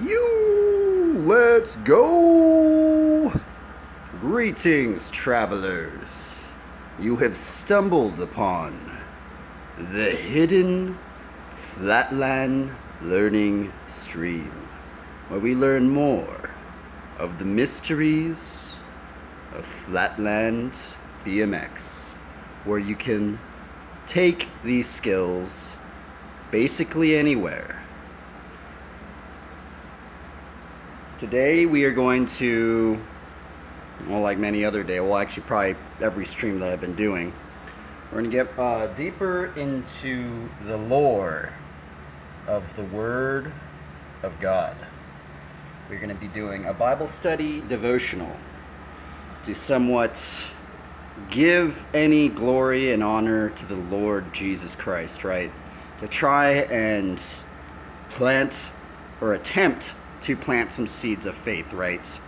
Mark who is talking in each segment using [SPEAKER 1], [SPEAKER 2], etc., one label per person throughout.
[SPEAKER 1] Let's go! Greetings, travelers. You have stumbled upon the hidden Flatland Learning Stream, where we learn more of the mysteries of Flatland BMX, where you can take these skills basically anywhere. Today we are going to, well, like many other days, well, actually probably every stream that I've been doing, we're going to get deeper into the lore of the Word of God. We're going to be doing a Bible study devotional to somewhat give any glory and honor to the Lord Jesus Christ, right? To try and plant or attempt to plant some seeds of faith, right?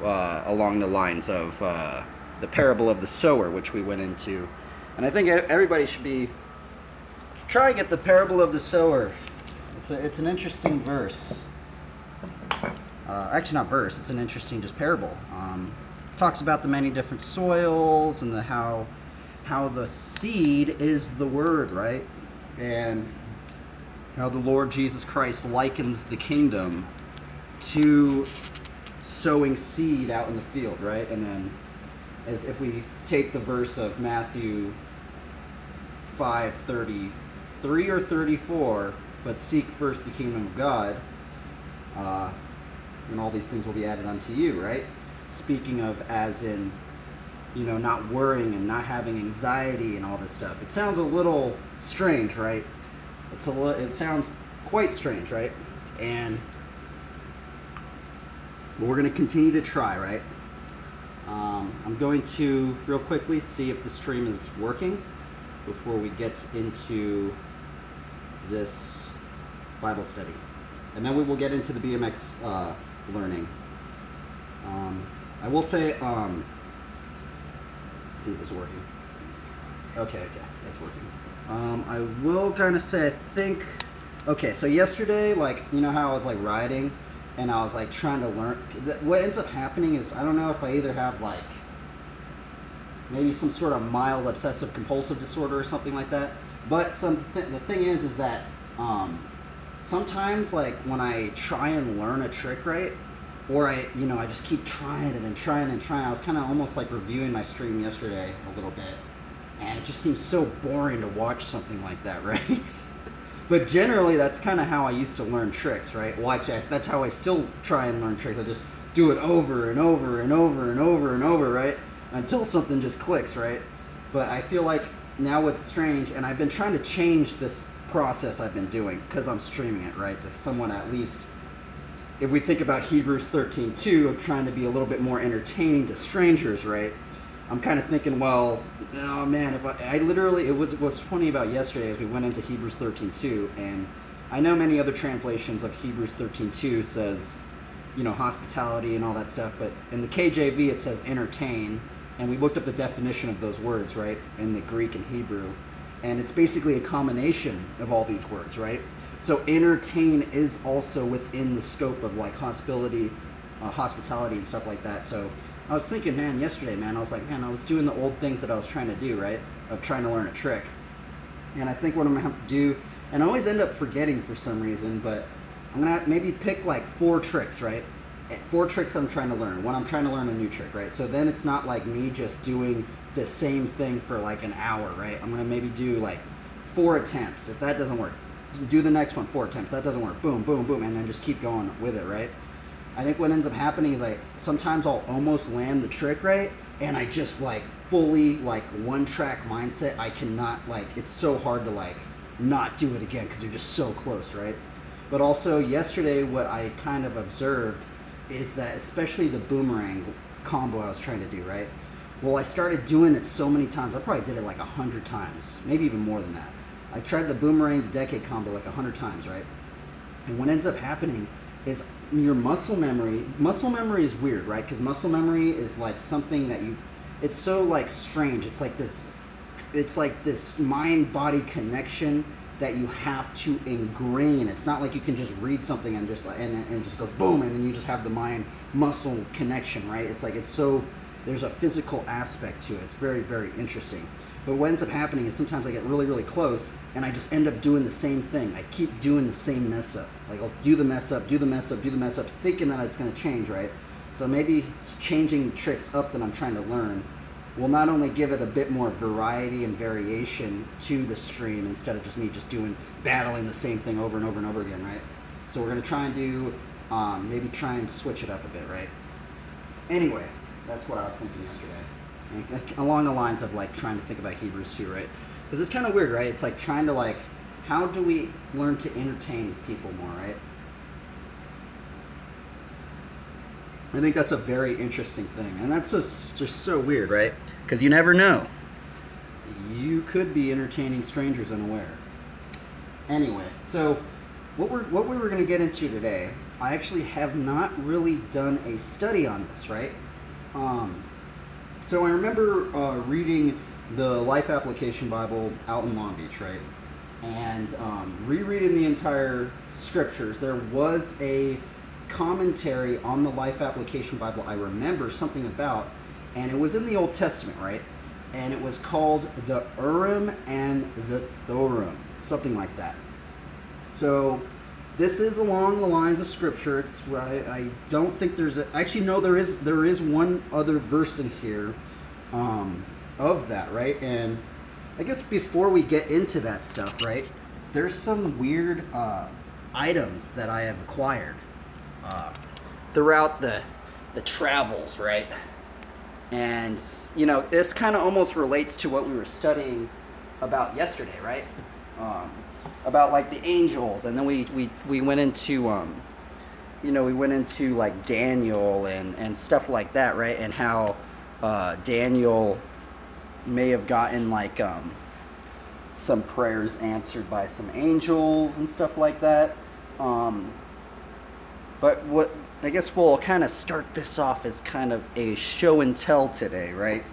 [SPEAKER 1] Along the lines of the parable of the sower, which we went into. And I think everybody should be try and get the parable of the sower. It's an interesting verse. Actually, not verse. It's an interesting just parable. Talks about the many different soils and how the seed is the word, right? And how the Lord Jesus Christ likens the kingdom to sowing seed out in the field, right? And then as if we take the verse of Matthew 5:33 or 34, but seek first the kingdom of God, and all these things will be added unto you, right? Speaking of as in, not worrying and not having anxiety and all this stuff. It sounds a little strange, right? It sounds quite strange, right? But we're going to continue to try, right? I'm going to real quickly see if the stream is working before we get into this Bible study. And then we will get into the BMX learning. I will say, see if this is working. Okay, that's working. I will kind of say, I think, okay, so yesterday, how I was riding, and I was trying to learn. What ends up happening is, I don't know if I either have maybe some sort of mild obsessive compulsive disorder or something like that. But the thing is that sometimes when I try and learn a trick, right, or I just keep trying it and trying and trying. I was kind of almost reviewing my stream yesterday a little bit, and it just seems so boring to watch something like that, right? But generally, that's kind of how I used to learn tricks, right? That's how I still try and learn tricks. I just do it over and over and over and over and over, right? Until something just clicks, right? But I feel like now what's strange, and I've been trying to change this process I've been doing because I'm streaming it, right? To someone at least, if we think about Hebrews 13:2, of trying to be a little bit more entertaining to strangers, right? I'm kind of thinking, well, oh man, if I literally, what's funny about yesterday is we went into Hebrews 13:2, and I know many other translations of Hebrews 13:2 says, hospitality and all that stuff, but in the KJV it says entertain, and we looked up the definition of those words, right, in the Greek and Hebrew, and it's basically a combination of all these words, right? So entertain is also within the scope of hospitality and stuff like that. So I was thinking, yesterday, I was I was doing the old things that I was trying to do, right? Of trying to learn a trick. And I think what I'm going to have to do, and I always end up forgetting for some reason, but I'm going to maybe pick 4 tricks, right? 4 tricks I'm trying to learn when I'm trying to learn a new trick, right? So then it's not me just doing the same thing for an hour, right? I'm going to maybe do 4 attempts. If that doesn't work, do the next one, 4 attempts. That doesn't work. Boom, boom, boom. And then just keep going with it, right? I think what ends up happening is sometimes I'll almost land the trick right, and I just fully one track mindset. I cannot it's so hard to not do it again because you're just so close, right? But also yesterday, what I kind of observed is that especially the boomerang combo I was trying to do, right? Well, I started doing it so many times. I probably did it 100 times, maybe even more than that. I tried the boomerang to decade combo 100 times, right? And what ends up happening is your muscle memory is weird, right? Because muscle memory is something that it's so strange. It's this mind-body connection that you have to ingrain. It's not like you can just read something and just and just go boom, and then you just have the mind muscle connection, right? It's like there's a physical aspect to it. It's very, very interesting. But what ends up happening is sometimes I get really, really close and I just end up doing the same thing. I keep doing the same mess up. Like I'll do the mess up, do the mess up, do the mess up, thinking that it's going to change, right? So maybe changing the tricks up that I'm trying to learn will not only give it a bit more variety and variation to the stream instead of just me just battling the same thing over and over and over again, right? So we're going to try and do, maybe try and switch it up a bit, right? Anyway, that's what I was thinking yesterday. And along the lines of like trying to think about Hebrews too, right? Because it's kind of weird, right? It's like trying to like, how do we learn to entertain people more, right? I think that's a very interesting thing. And that's just so weird, right? Because you never know. You could be entertaining strangers unaware. Anyway, so what we were going to get into today, I actually have not really done a study on this, right? So I remember reading the Life Application Bible out in Long Beach, right? And rereading the entire scriptures, there was a commentary on the Life Application Bible I remember something about, and it was in the Old Testament, right? And it was called the Urim and the Thummim, something like that. So this is along the lines of scripture. I don't think there's actually no, there is one other verse in here of that, right? And I guess before we get into that stuff, right, there's some weird items that I have acquired throughout the travels, right? And you know, this kind of almost relates to what we were studying about yesterday, right? About like the angels, and then we went into we went into like Daniel and stuff like that, right? And how Daniel may have gotten like some prayers answered by some angels and stuff like that. But what I guess we'll kind of start this off as kind of a show and tell today, right?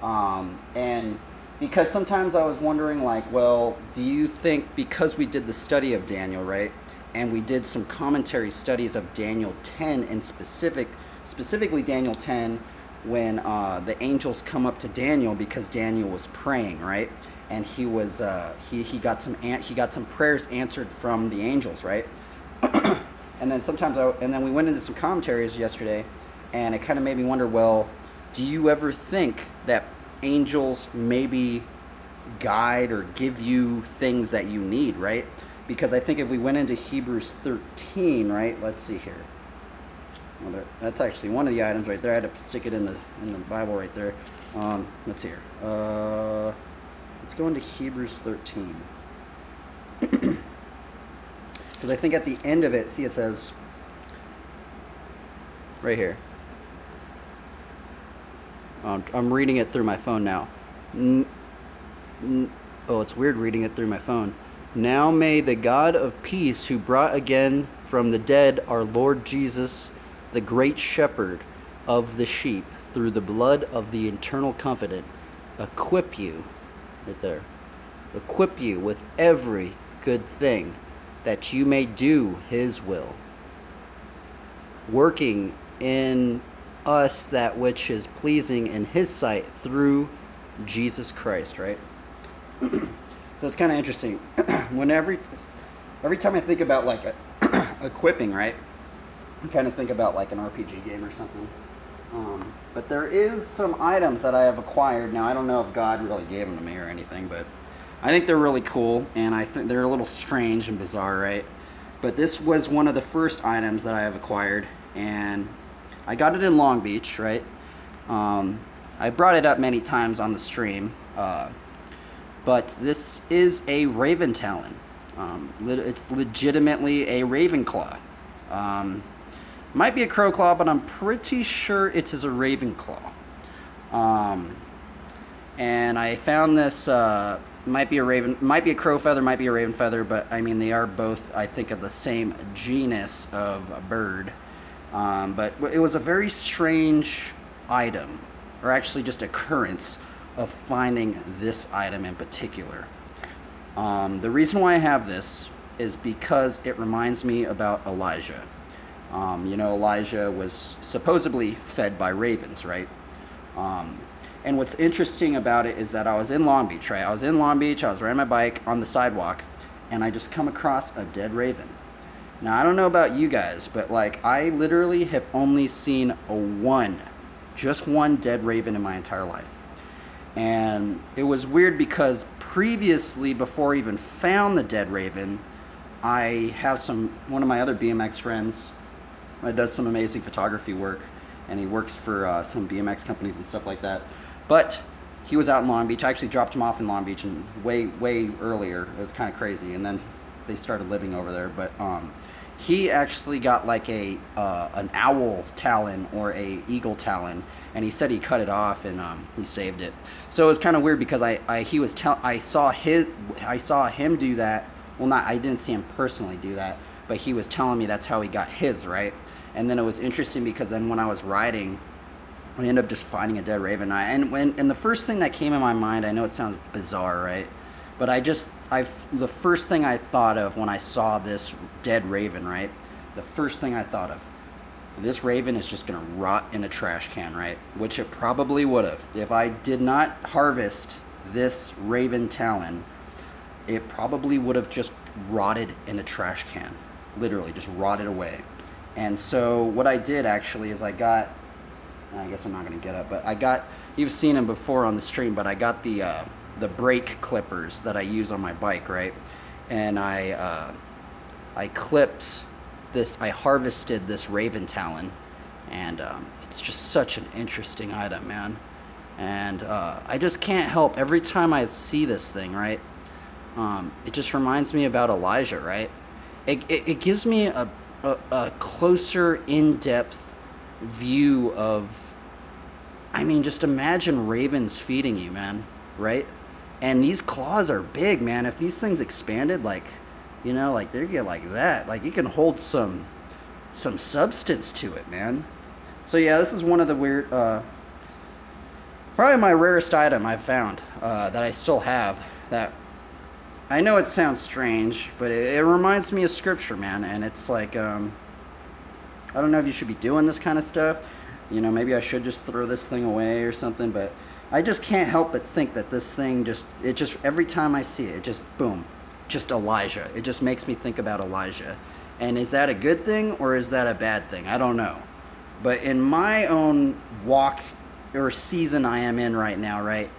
[SPEAKER 1] And because sometimes I was wondering, like, well, do you think because we did the study of Daniel, right, and we did some commentary studies of Daniel 10 in specifically Daniel 10, when the angels come up to Daniel because Daniel was praying, right, and he was he got some prayers answered from the angels, right, and then we went into some commentaries yesterday, and it kind of made me wonder, well, do you ever think that angels maybe guide or give you things that you need, right? Because I think if we went into Hebrews 13, right, let's see here. Well, that's actually one of the items right there. I had to stick it in the Bible right there. Let's see here. Let's go into Hebrews 13. Because I think at the end of it, see, it says right here. I'm reading it through my phone now. Oh, it's weird reading it through my phone. Now may the God of peace, who brought again from the dead our Lord Jesus, the great shepherd of the sheep, through the blood of the eternal covenant, equip you, right there, equip you with every good thing, that you may do his will, working in us that which is pleasing in his sight through Jesus Christ, right? So it's kind of interesting. Every time I think about like equipping, right, I kind of think about like an RPG game or something. But there is some items that I have acquired. Now, I don't know if God really gave them to me or anything, but I think they're really cool, and I think they're a little strange and bizarre, right? But this was one of the first items that I have acquired, and I got it in Long Beach, right? I brought it up many times on the stream, but this is a Raven Talon. It's legitimately a Raven Claw. Might be a Crow Claw, but I'm pretty sure it is a Raven Claw. And I found this, might be a Crow Feather, might be a Raven Feather, but I mean, they are both, I think, of the same genus of bird. But it was a very strange item, or actually just occurrence, of finding this item in particular. The reason why I have this is because it reminds me about Elijah. Elijah was supposedly fed by ravens, right? And what's interesting about it is that I was in Long Beach, right? I was in Long Beach, I was riding my bike on the sidewalk, and I just come across a dead raven. Now, I don't know about you guys, but like, I literally have only seen just one dead raven in my entire life. And it was weird because previously, before I even found the dead raven, I have one of my other BMX friends that does some amazing photography work, and he works for some BMX companies and stuff like that. But he was out in Long Beach. I actually dropped him off in Long Beach and way earlier. It was kind of crazy, and then they started living over there. But he actually got like an owl talon or a eagle talon, and he said he cut it off and he saved it. So it was kind of weird because I saw him do that. Well, I didn't see him personally do that, but he was telling me that's how he got his, right? And then it was interesting because then when I was riding, I ended up just finding a dead raven. And the first thing that came in my mind, I know it sounds bizarre, right? But the first thing I thought of when I saw this dead raven, right? The first thing I thought of, this raven is just gonna rot in a trash can, right? Which it probably would have. If I did not harvest this raven talon, it probably would have just rotted in a trash can. Literally, just rotted away. And so what I did actually is I guess I'm not gonna get up, but you've seen them before on the stream, but I got the brake clippers that I use on my bike, right? And I harvested this raven talon, and it's just such an interesting item, man. And I just can't help, every time I see this thing, right? It just reminds me about Elijah, right? It gives me a closer, in-depth view of, just imagine ravens feeding you, man, right? And these claws are big, man. If these things expanded, like they get like that, like you can hold some substance to it, man. So yeah, this is one of the weird, probably my rarest item I've found, that I still have, that I know it sounds strange, but it reminds me of scripture, man. And it's like, I don't know if you should be doing this kind of stuff. Maybe I should just throw this thing away or something, but I just can't help but think that this thing every time I see it, boom, just Elijah. It just makes me think about Elijah. And is that a good thing or is that a bad thing? I don't know. But in my own walk or season I am in right now, right,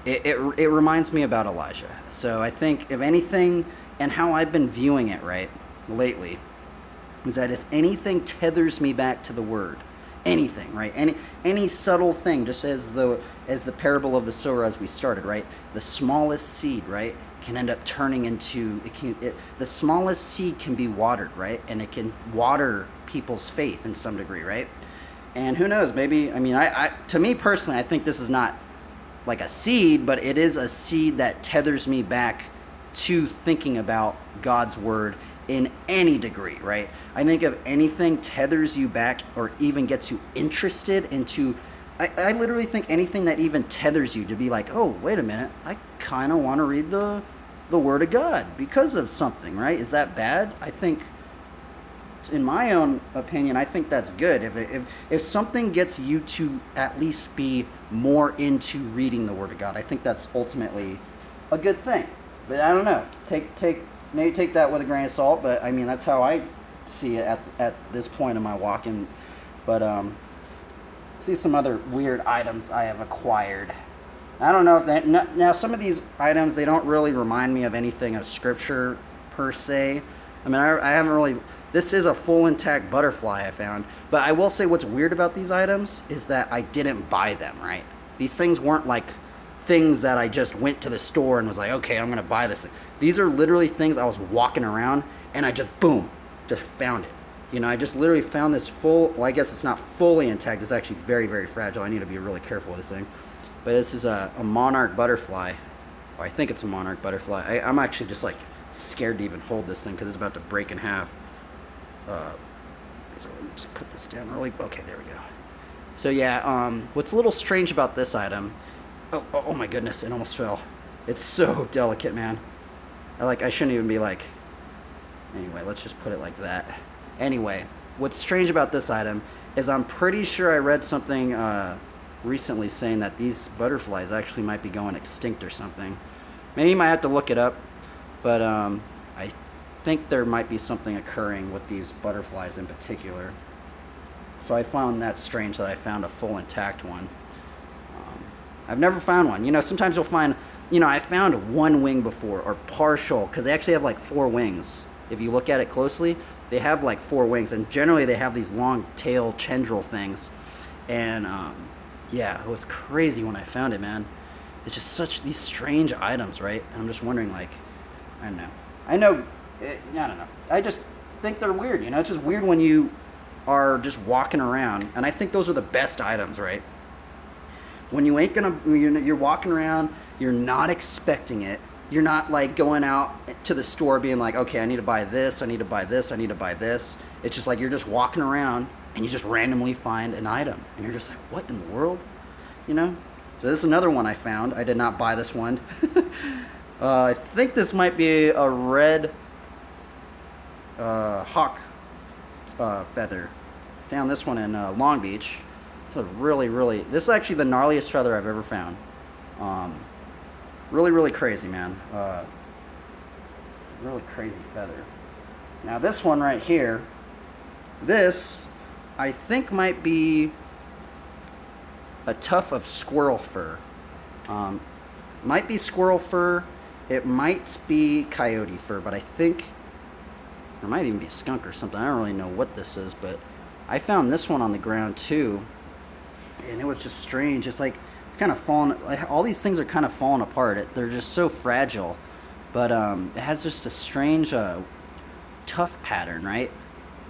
[SPEAKER 1] it reminds me about Elijah. So I think, if anything, and how I've been viewing it, right, lately, is that if anything tethers me back to the word, anything, right, any subtle thing, just as the parable of the sower as we started, right, the smallest seed, right, can end up turning into, the smallest seed can be watered, right, and it can water people's faith in some degree, right? And who knows, maybe, to me personally, I think this is not like a seed, but it is a seed that tethers me back to thinking about God's word in any degree, right? I think if anything tethers you back or even gets you interested into, I literally think anything that even tethers you to be like, oh, wait a minute, I kind of want to read the word of God because of something, right? Is that bad? I think, in my own opinion, I think that's good. If something gets you to at least be more into reading the Word of God, I think that's ultimately a good thing. But I don't know. Maybe take that with a grain of salt. But that's how I see it at this point in my walking. But see some other weird items I have acquired. I don't know if now some of these items, they don't really remind me of anything of Scripture per se. I haven't really. This is a full intact butterfly I found. But I will say what's weird about these items is that I didn't buy them, right? These things weren't like things that I just went to the store and was like, okay, I'm going to buy this. These are literally things I was walking around and I just, boom, just found it. I just literally found this I guess it's not fully intact. It's actually very, very fragile. I need to be really careful with this thing. But this is a monarch butterfly. Or I think it's a monarch butterfly. I'm actually just like scared to even hold this thing because it's about to break in half. So let me just put this down really. Okay, there we go. So yeah, what's a little strange about this item? Oh my goodness, it almost fell. It's so delicate, man. I shouldn't even be like, anyway, let's just put it like that. Anyway, what's strange about this item is I'm pretty sure I read something recently saying that these butterflies actually might be going extinct or something. Maybe you might have to look it up, but I think there might be something occurring with these butterflies in particular. So I found that strange that I found a full intact one. I've never found one. You know, sometimes you'll find, you know, I found one wing before, or partial, because they actually have like 4 wings. If you look at it closely, they have like 4 wings, and generally they have these long tail tendril things. And yeah, it was crazy when I found it, man. It's just such these strange items, right? And I'm just wondering, like, I don't know. I don't know. I just think they're weird, you know? It's just weird when you are just walking around, and I think those are the best items, right? When you ain't gonna, you're walking around, you're not expecting it. You're not like going out to the store being like, okay, I need to buy this, I need to buy this, I need to buy this. It's just like you're just walking around and you just randomly find an item, and you're just like, what in the world, you know? So this is another one I found. I did not buy this one. I think this might be a red hawk feather. Found this one in Long Beach. It's a really, this is actually the gnarliest feather I've ever found. Really crazy, man. It's a really crazy feather. Now this one right here, this I think might be a tuft of squirrel fur. Might be squirrel fur. It might be coyote fur, but I think there might even be skunk or something. I don't really know what this is, but I found this one on the ground too, and it was just strange. It's like it's kind of falling. Like, all these things are kind of falling apart. They're just so fragile, but it has just a strange tuft pattern, right?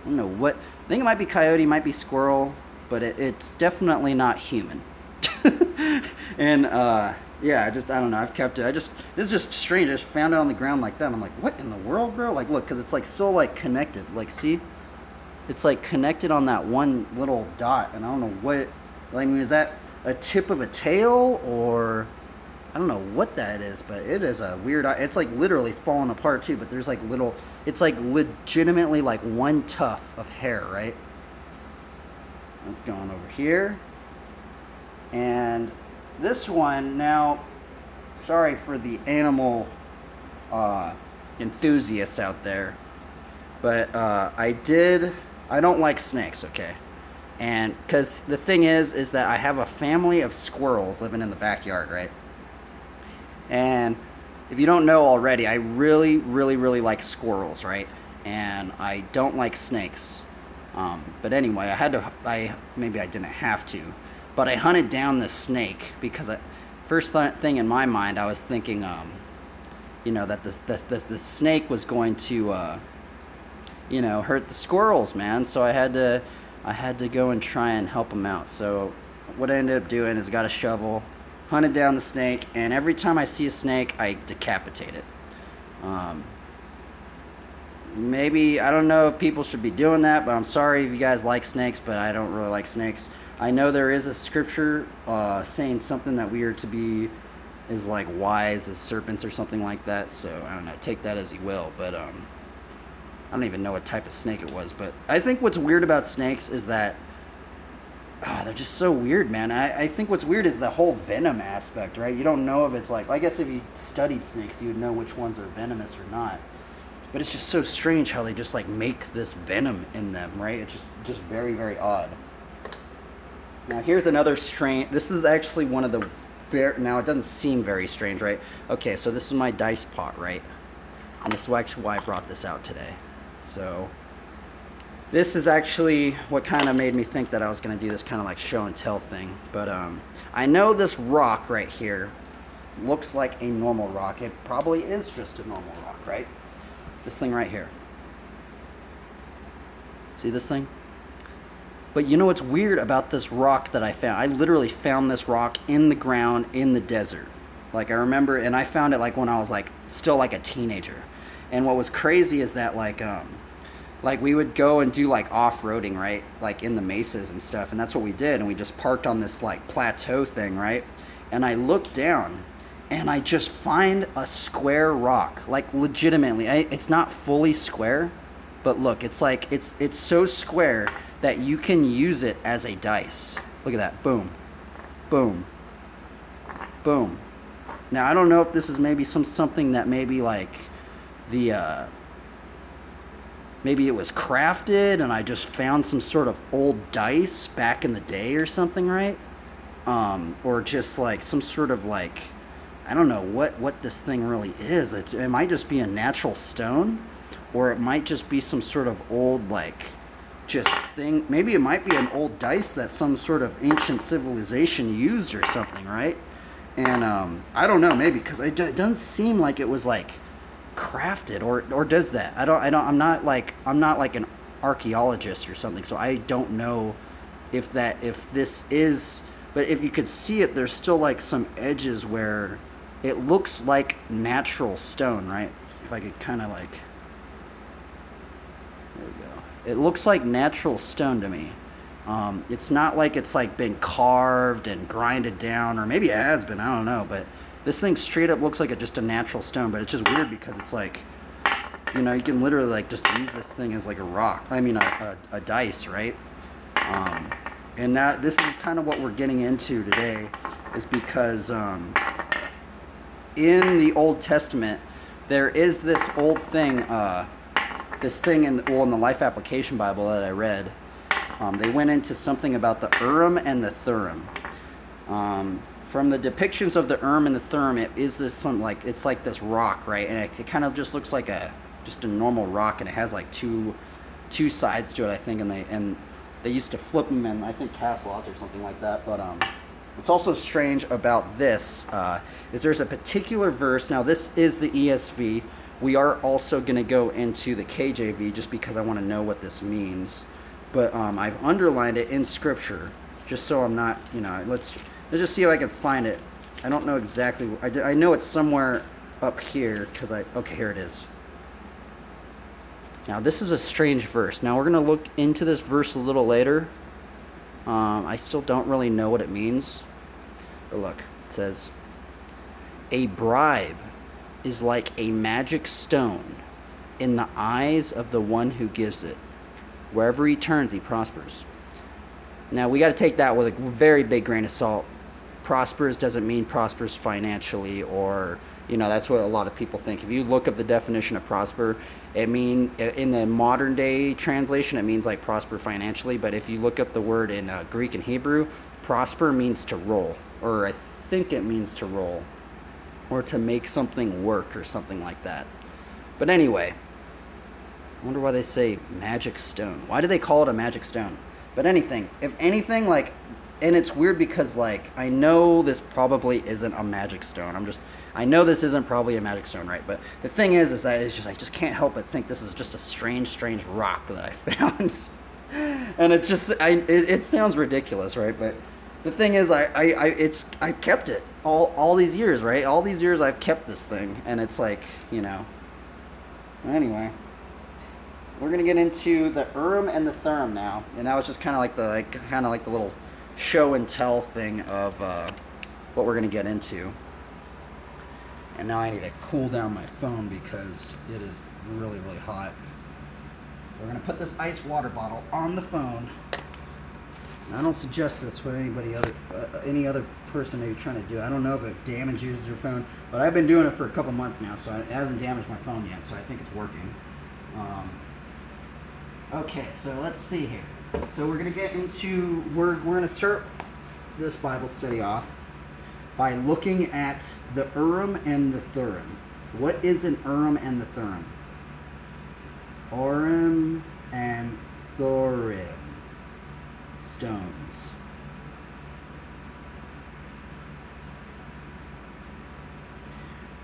[SPEAKER 1] I don't know what. I think it might be coyote, might be squirrel, but it's definitely not human. And yeah, I don't know. I've kept it. This is just strange. I just found it on the ground like that. And I'm like, what in the world, bro? Like, look, because it's like still like connected. Like, see, it's like connected on that one little dot, and I don't know what. Like, I mean, is that a tip of a tail, or I don't know what that is, but it is a weird. It's like literally falling apart too. But there's like little. It's like legitimately like one tuft of hair, right? That's going over here. And this one, now, sorry for the animal enthusiasts out there, but I don't like snakes, okay? And because the thing is that I have a family of squirrels living in the backyard, right? And if you don't know already, I really like squirrels, right? And I don't like snakes. But anyway, maybe I didn't have to, but I hunted down this snake because first thing in my mind, I was thinking, you know, that the snake was going to, you know, hurt the squirrels, man. So I had to go and try and help them out. So what I ended up doing is got a shovel, hunted down the snake, and every time I see a snake, I decapitate it. Maybe, I don't know if people should be doing that, but I'm sorry if you guys like snakes, but I don't really like snakes. I know there is a scripture saying something that we are to be is like wise as serpents or something like that, so I don't know, take that as you will, but I don't even know what type of snake it was. But I think what's weird about snakes is that they're just so weird, man. I think what's weird is the whole venom aspect, right? You don't know if it's like, I guess if you studied snakes, you would know which ones are venomous or not. But it's just so strange how they just like make this venom in them, right? It's just very odd. Now here's another strange. This is actually one of the now it doesn't seem very strange, right? Okay, so this is my dice pot, right? And this is actually why I brought this out today. So this is actually what kind of made me think that I was going to do this kind of like show and tell thing. But I know this rock right here looks like a normal rock. It probably is just a normal rock, right? This thing right here. See this thing? But you know what's weird about this rock that I found? I literally found this rock in the ground in the desert. Like I remember, and I found it like when I was like still like a teenager. And what was crazy is that like we would go and do like off-roading, right? Like in the mesas and stuff, and that's what we did. And we just parked on this like plateau thing, right? And I looked down, and I just find a square rock, like legitimately. It's not fully square, but look, it's like it's so square that you can use it as a dice. Look at that. Boom. Boom. Boom. Now I don't know if this is maybe something that maybe like the maybe it was crafted and I just found some sort of old dice back in the day or something, right? Or just like some sort of like, I don't know what this thing really is. It might just be a natural stone, or it might just be some sort of old like just thing. Maybe it might be an old dice that some sort of ancient civilization used or something, right? And I don't know, maybe because it doesn't seem like it was like crafted, or does that? I'm not like an archaeologist or something, so I don't know if this is. But if you could see it, there's still like some edges where it looks like natural stone, right? If I could kind of like, there we go. It looks like natural stone to me. It's not like it's like been carved and grinded down, or maybe it has been, I don't know, but this thing straight up looks like just a natural stone. But it's just weird because it's like, you know, you can literally like just use this thing as like a rock, I mean a dice, right? And this is kind of what we're getting into today, is because in the Old Testament there is this old thing, this thing in the Life Application Bible that I read. They went into something about the Urim and the Thummim. From the depictions of the Urim and the Thummim, it is this it's like this rock, right? And it kind of just looks like just a normal rock, and it has like two sides to it, I think. And they used to flip them in, I think, cast lots or something like that. But what's also strange about this is there's a particular verse. Now this is the ESV. We are also going to go into the KJV just because I want to know what this means. But I've underlined it in Scripture just so I'm not, you know, let's just see if I can find it. I don't know exactly. I know it's somewhere up here because okay, here it is. Now this is a strange verse. Now we're going to look into this verse a little later. I still don't really know what it means. But look, it says, "A bribe is like a magic stone in the eyes of the one who gives it. Wherever he turns, he prospers." Now we got to take that with a very big grain of salt. Prospers doesn't mean prospers financially, or, you know, that's what a lot of people think. If you look up the definition of prosper, in the modern day translation, it means like prosper financially. But if you look up the word in Greek and Hebrew, prosper means to roll, or I think it means to roll, or to make something work or something like that. But anyway, I wonder why they say magic stone. Why do they call it a magic stone? But if anything, like, and it's weird because, like, I know this probably isn't a magic stone. I know this isn't probably a magic stone, right? But the thing is that I just can't help but think this is just a strange rock that I found. And it sounds ridiculous, right? But the thing is, I've kept it all these years, right? All these years I've kept this thing, and it's like, you know. Anyway, we're gonna get into the Urim and the Thummim now, and that was just kind of like the little show and tell thing of what we're gonna get into. And now I need to cool down my phone because it is really, really hot. So we're gonna put this ice water bottle on the phone. And I don't suggest this for any other person maybe trying to do it. I don't know if it damages your phone, but I've been doing it for a couple months now, so it hasn't damaged my phone yet. So I think it's working. Okay, so let's see here. So we're gonna get into we're gonna start this Bible study off by looking at the Urim and the Thummim. What is an Urim and the Thummim? Urim and Thummim. Stones.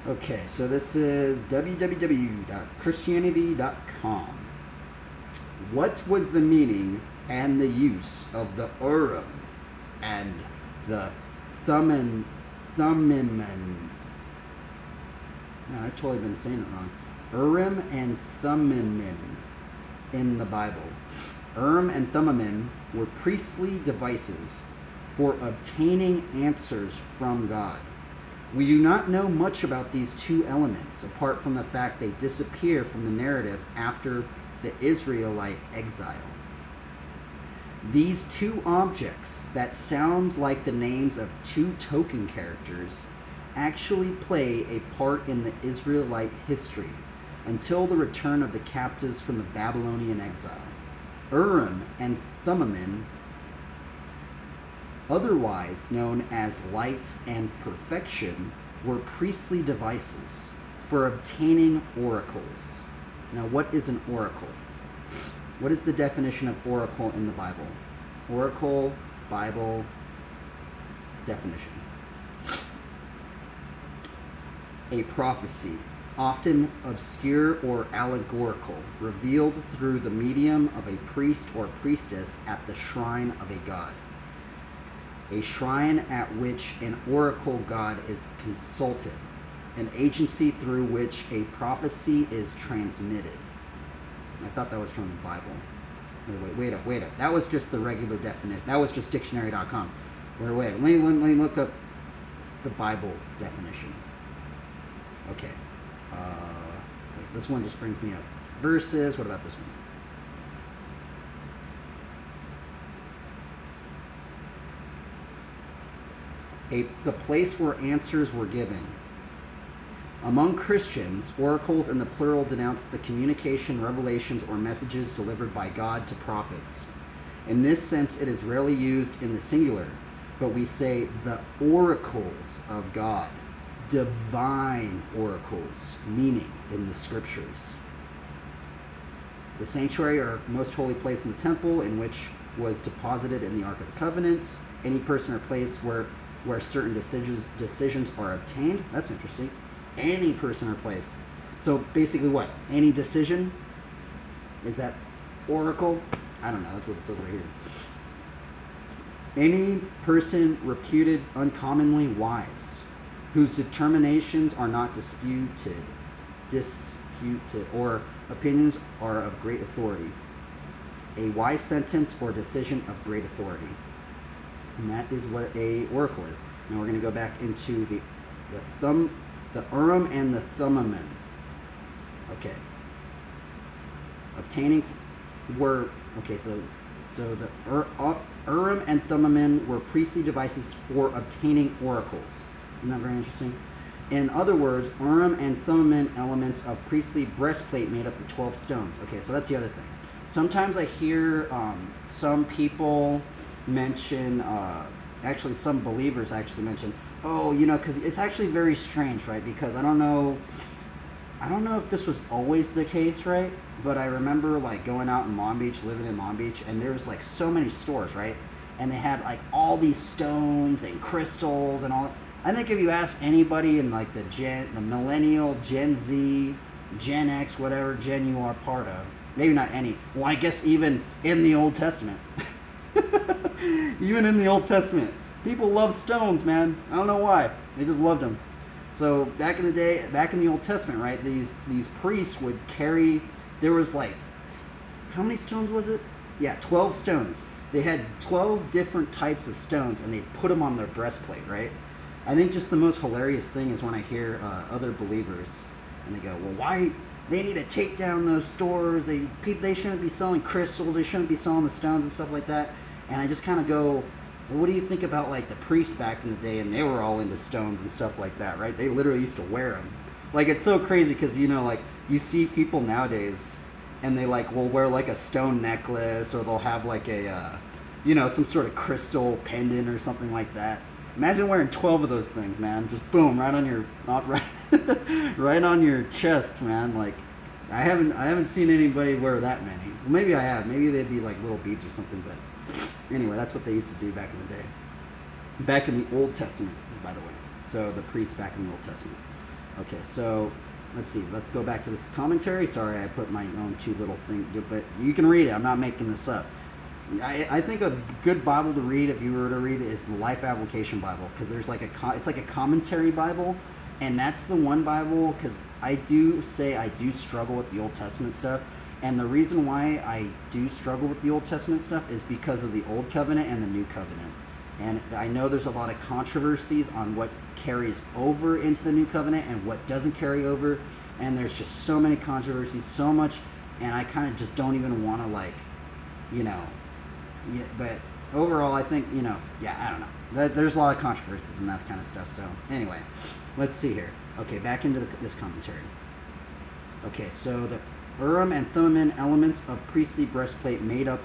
[SPEAKER 1] Okay, so this is www.christianity.com. What was the meaning and the use of the Urim and the Thummim? No, I've totally been saying it wrong. Urim and Thummim in the Bible. Urim and Thummim were priestly devices for obtaining answers from God. We do not know much about these two elements, apart from the fact they disappear from the narrative after the Israelite exile. These two objects that sound like the names of two token characters actually play a part in the Israelite history until the return of the captives from the Babylonian exile. Urim and Thummim, otherwise known as light and perfection, were priestly devices for obtaining oracles. Now, what is an oracle? What is the definition of oracle in the Bible? Oracle, Bible, definition. A prophecy, often obscure or allegorical, revealed through the medium of a priest or priestess at the shrine of a god. A shrine at which an oracle god is consulted, an agency through which a prophecy is transmitted. I thought that was from the Bible. Wait up. That was just the regular definition. That was just dictionary.com. Let me look up the Bible definition. Okay. This one just brings me up. Verses. What about this one? The place where answers were given. Among Christians, oracles in the plural denounce the communication, revelations, or messages delivered by God to prophets. In this sense, it is rarely used in the singular, but we say the oracles of God, divine oracles, meaning in the scriptures. The sanctuary, or most holy place in the temple, in which was deposited in the Ark of the Covenant. Any person or place where certain decisions are obtained. That's interesting. Any person or place. So basically what? Any decision? Is that oracle? I don't know. That's what it says right here. Any person reputed uncommonly wise, whose determinations are not disputed, or opinions are of great authority. A wise sentence or decision of great authority. And that is what a oracle is. Now we're going to go back into the Urim and the Thummim. Okay. Obtaining were okay. So the Urim and Thummim were priestly devices for obtaining oracles. Isn't that very interesting? In other words, Urim and Thummim elements of priestly breastplate made up the 12 stones. Okay, so that's the other thing. Sometimes I hear some people mention, actually some believers actually mention, because it's actually very strange, right? Because I don't know if this was always the case, right? But I remember like going out in Long Beach, living in Long Beach, and there was like so many stores, right? And they had like all these stones and crystals and all. I think if you ask anybody in like the millennial, Gen Z, Gen X, whatever gen you are part of, maybe not any. Well, I guess even in the Old Testament. Even in the Old Testament, people love stones, man. I don't know why. They just loved them. So back in the day, back in the Old Testament, right, these priests would carry, there was like, how many stones was it? Yeah, 12 stones. They had 12 different types of stones, and they put them on their breastplate, right? I think just the most hilarious thing is when I hear other believers, and they go, well, why? They need to take down those stores. They shouldn't be selling crystals. They shouldn't be selling the stones and stuff like that. And I just kind of go, well, what do you think about like the priests back in the day? And they were all into stones and stuff like that, right? They literally used to wear them. Like, it's so crazy because, like you see people nowadays and they like will wear like a stone necklace, or they'll have like a, some sort of crystal pendant or something like that. Imagine wearing 12 of those things, man. Just boom, right on your, right on your chest, man. Like, I haven't seen anybody wear that many. Well, maybe I have. Maybe they'd be like little beads or something. But anyway, that's what they used to do back in the day. Back in the Old Testament, by the way. So the priests back in the Old Testament. Okay, so let's see. Let's go back to this commentary. Sorry, I put my own two little things, but you can read it. I'm not making this up. I think a good Bible to read, if you were to read it, is the Life Application Bible, because there's like it's like a commentary Bible, and that's the one Bible, because I do struggle with the Old Testament stuff, and the reason why I do struggle with the Old Testament stuff is because of the Old Covenant and the New Covenant. And I know there's a lot of controversies on what carries over into the new covenant and what doesn't carry over. And there's just so many controversies, so much, and I kind of just don't even want to, like, but overall, I think, I don't know. There's a lot of controversies and that kind of stuff. So anyway, let's see here. Okay, back into this commentary. Okay, so the Urim and Thummim elements of priestly breastplate made up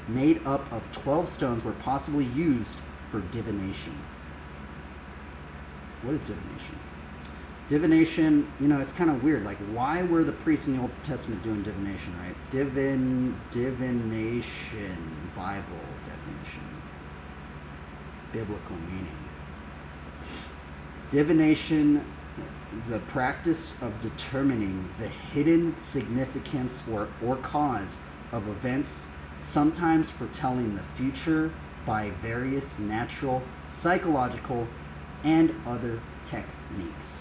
[SPEAKER 1] of 12 stones were possibly used for divination. What is divination? Divination, it's kind of weird. Like, why were the priests in the Old Testament doing divination, right? Divination, Bible definition, biblical meaning. Divination, the practice of determining the hidden significance or cause of events, sometimes foretelling the future by various natural, psychological, and other techniques.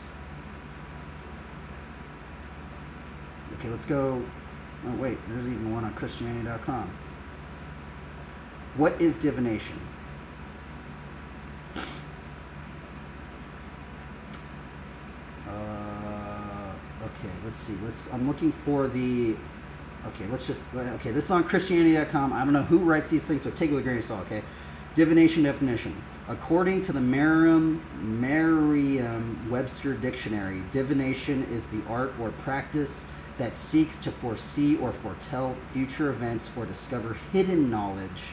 [SPEAKER 1] Okay, let's go. Oh, wait, there's even one on Christianity.com. What is divination? Okay, let's see. I'm looking for the. Okay, this is on Christianity.com. I don't know who writes these things, so take it with a grain of salt, okay? Divination definition. According to the Merriam-Webster Dictionary, divination is the art or practice that seeks to foresee or foretell future events or discover hidden knowledge,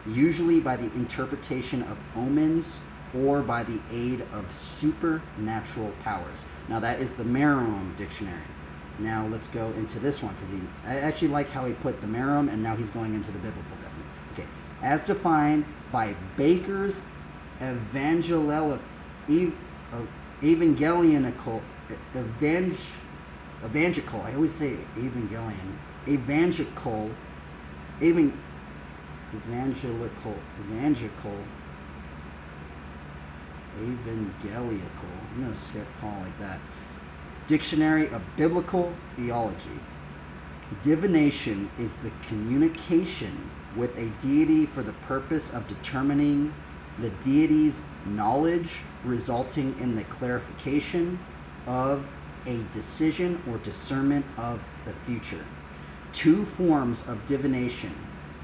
[SPEAKER 1] usually by the interpretation of omens or by the aid of supernatural powers. Now that is the Merriam Dictionary. Now let's go into this one, because I actually like how he put the Merriam, and now he's going into the biblical definition. Okay, as defined by Baker's evangelical, I always say evangelical, evangelical. I'm going to call it like that. Dictionary of Biblical Theology. Divination is the communication with a deity for the purpose of determining the deity's knowledge, resulting in the clarification of a decision or discernment of the future. Two forms of divination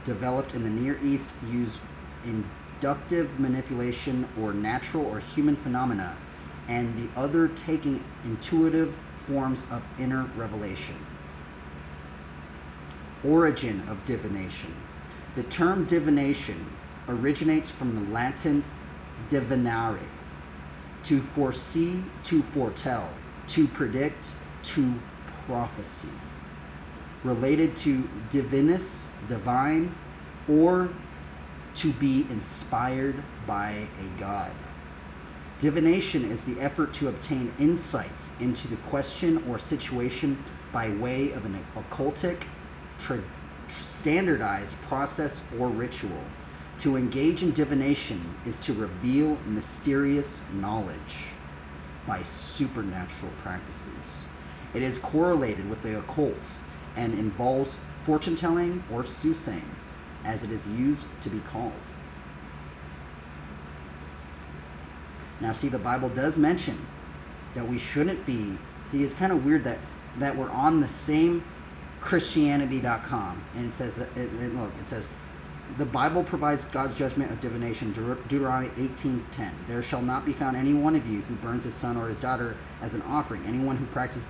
[SPEAKER 1] developed in the Near East use inductive manipulation or natural or human phenomena, and the other taking intuitive forms of inner revelation. Origin of divination. The term divination originates from the Latin divinare, to foresee, to foretell, to predict, to prophecy, related to divinus, divine, or to be inspired by a god. Divination is the effort to obtain insights into the question or situation by way of an occultic, standardized process or ritual. To engage in divination is to reveal mysterious knowledge by supernatural practices. It is correlated with the occult and involves fortune-telling or soothsaying, as it is used to be called. Now, see, the Bible does mention that we shouldn't be. See, it's kind of weird that we're on the same Christianity.com, and it says, look, it says, the Bible provides God's judgment of divination, Deuteronomy 18:10. There shall not be found any one of you who burns his son or his daughter as an offering. Anyone who practices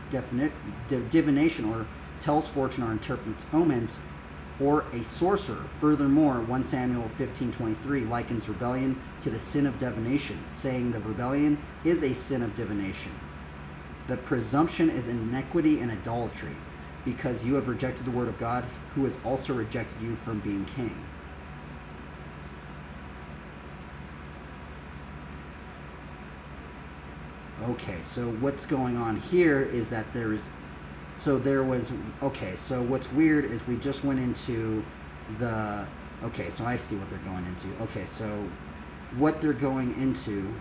[SPEAKER 1] divination or tells fortune or interprets omens, or a sorcerer. Furthermore, 1 Samuel 15:23 likens rebellion to the sin of divination, saying the rebellion is a sin of divination. The presumption is iniquity and idolatry, because you have rejected the word of God, who has also rejected you from being king. Okay, so what's going on here is that so what's weird is we just went into okay, so I see what they're going into. Okay, so what they're going into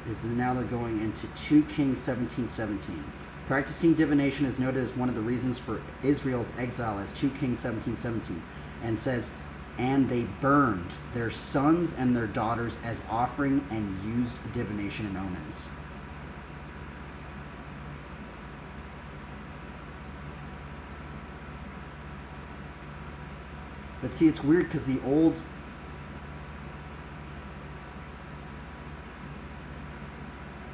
[SPEAKER 1] is now they're going into 2 Kings 17:17. Practicing divination is noted as one of the reasons for Israel's exile, as 2 Kings 17:17. and says, and they burned their sons and their daughters as offering and used divination and omens. But see, it's weird because the old...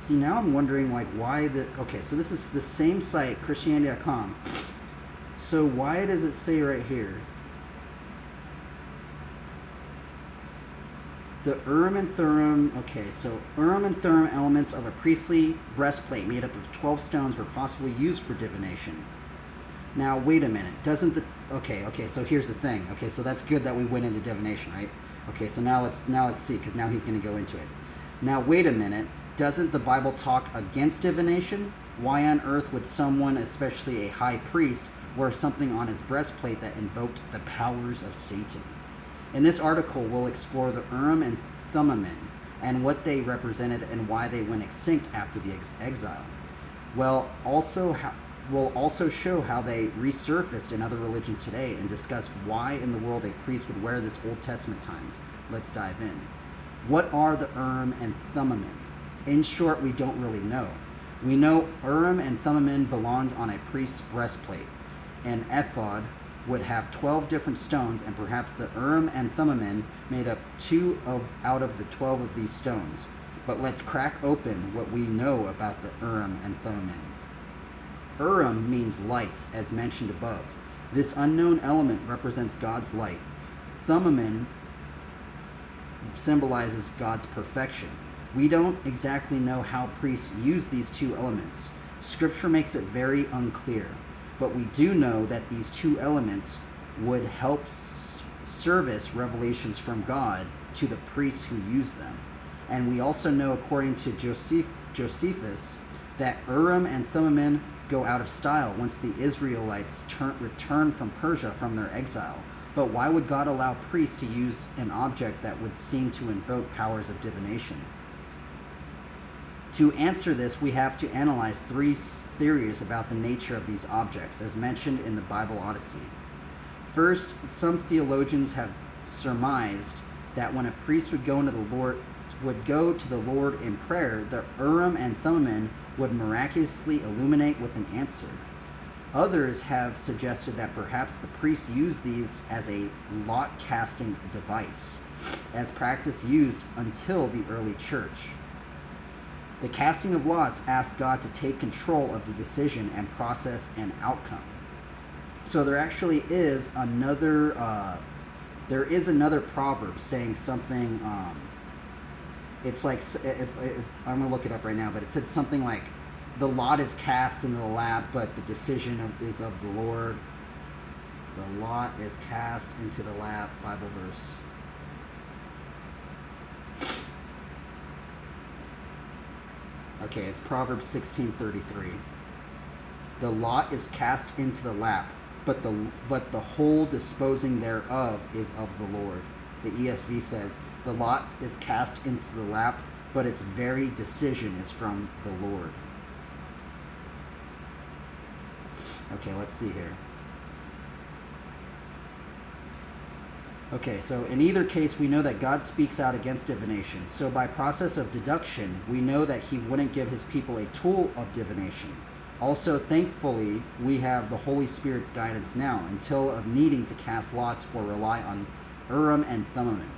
[SPEAKER 1] See, now I'm wondering, like, why the... Okay, so this is the same site, Christianity.com. So why does it say right here? The Urim and Thummim... Okay, so Urim and Thummim elements of a priestly breastplate made up of 12 stones were possibly used for divination. Now, wait a minute. Doesn't the... Okay, so here's the thing. Okay, so that's good that we went into divination, right? Okay, so now let's see, because now he's going to go into it. Now, wait a minute. Doesn't the Bible talk against divination? Why on earth would someone, especially a high priest, wear something on his breastplate that invoked the powers of Satan? In this article, we'll explore the Urim and Thummim and what they represented and why they went extinct after the exile. We'll also show how they resurfaced in other religions today and discuss why in the world a priest would wear this Old Testament times. Let's dive in. What are the Urim and Thummim? In short, we don't really know. We know Urim and Thummim belonged on a priest's breastplate. An ephod would have 12 different stones, and perhaps the Urim and Thummim made up out of the 12 of these stones. But let's crack open what we know about the Urim and Thummim. Urim means light, as mentioned above. This unknown element represents God's light. Thummim symbolizes God's perfection. We don't exactly know how priests use these two elements. Scripture makes it very unclear, but we do know that these two elements would help service revelations from God to the priests who use them. And we also know, according to Josephus, that Urim and Thummim go out of style once the Israelites return from Persia from their exile. But why would God allow priests to use an object that would seem to invoke powers of divination? To answer this, we have to analyze three theories about the nature of these objects, as mentioned in the Bible Odyssey. First, some theologians have surmised that when a priest would go to the Lord in prayer, the Urim and Thummim would miraculously illuminate with an answer. Others have suggested that perhaps the priests used these as a lot-casting device, as practice used until the early church. The casting of lots asked God to take control of the decision and process and outcome. So there actually is another proverb saying something. It's like, if I'm gonna look it up right now, but it said something like, "The lot is cast into the lap, but the decision is of the Lord." The lot is cast into the lap. Bible verse. Okay, it's Proverbs 16:33. The lot is cast into the lap, but the whole disposing thereof is of the Lord. The ESV says, the lot is cast into the lap, but its very decision is from the Lord. Okay, let's see here. Okay, so in either case, we know that God speaks out against divination. So by process of deduction, we know that he wouldn't give his people a tool of divination. Also, thankfully, we have the Holy Spirit's guidance now, until of needing to cast lots or rely on Urim and Thummim.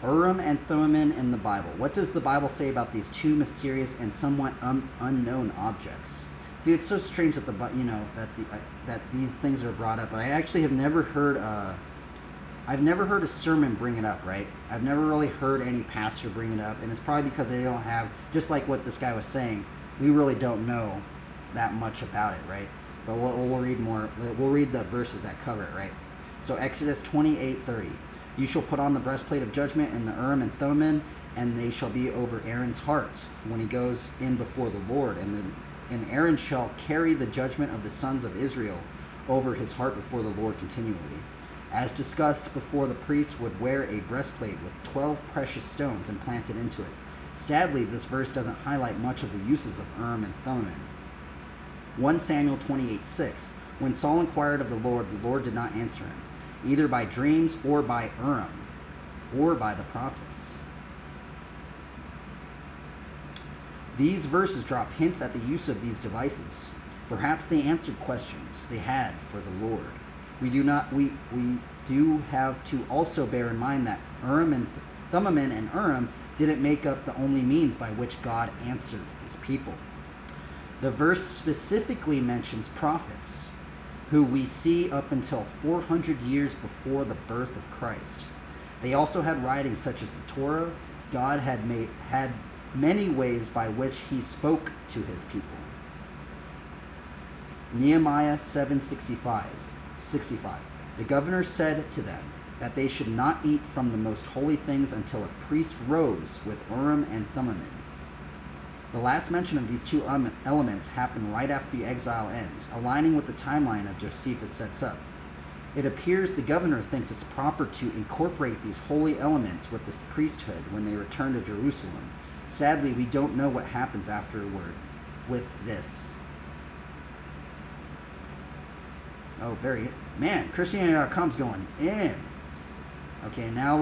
[SPEAKER 1] Urim and Thummim in the Bible. What does the Bible say about these two mysterious and somewhat unknown objects? See, it's so strange that that these things are brought up. I actually have never heard I've never heard a sermon bring it up, right? I've never really heard any pastor bring it up, and it's probably because they don't have, just like what this guy was saying, we really don't know that much about it, right? But we'll read more. We'll read the verses that cover it, right? So Exodus 28:30. You shall put on the breastplate of judgment and the Urim and Thummim, and they shall be over Aaron's heart when he goes in before the Lord. And Aaron shall carry the judgment of the sons of Israel over his heart before the Lord continually. As discussed before, the priest would wear a breastplate with 12 precious stones implanted into it. Sadly, this verse doesn't highlight much of the uses of Urim and Thummim. 1 Samuel 28:6. When Saul inquired of the Lord did not answer him, either by dreams or by Urim, or by the prophets. These verses drop hints at the use of these devices. Perhaps they answered questions they had for the Lord. We do have to also bear in mind that Urim and Thummim and Urim didn't make up the only means by which God answered his people. The verse specifically mentions prophets, who we see up until 400 years before the birth of Christ. They also had writings such as the Torah. God had many ways by which he spoke to his people. Nehemiah 7:65. The governor said to them that they should not eat from the most holy things until a priest rose with Urim and Thummim. The last mention of these two elements happened right after the exile ends, aligning with the timeline that Josephus sets up. It appears the governor thinks it's proper to incorporate these holy elements with the priesthood when they return to Jerusalem. Sadly, we don't know what happens afterward with this. Oh, Christianity.com's going in. Okay, now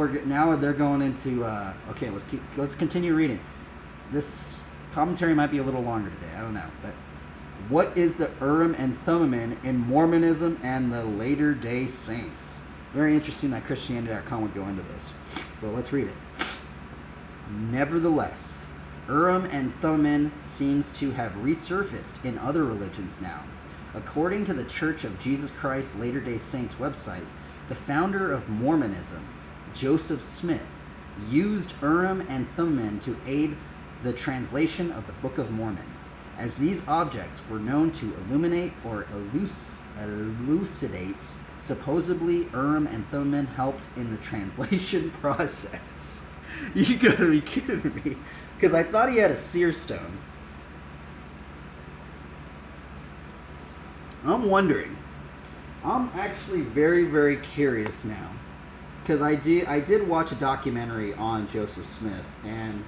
[SPEAKER 1] they're going into. Okay, let's continue reading. This commentary might be a little longer today. I don't know, but what is the Urim and Thummim in Mormonism and the Latter Day Saints? Very interesting that Christianity.com would go into this. Well, let's read it. Nevertheless, Urim and Thummim seems to have resurfaced in other religions now. According to the Church of Jesus Christ Latter-day Saints website, the founder of Mormonism, Joseph Smith, used Urim and Thummim to aid the translation of the Book of Mormon, as these objects were known to illuminate or elucidate. Supposedly, Urim and Thummim helped in the translation process. You gotta be kidding me. Because I thought he had a seer stone. I'm wondering. I'm actually very, very curious now. Because I did watch a documentary on Joseph Smith, and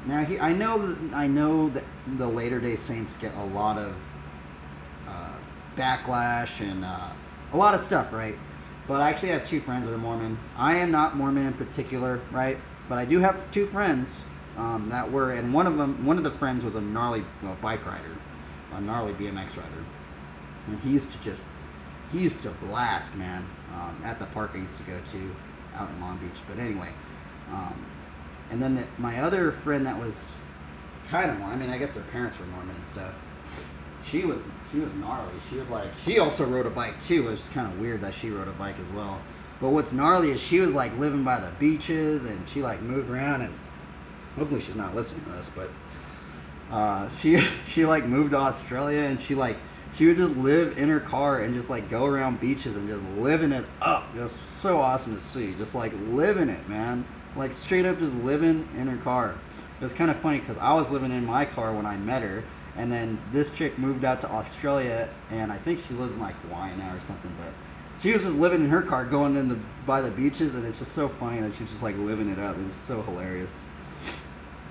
[SPEAKER 1] now I know that the Latter-day Saints get a lot of backlash and a lot of stuff, right? But I actually have two friends that are Mormon. I am not Mormon in particular, right? But I do have two friends that were, and one of the friends was a gnarly bike rider, a gnarly BMX rider, and he used to blast, man, at the park I used to go to out in Long Beach. But anyway, and then my other friend that was kind of Mormon, I mean, I guess their parents were Mormon and stuff. She was gnarly. She also rode a bike too. It was kind of weird that she rode a bike as well. But what's gnarly is she was like living by the beaches, and she like moved around, and hopefully she's not listening to this, but she like moved to Australia, and she would just live in her car and just like go around beaches and just living it up. Just so awesome to see. Just like living it, man. Like straight up just living in her car. It was kind of funny because I was living in my car when I met her, and then this chick moved out to Australia, and I think she lives in like Hawaii now or something, but she was just living in her car going by the beaches, and it's just so funny that she's just like living it up. It's so hilarious.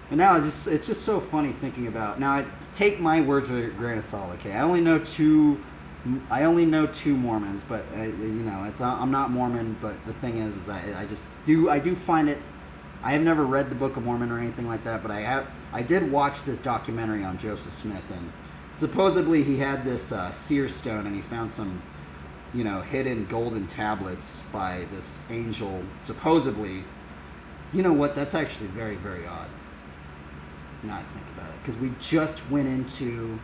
[SPEAKER 1] And now it's just so funny thinking about. Now, I take my words with a grain of salt. Okay, I only know two Mormons, but I'm not Mormon. But the thing is that I do find it. I have never read the Book of Mormon or anything like that, but I did watch this documentary on Joseph Smith, and supposedly he had this seer stone, and he found some hidden golden tablets by this angel. Supposedly, you know what? That's actually very, very odd. Now I think about it, because we just went into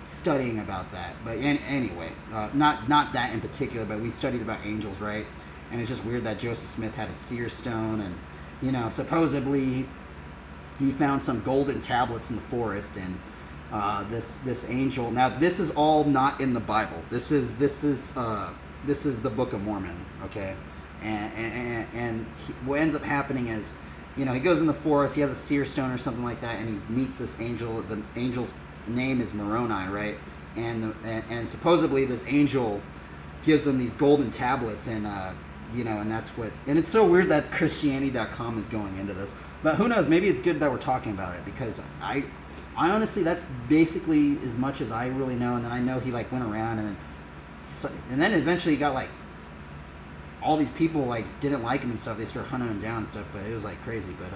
[SPEAKER 1] studying about that. But anyway, not that in particular, but we studied about angels, right? And it's just weird that Joseph Smith had a seer stone, and supposedly he found some golden tablets in the forest, and this angel. Now this is all not in the Bible. This is the Book of Mormon, okay? And what ends up happening is, he goes in the forest, he has a seer stone or something like that, and he meets this angel. The angel's name is Moroni, right? And supposedly this angel gives him these golden tablets, and and that's what. And it's so weird that Christianity.com is going into this, but who knows? Maybe it's good that we're talking about it, because I honestly, that's basically as much as I really know. And then I know he like went around and then eventually he got like all these people like didn't like him and stuff. They started hunting him down and stuff. But it was like crazy. But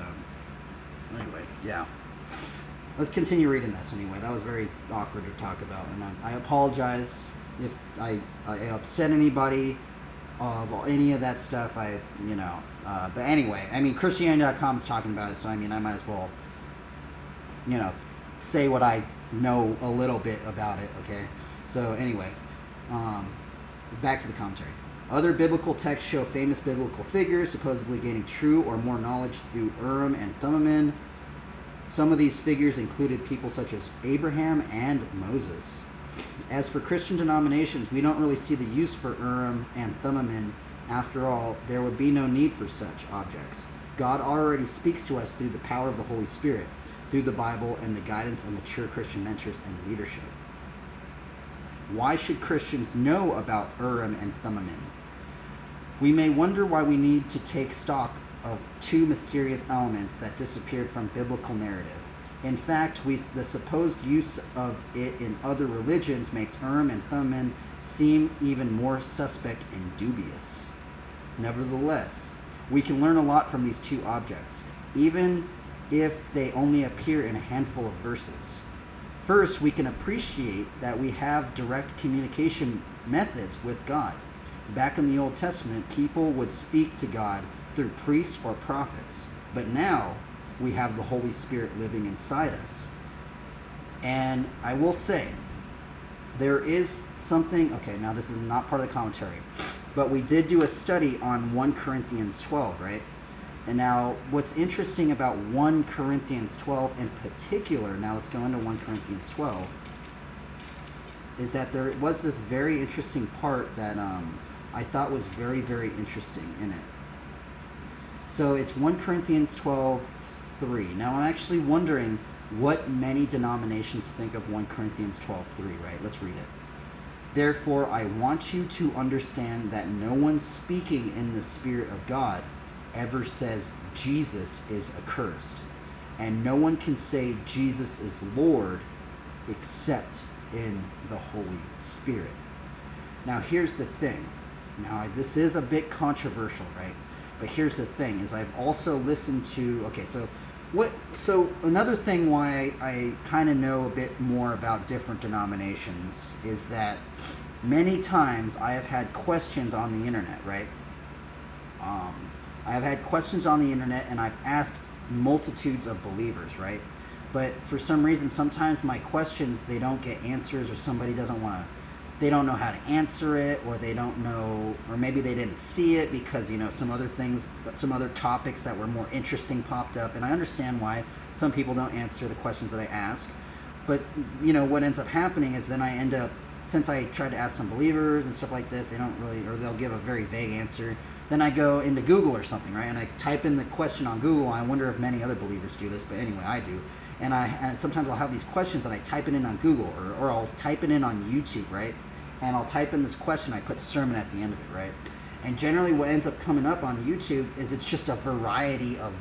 [SPEAKER 1] anyway, yeah. Let's continue reading this anyway. That was very awkward to talk about, and I apologize if I upset anybody of any of that stuff. But anyway, I mean, Christianity.com is talking about it, so I mean, I might as well, say what I know a little bit about it. Okay, so anyway, back to the commentary. Other biblical texts show famous biblical figures supposedly gaining true or more knowledge through Urim and Thummim. Some of these figures included people such as Abraham and Moses. As for Christian denominations, we don't really see the use for Urim and Thummim. After all, there would be no need for such objects. God already speaks to us through the power of the Holy Spirit, through the Bible and the guidance of mature Christian mentors and leadership. Why should Christians know about Urim and Thummim? We may wonder why we need to take stock of two mysterious elements that disappeared from biblical narrative. In fact, the supposed use of it in other religions makes Urim and Thummim seem even more suspect and dubious. Nevertheless, we can learn a lot from these two objects, even if they only appear in a handful of verses. First, we can appreciate that we have direct communication methods with God. Back in the Old Testament, people would speak to God through priests or prophets, but now we have the Holy Spirit living inside us. And I will say, there is something, okay, now this is not part of the commentary, but we did do a study on 1 Corinthians 12, right? And now what's interesting about 1 Corinthians 12 in particular, now let's go into 1 Corinthians 12, is that there was this very interesting part that I thought was very, very interesting in it. So it's 1 Corinthians 12:3. Now I'm actually wondering what many denominations think of 1 Corinthians 12:3, right? Let's read it. Therefore, I want you to understand that no one speaking in the Spirit of God ever says Jesus is accursed. And no one can say Jesus is Lord except in the Holy Spirit. Now here's the thing. Now this is a bit controversial, right? But here's the thing, is I've also listened to, so another thing why I kind of know a bit more about different denominations is that many times I have had questions on the internet, right? I have had questions on the internet and I've asked multitudes of believers, right? But for some reason, sometimes my questions, they don't get answers, or somebody they don't know how to answer it, or they don't know, or maybe they didn't see it because, some other things, some other topics that were more interesting popped up. And I understand why some people don't answer the questions that I ask. But, what ends up happening is then I end up, since I tried to ask some believers and stuff like this, they don't really, or they'll give a very vague answer. Then I go into Google or something, right? And I type in the question on Google. I wonder if many other believers do this, but anyway, I do. And sometimes I'll have these questions and I type it in on Google, or I'll type it in on YouTube, right? And I'll type in this question, I put sermon at the end of it, right? And generally what ends up coming up on YouTube is it's just a variety of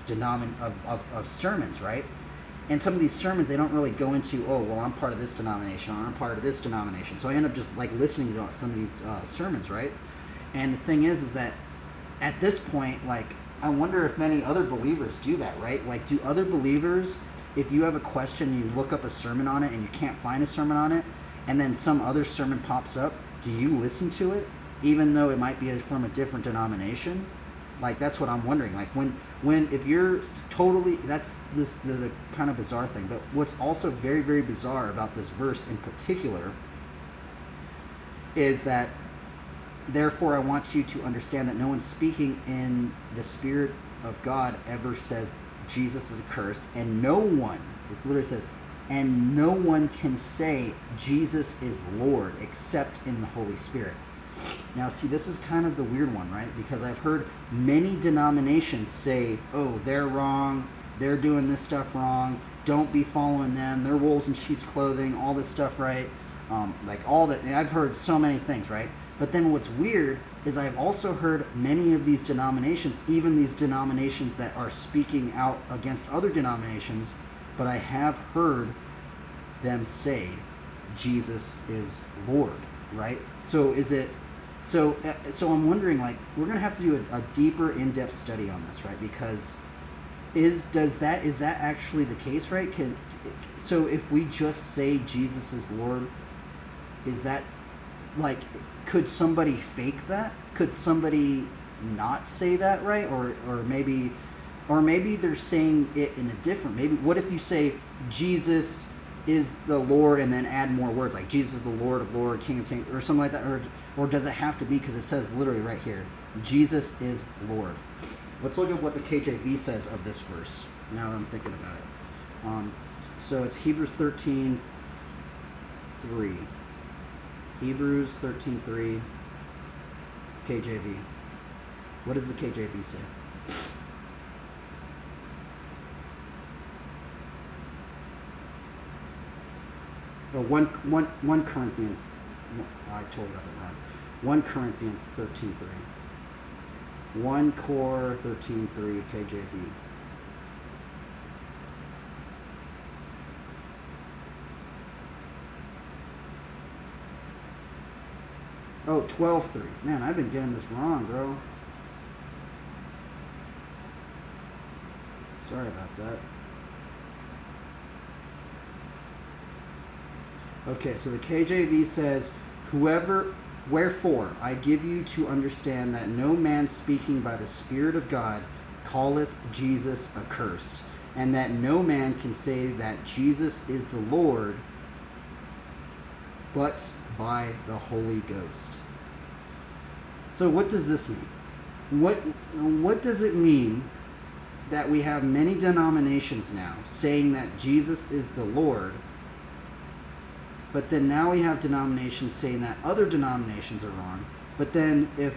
[SPEAKER 1] sermons, right? And some of these sermons, they don't really go into, I'm part of this denomination, or I'm part of this denomination. So I end up just like listening to some of these sermons, right? And the thing is that at this point, like, I wonder if many other believers do that, right? Like, do other believers, if you have a question, you look up a sermon on it and you can't find a sermon on it, and then some other sermon pops up, do you listen to it, even though it might be from a different denomination? Like, that's what I'm wondering. Like, if you're totally, that's the kind of bizarre thing. But what's also very, very bizarre about this verse in particular is that, therefore, I want you to understand that no one speaking in the Spirit of God ever says Jesus is accursed, and no one, it literally says, and no one can say Jesus is Lord except in the Holy Spirit. Now, see, this is kind of the weird one, right? Because I've heard many denominations say, they're wrong, they're doing this stuff wrong, don't be following them, they're wolves in sheep's clothing, all this stuff, right? I've heard so many things, right? But then what's weird is I've also heard many of these denominations, even these denominations that are speaking out against other denominations, but I have heard them say Jesus is Lord, right? So is it so I'm wondering, like, we're going to have to do a deeper in-depth study on this, right? Because is that actually the case, right? So if we just say Jesus is Lord, is that, like, could somebody fake that? Could somebody not say that, right? Or maybe they're saying it in a different, maybe what if you say Jesus is the Lord and then add more words, like Jesus is the Lord of Lords, King of Kings, or something like that? Or does it have to be, because it says literally right here, Jesus is Lord? Let's look at what the KJV says of this verse, now that I'm thinking about it. So it's Hebrews 13:3. Hebrews 13:3, KJV. What does the KJV say? Well, 1 Corinthians, I totally got that wrong. 1 Corinthians 13:3. 1 Cor 13:3, KJV. Oh, 12:3. Man, I've been getting this wrong, bro. Sorry about that. Okay, so the KJV says, wherefore I give you to understand that no man speaking by the Spirit of God calleth Jesus accursed, and that no man can say that Jesus is the Lord but by the Holy Ghost. So what does this mean? What does it mean that we have many denominations now saying that Jesus is the Lord, but then now we have denominations saying that other denominations are wrong? But then if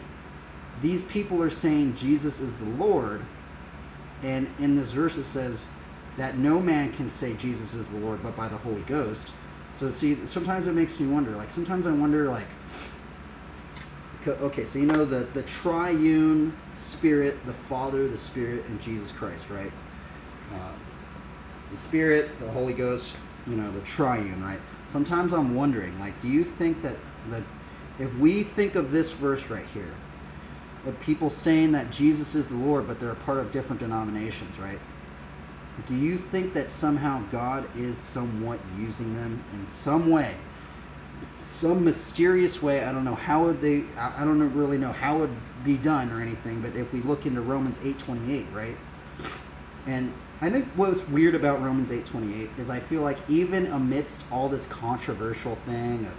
[SPEAKER 1] these people are saying Jesus is the Lord, and in this verse it says that no man can say Jesus is the Lord but by the Holy Ghost. So see, sometimes it makes me wonder, like, sometimes I wonder, like, okay, so you know the triune Spirit, the Father, the Spirit, and Jesus Christ, right? The Spirit, the Holy Ghost, you know, the triune, right? Sometimes I'm wondering, like, do you think that if we think of this verse right here, of people saying that Jesus is the Lord, but they're a part of different denominations, right? Do you think that somehow God is somewhat using them in some way? Some mysterious way. I don't know how I don't really know how it would be done or anything, but if we look into Romans 8:28, right? And I think what's weird about Romans 8:28 is I feel like even amidst all this controversial thing of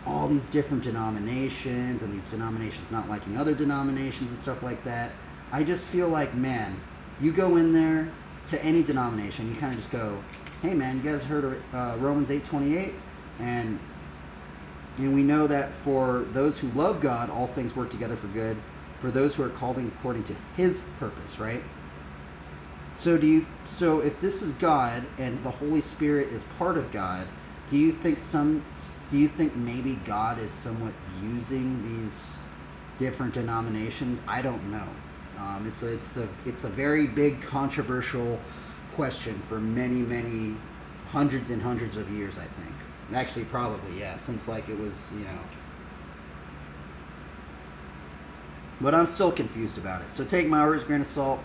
[SPEAKER 1] all these different denominations and these denominations not liking other denominations and stuff like that, I just feel like, man, you go in there to any denomination, you kind of just go, hey man, you guys heard of Romans 8:28? And we know that for those who love God, all things work together for good, for those who are called according to His purpose, right? So if this is God and the Holy Spirit is part of God, do you think maybe God is somewhat using these different denominations? I don't know. It's a very big controversial question for many hundreds and hundreds of years, I think. Actually, probably, yeah, since like it was, you know. But I'm still confused about it. So take my words with a grain of salt.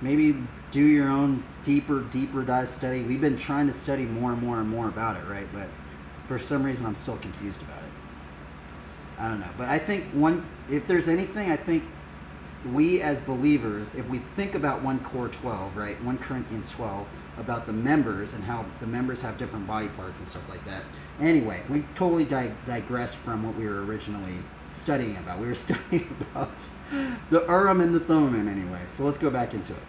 [SPEAKER 1] Maybe do your own deeper dive study. We've been trying to study more and more about it, right? But for some reason, I'm still confused about it. I don't know. But I think if there's anything, I think we as believers, if we think about 1 Cor 12, right, 1 Corinthians 12, about the members and how the members have different body parts and stuff like that. Anyway, we totally digressed from what we were originally studying about. We were studying about the Urim and the Thummim anyway. So let's go back into it.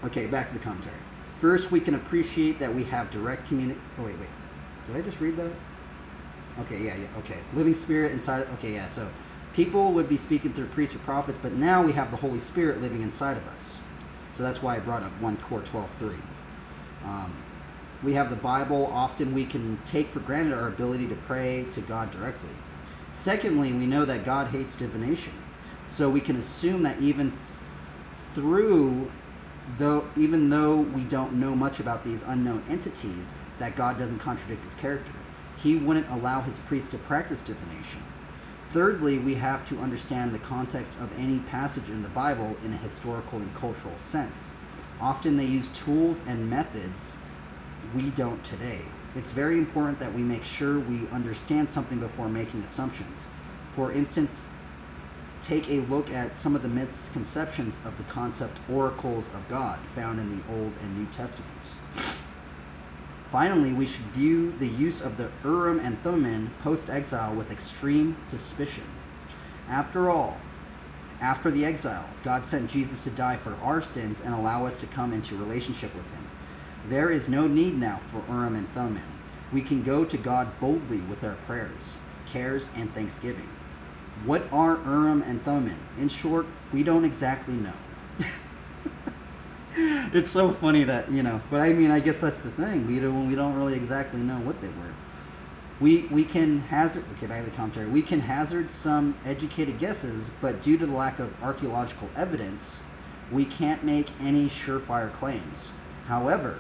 [SPEAKER 1] Okay, back to the commentary. First, we can appreciate that we have direct communication. Oh, wait. Did I just read that? Okay, yeah, okay. Living Spirit inside. Okay, yeah, so people would be speaking through priests or prophets, but now we have the Holy Spirit living inside of us. So that's why I brought up 1 Cor 12:3. We have the Bible. Often we can take for granted our ability to pray to God directly. Secondly, we know that God hates divination. So we can assume that even through even though we don't know much about these unknown entities, that God doesn't contradict his character. He wouldn't allow his priests to practice divination. Thirdly, we have to understand the context of any passage in the Bible in a historical and cultural sense. Often they use tools and methods we don't today. It's very important that we make sure we understand something before making assumptions. For instance, take a look at some of the misconceptions of the concept oracles of God found in the Old and New Testaments. Finally, we should view the use of the Urim and Thummim post-exile with extreme suspicion. After all, after the exile, God sent Jesus to die for our sins and allow us to come into relationship with him. There is no need now for Urim and Thummim. We can go to God boldly with our prayers, cares, and thanksgiving. What are Urim and Thummim? In short, we don't exactly know. It's so funny that, but I mean, I guess that's the thing. We don't really exactly know what they were. We can hazard, okay, back to the commentary. We can hazard some educated guesses, but due to the lack of archaeological evidence, we can't make any surefire claims. However,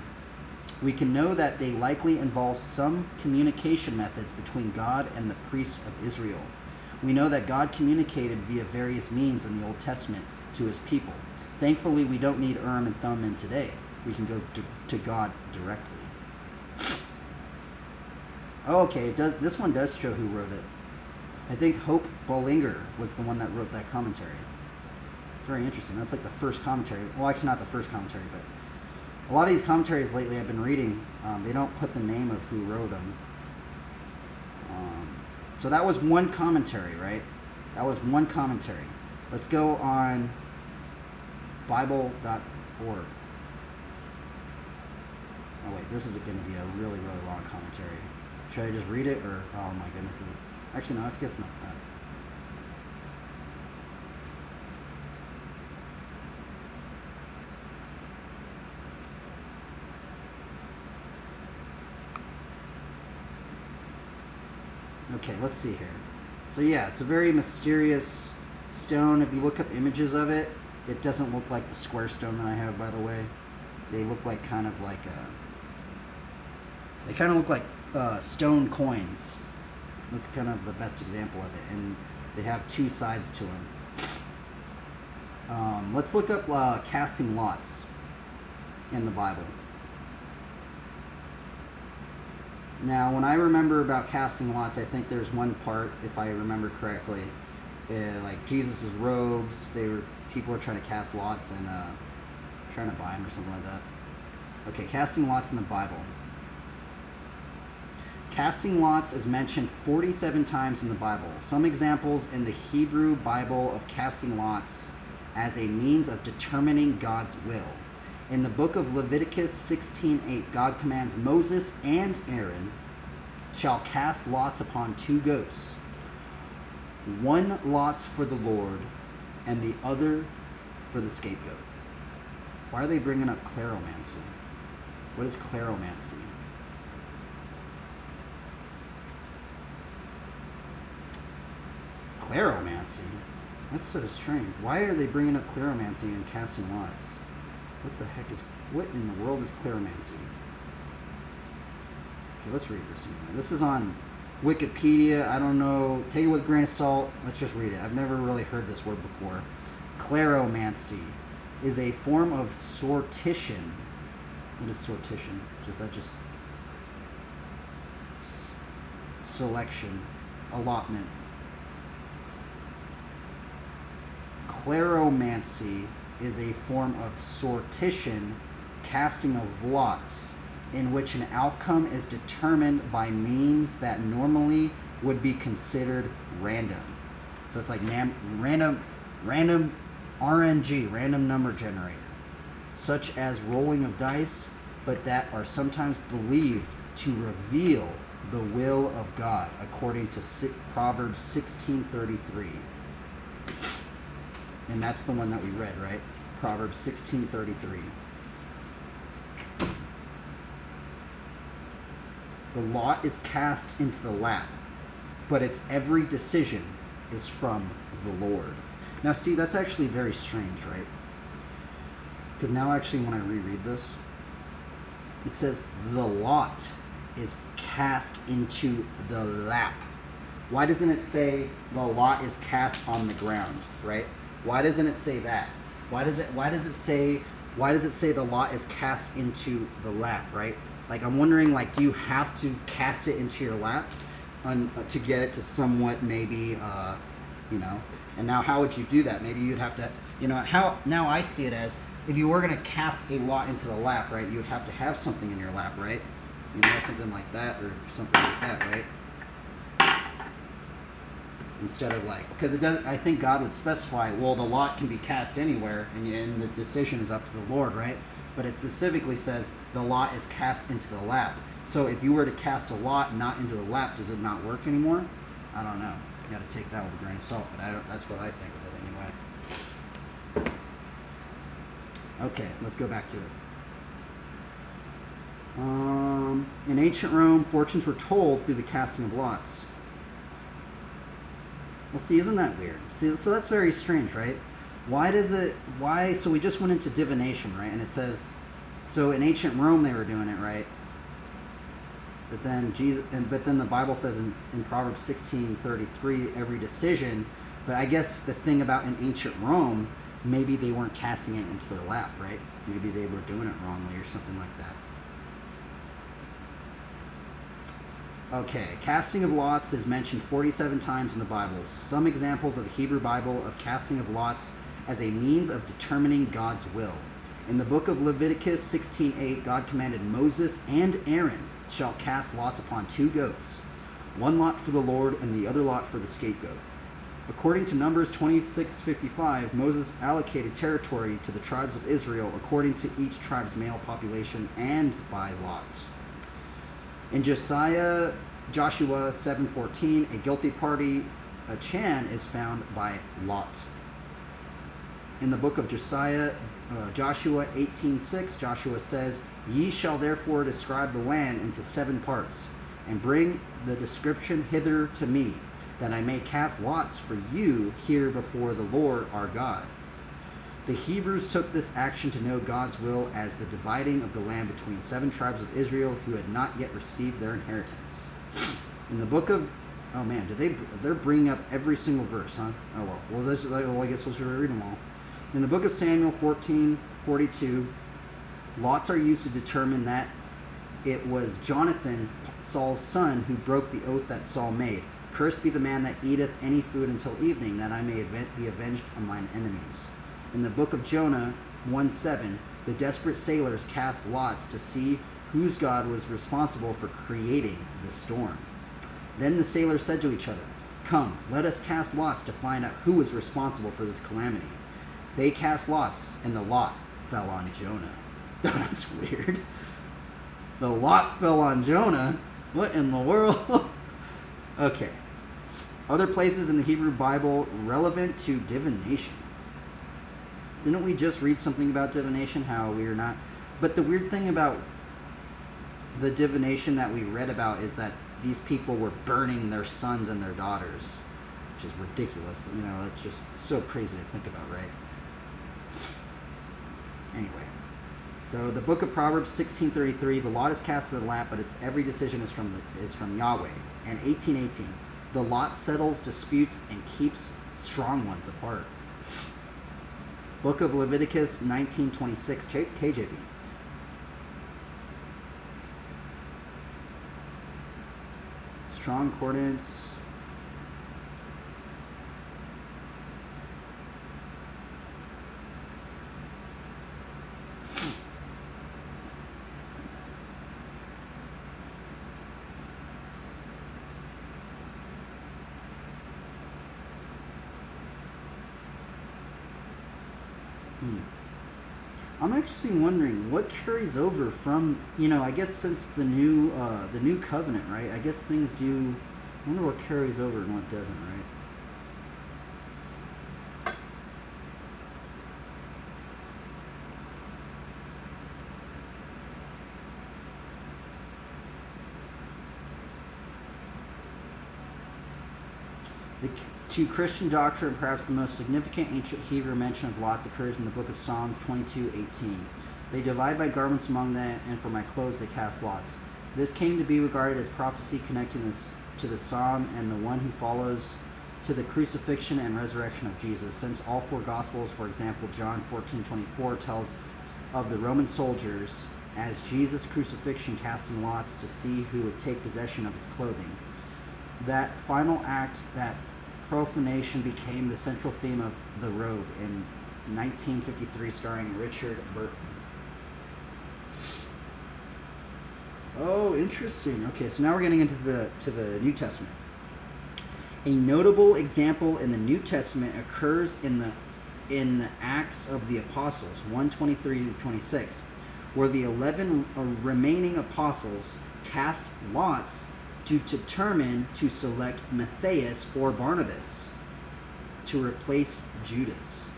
[SPEAKER 1] we can know that they likely involve some communication methods between God and the priests of Israel. We know that God communicated via various means in the Old Testament to his people. Thankfully, we don't need Urim and Thummim today. We can go to God directly. Oh, okay, this one does show who wrote it. I think Hope Bollinger was the one that wrote that commentary. It's very interesting. That's like the first commentary. Well, actually not the first commentary, but a lot of these commentaries lately I've been reading, they don't put the name of who wrote them. So that was one commentary, right? That was one commentary. Let's go on Bible.org. Oh wait, this is going to be a really, really long commentary. Should I just read it, or oh my goodness, is it? Actually, no, I guess not that. Okay, let's see here. So yeah, it's a very mysterious stone. If you look up images of it, it doesn't look like the square stone that I have, by the way. They look like they kind of look like stone coins. That's kind of the best example of it. And they have two sides to them. Let's look up casting lots in the Bible. Now, when I remember about casting lots, I think there's one part, if I remember correctly, like Jesus' robes, people were trying to cast lots and trying to buy them or something like that. Okay, casting lots in the Bible. Casting lots is mentioned 47 times in the Bible. Some examples in the Hebrew Bible of casting lots as a means of determining God's will. In the book of Leviticus 16:8, God commands Moses and Aaron shall cast lots upon two goats, one lot for the Lord and the other for the scapegoat. Why are they bringing up claromancy? What is claromancy? Claromancy? That's sort of strange. Why are they bringing up claromancy and casting lots? What in the world is claromancy? Okay, let's read this. This is on Wikipedia. I don't know. Take it with a grain of salt. Let's just read it. I've never really heard this word before. Claromancy is a form of sortition. What is sortition? Is that just selection, allotment? Claromancy is a form of sortition, casting of lots, in which an outcome is determined by means that normally would be considered random. So it's like random RNG, random number generator, such as rolling of dice, but that are sometimes believed to reveal the will of God, according to Proverbs 16:33. And that's the one that we read, right? Proverbs 16:33. The lot is cast into the lap, but its every decision is from the Lord. Now see, that's actually very strange, right? Because now actually when I reread this, it says the lot is cast into the lap. Why doesn't it say the lot is cast on the ground, right? Why doesn't it say that? Why does it say the lot is cast into the lap, right? Like, I'm wondering, like, do you have to cast it into your lap to get it to somewhat maybe you know? And now how would you do that? Maybe you'd have to, you know, how now I see it as, if you were going to cast a lot into the lap, right, you would have to have something in your lap, right? You know, something like that or something like that, right? Instead of like, because it does, I think God would specify, well, the lot can be cast anywhere, and the decision is up to the Lord, right? But it specifically says the lot is cast into the lap. So if you were to cast a lot not into the lap, does it not work anymore? I don't know. You got to take that with a grain of salt, but that's what I think of it anyway. Okay, let's go back to it. In ancient Rome, fortunes were told through the casting of lots. Well, see, isn't that weird? See, so that's very strange, right? So we just went into divination, right? And it says, so in ancient Rome they were doing it, right? But then the Bible says in Proverbs 16:33, every decision. But I guess the thing about in ancient Rome, maybe they weren't casting it into their lap, right? Maybe they were doing it wrongly or something like that. Okay, casting of lots is mentioned 47 times in the Bible. Some examples of the Hebrew Bible of casting of lots as a means of determining God's will. In the book of Leviticus 16:8, God commanded Moses and Aaron shall cast lots upon 2 goats, one lot for the Lord and the other lot for the scapegoat. According to Numbers 26:55, Moses allocated territory to the tribes of Israel according to each tribe's male population and by lot. In Joshua 7:14, a guilty party, a Chan, is found by lot. In the book of Joshua 18:6, Joshua says, "Ye shall therefore describe the land into 7 parts, and bring the description hither to me, that I may cast lots for you here before the Lord our God." The Hebrews took this action to know God's will as the dividing of the land between 7 tribes of Israel who had not yet received their inheritance. In the book of, oh man, they're bringing up every single verse, huh? Oh well, I guess we'll just read them all. In the book of Samuel 14:42, lots are used to determine that it was Jonathan, Saul's son, who broke the oath that Saul made. Cursed be the man that eateth any food until evening, that I may be avenged on mine enemies. In the book of Jonah 1:7, the desperate sailors cast lots to see whose God was responsible for creating the storm. Then the sailors said to each other, "Come, let us cast lots to find out who was responsible for this calamity." They cast lots, and the lot fell on Jonah. That's weird. The lot fell on Jonah? What in the world? Okay. Other places in the Hebrew Bible relevant to divination. Didn't we just read something about divination? How we are not... But the weird thing about the divination that we read about is that these people were burning their sons and their daughters, which is ridiculous. You know, it's just so crazy to think about, right? Anyway, so the book of Proverbs 16:33, the lot is cast to the lap, but its every decision is from Yahweh. And 18:18, the lot settles disputes and keeps strong ones apart. Book of Leviticus 19:26, KJV. Strong concordance. I'm actually wondering what carries over from, you know, I guess since the new covenant, right? I guess things do. I wonder what carries over and what doesn't, right? The, to Christian doctrine, perhaps the most significant ancient Hebrew mention of lots occurs in the book of Psalms 22:18. They divide my garments among them, and for my clothes they cast lots. This came to be regarded as prophecy connecting this to the psalm and the one who follows to the crucifixion and resurrection of Jesus. Since all four Gospels, for example, John 14:24 tells of the Roman soldiers as Jesus' crucifixion casting lots to see who would take possession of his clothing. That final act, that profanation, became the central theme of The Robe in 1953, starring Richard Burton. Oh, interesting. Okay, so now we're getting into the New Testament. A notable example in the New Testament occurs in the Acts of the Apostles 1:23-26, where the 11 remaining apostles cast lots to determine to select Matthias or Barnabas to replace Judas.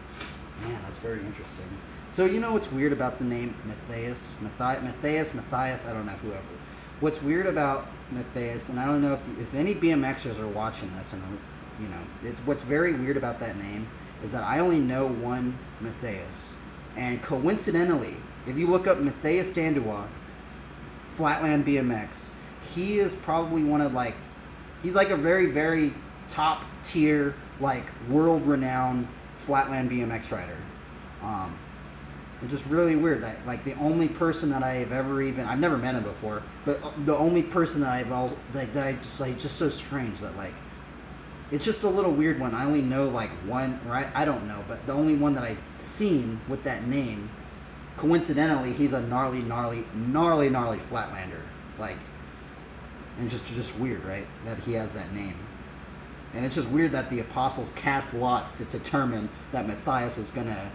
[SPEAKER 1] Man, that's very interesting. So you know what's weird about the name Matthias? Matthias, I don't know, whoever. What's weird about Matthias, and I don't know if any BMXers are watching this, and you know, what's very weird about that name is that I only know one Matthias. And coincidentally, if you look up Matthias Dandua, Flatland BMX, he is probably one of he's like a very, very top tier, world renowned Flatland BMX rider. It's just really weird that the only person that I've never met him before, but the only person that just so strange that it's just a little weird one. I only know one, right? I don't know, but the only one that I've seen with that name, coincidentally, he's a gnarly Flatlander. And it's just weird, right? That he has that name. And it's just weird that the apostles cast lots to determine that Matthias is going to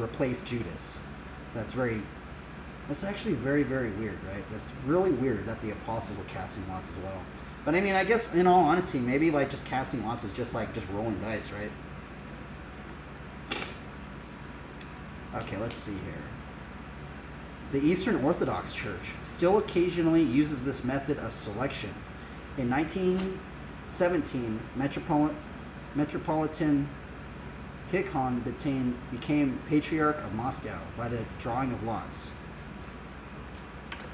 [SPEAKER 1] replace Judas. That's actually very, very weird, right? That's really weird that the apostles were casting lots as well. But I mean, I guess in all honesty, maybe just casting lots is just rolling dice, right? Okay, let's see here. The Eastern Orthodox Church still occasionally uses this method of selection. In 1917, Metropolitan Tikhon became Patriarch of Moscow by the drawing of lots.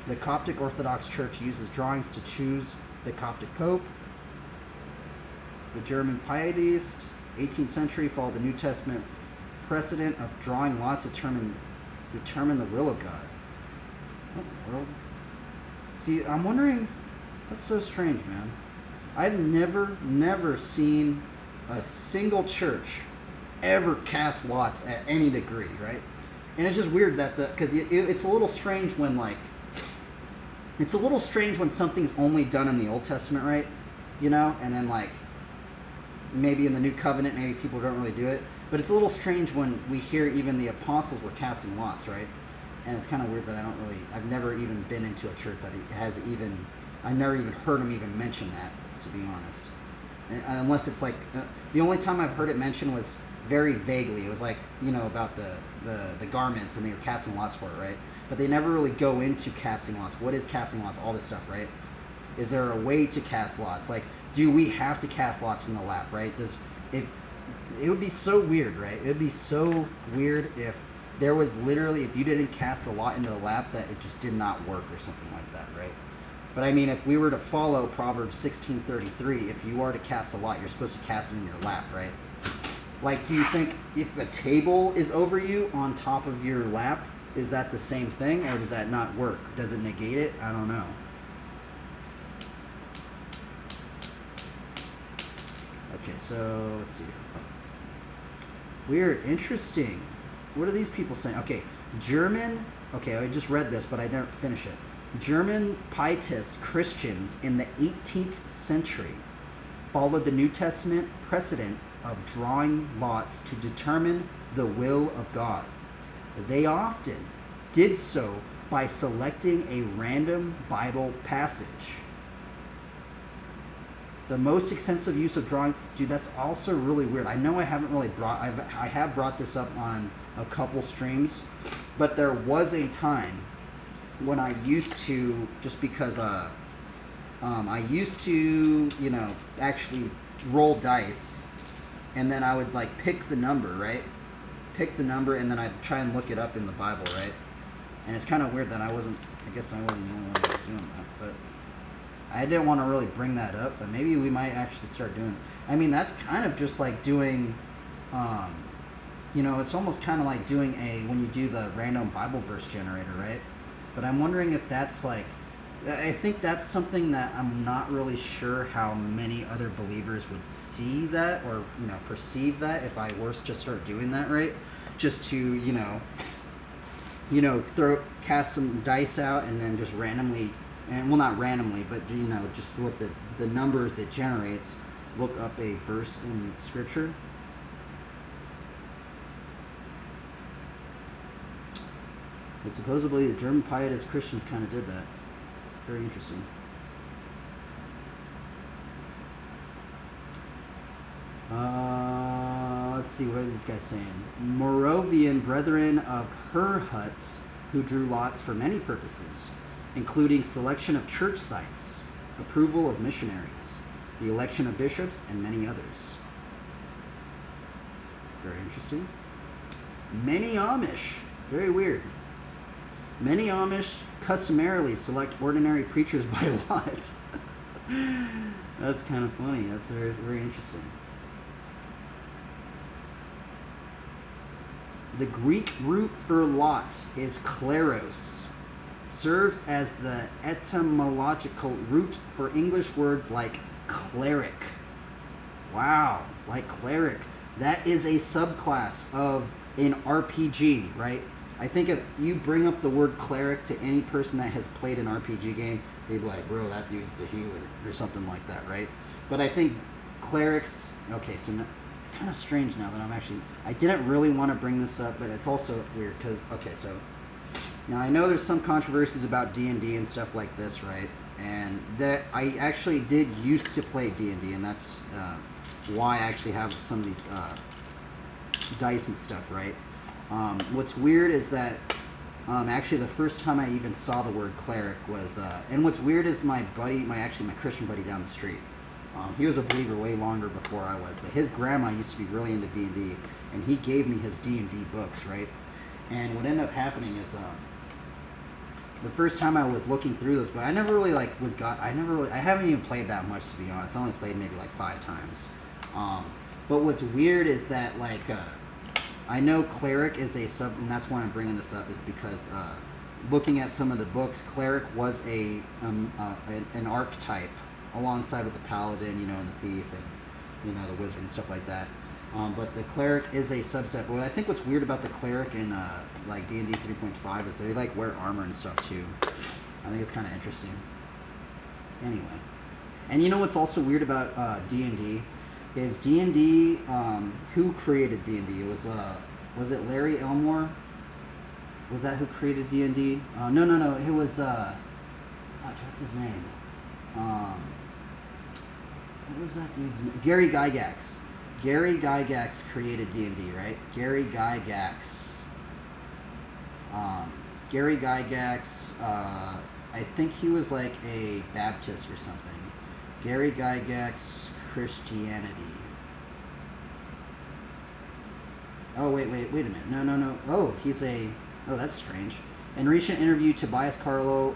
[SPEAKER 1] The Coptic Orthodox Church uses drawings to choose the Coptic Pope. The German Pietists, 18th century, followed the New Testament precedent of drawing lots to determine the will of God. What in the world? See, I'm wondering, that's so strange, man. I've never seen a single church ever cast lots at any degree, right? And it's just weird that because it's a little strange when it's a little strange when something's only done in the Old Testament, right? You know, and then maybe in the New Covenant, maybe people don't really do it. But it's a little strange when we hear even the apostles were casting lots, right? And it's kind of weird that I've never even been into a church that I've never even heard him even mention that, to be honest. Unless it's the only time I've heard it mentioned was very vaguely. It was about the garments, and they were casting lots for it, right? But they never really go into casting lots. What is casting lots? All this stuff, right? Is there a way to cast lots? Do we have to cast lots in the lap, right? It would be so weird, right? It would be so weird if there was literally, if you didn't cast a lot into the lap, that it just did not work or something like that, right? But I mean, if we were to follow Proverbs 16:33, if you are to cast a lot, you're supposed to cast it in your lap, right? Do you think if a table is over you on top of your lap, is that the same thing, or does that not work? Does it negate it? I don't know. Okay, so let's see. Weird, interesting. What are these people saying? Okay, I just read this, but I didn't finish it. German Pietist Christians in the 18th century followed the New Testament precedent of drawing lots to determine the will of God. They often did so by selecting a random Bible passage. The most extensive use of drawing, dude, that's also really weird. I know I haven't really I have brought this up on a couple streams, but there was a time when I used to, just because I used to, actually roll dice, and then I would like pick the number, right? Pick the number, and then I'd try and look it up in the Bible, right? And it's kind of weird that I wasn't the only one that was doing that, but I didn't want to really bring that up, but maybe we might actually start doing it. I mean, that's kind of just like doing, it's almost kind of like doing when you do the random Bible verse generator, right? But I'm wondering if that's like, I think that's something that I'm not really sure how many other believers would see that or, perceive that if I were to start doing that, right? Just to, cast some dice out and then just randomly, and well, not randomly, but, just what the numbers it generates, look up a verse in Scripture. But supposedly the German pietist Christians kind of did that. Very interesting. Let's see, what are these guys saying? Moravian brethren of her huts who drew lots for many purposes, including selection of church sites, approval of missionaries, the election of bishops, and many others. Very interesting. Many Amish. Very weird. Many Amish customarily select ordinary preachers by lot. That's kind of funny. That's very, very interesting. The Greek root for lot is kleros. Serves as the etymological root for English words like cleric. Wow, like cleric. That is a subclass of an RPG, right? I think if you bring up the word cleric to any person that has played an RPG game, they'd be like, bro, that dude's the healer, or something like that, right? But I think clerics, okay, so it's kind of strange now that I didn't really want to bring this up, but it's also weird, because, okay, so, now I know there's some controversies about D&D and stuff like this, right? And that I actually did used to play D&D, and that's why I actually have some of these dice and stuff, right? What's weird is that actually the first time I even saw the word cleric was, and what's weird is my Christian buddy down the street. He was a believer way longer before I was, but his grandma used to be really into D&D, and he gave me his D&D books, right? And what ended up happening is, the first time I was looking through those, but I never really I haven't even played that much, to be honest. I only played maybe like 5 times. But what's weird is that I know cleric is a sub, and that's why I'm bringing this up, is because looking at some of the books, cleric was an archetype alongside with the paladin, and the thief, and the wizard and stuff like that. But the cleric is a subset. But I think what's weird about the cleric in D&D 3.5 is they wear armor and stuff too. I think it's kind of interesting. Anyway, and what's also weird about D&D is D&D. Who created D&D? It was it Larry Elmore? Was that who created D&D? No. It was what's his name? What was that dude's name? Gary Gygax. Gary Gygax created D&D, right? Gary Gygax. I think he was like a Baptist or something. Gary Gygax Christianity. Oh, wait a minute. No. Oh, that's strange. In recent interview, Tobias Carlo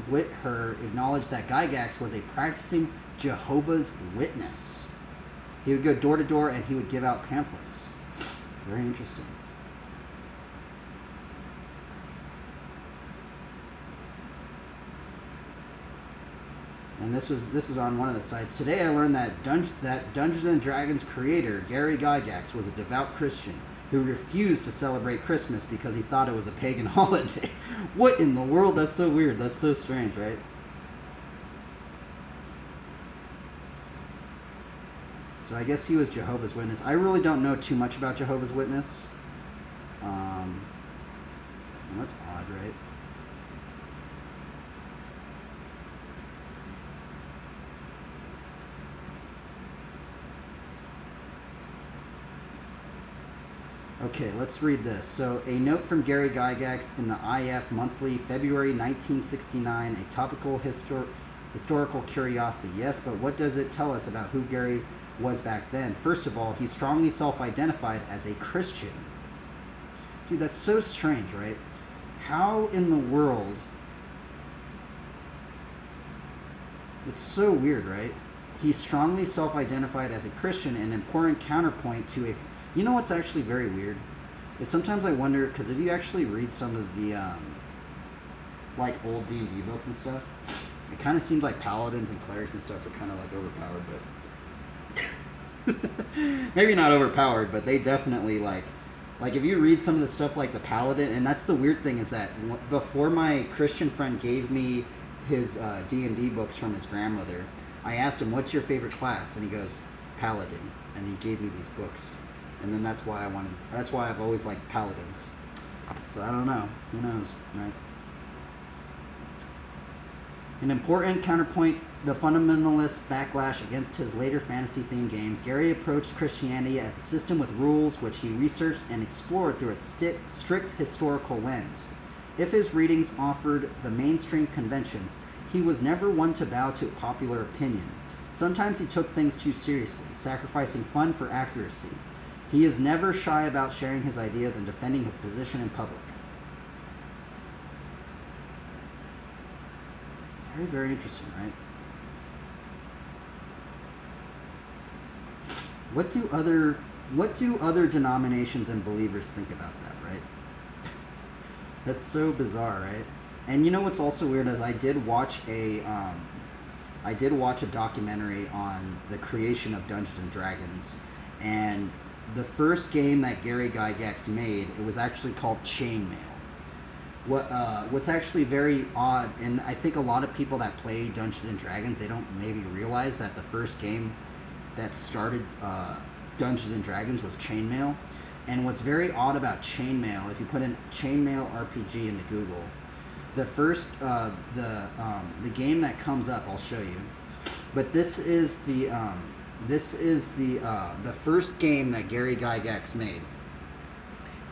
[SPEAKER 1] Whither acknowledged that Gygax was a practicing Jehovah's Witness. He would go door to door and he would give out pamphlets. Very interesting. And this is on one of the sites. Today I learned that Dungeons and Dragons creator Gary Gygax was a devout Christian who refused to celebrate Christmas because he thought it was a pagan holiday. What in the world? That's so weird. That's so strange, right? So I guess he was Jehovah's Witness. I really don't know too much about Jehovah's Witness. Well, that's odd, right? Okay, let's read this. So, a note from Gary Gygax in the IF Monthly, February 1969, a topical historical curiosity. Yes, but what does it tell us about who Gary was back then? First of all, he strongly self-identified as a Christian. Dude, that's so strange, right? How in the world... It's so weird, right? He strongly self-identified as a Christian, an important counterpoint to a... You know what's actually very weird? Is sometimes I wonder, because if you actually read some of the, like, old D&D books and stuff, it kind of seems like paladins and clerics and stuff are kind of, like, overpowered, but... Maybe not overpowered, but they definitely, like, if you read some of the stuff like the paladin, and that's the weird thing is that before my Christian friend gave me his D&D books from his grandmother, I asked him, what's your favorite class? And he goes, Paladin. And he gave me these books. And then that's why I've always liked paladins. So I don't know. Who knows, right? An important counterpoint, the fundamentalist backlash against his later fantasy-themed games, Gary approached Christianity as a system with rules which he researched and explored through a strict historical lens. If his readings offered the mainstream conventions, he was never one to bow to popular opinion. Sometimes he took things too seriously, sacrificing fun for accuracy. He is never shy about sharing his ideas and defending his position in public. Very, very interesting, right? What do other denominations and believers think about that, right? That's so bizarre, right? And you know what's also weird is I did watch a documentary on the creation of Dungeons and Dragons, and the first game that Gary Gygax made, it was actually called Chainmail. What's actually very odd, and I think a lot of people that play Dungeons and Dragons, they don't maybe realize that the first game that started Dungeons and Dragons was Chainmail. And what's very odd about Chainmail, if you put in Chainmail RPG into Google, the first the game that comes up, I'll show you. But this is the first game that Gary Gygax made.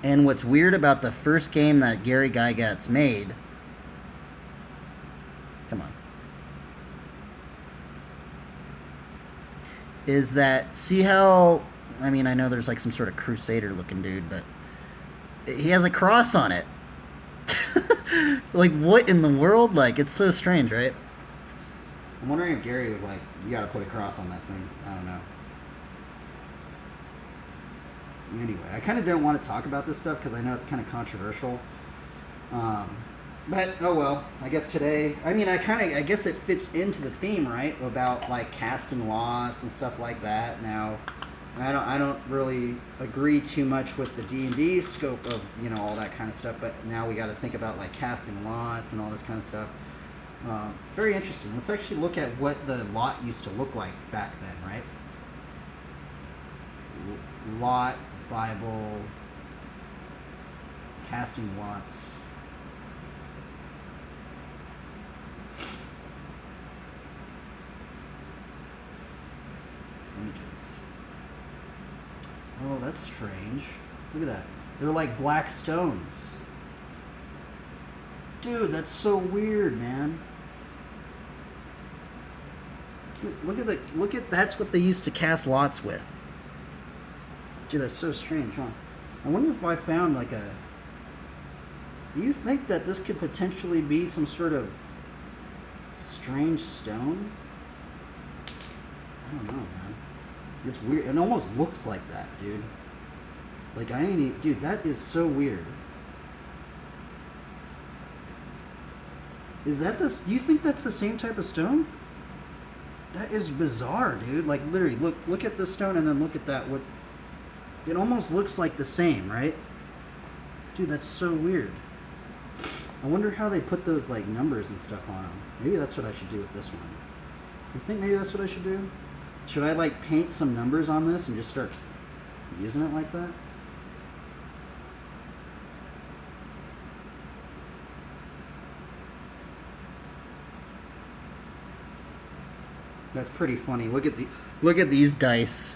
[SPEAKER 1] And what's weird about the first game that Gary Gygax made, come on, is that, see how, I mean, I know there's like some sort of crusader looking dude, but he has a cross on it. Like, what in the world? Like, it's so strange, right? I'm wondering if Gary was like, you gotta put a cross on that thing. I don't know. Anyway, I kind of don't want to talk about this stuff because I know it's kind of controversial. But, oh well, I guess today, I mean, I guess it fits into the theme, right? About, like, casting lots and stuff like that. Now, I don't really agree too much with the D&D scope of, you know, all that kind of stuff, but now we got to think about, like, casting lots and all this kind of stuff. Very interesting. Let's actually look at what the lot used to look like back then, right? Lot, Bible, casting lots. Images. Oh, that's strange. Look at that. They're like black stones. Dude, that's so weird, man. Look at that's what they used to cast lots with. Dude, that's so strange, huh? I wonder if I found like a... Do you think that this could potentially be some sort of strange stone? I don't know, man. It's weird. It almost looks like that, dude. Like, dude, that is so weird. Is that this? Do you think that's the same type of stone? That is bizarre, dude. Like, literally, look at this stone and then look at that. What? It almost looks like the same, right? Dude, that's so weird. I wonder how they put those, like, numbers and stuff on them. Maybe that's what I should do with this one. You think maybe that's what I should do? Should I, like, paint some numbers on this and just start using it like that? That's pretty funny. Look at these dice.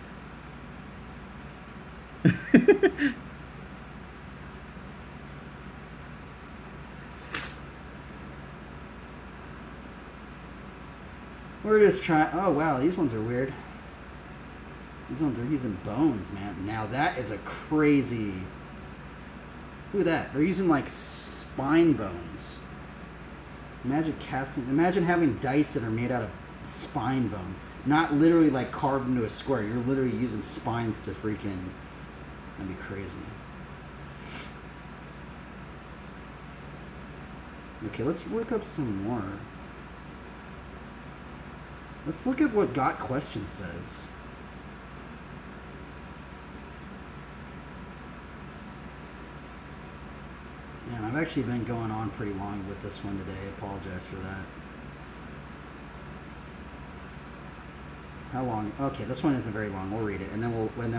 [SPEAKER 1] We're just trying. Oh wow, these ones are weird. These ones are using bones, man. Now that is a crazy. Look at that. They're using like spine bones. Imagine having dice that are made out of spine bones. Not literally like carved into a square. You're literally using spines to freaking. That'd be crazy. Okay, let's look up some more. Let's look at what Got Questions says. Man, I've actually been going on pretty long with this one today. I apologize for that. How long? Okay, this one isn't very long. We'll read it, and then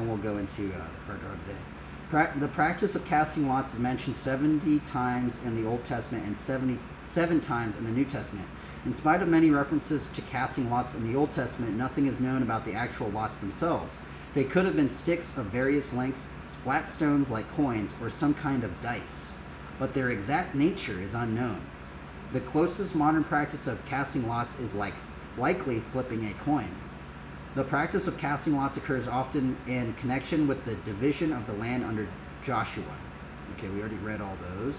[SPEAKER 1] we'll go into the card draw today. The practice of casting lots is mentioned 70 times in the Old Testament and 77 times in the New Testament. In spite of many references to casting lots in the Old Testament, nothing is known about the actual lots themselves. They could have been sticks of various lengths, flat stones like coins, or some kind of dice. But their exact nature is unknown. The closest modern practice of casting lots is likely flipping a coin. The practice of casting lots occurs often in connection with the division of the land under Joshua. Okay, we already read all those.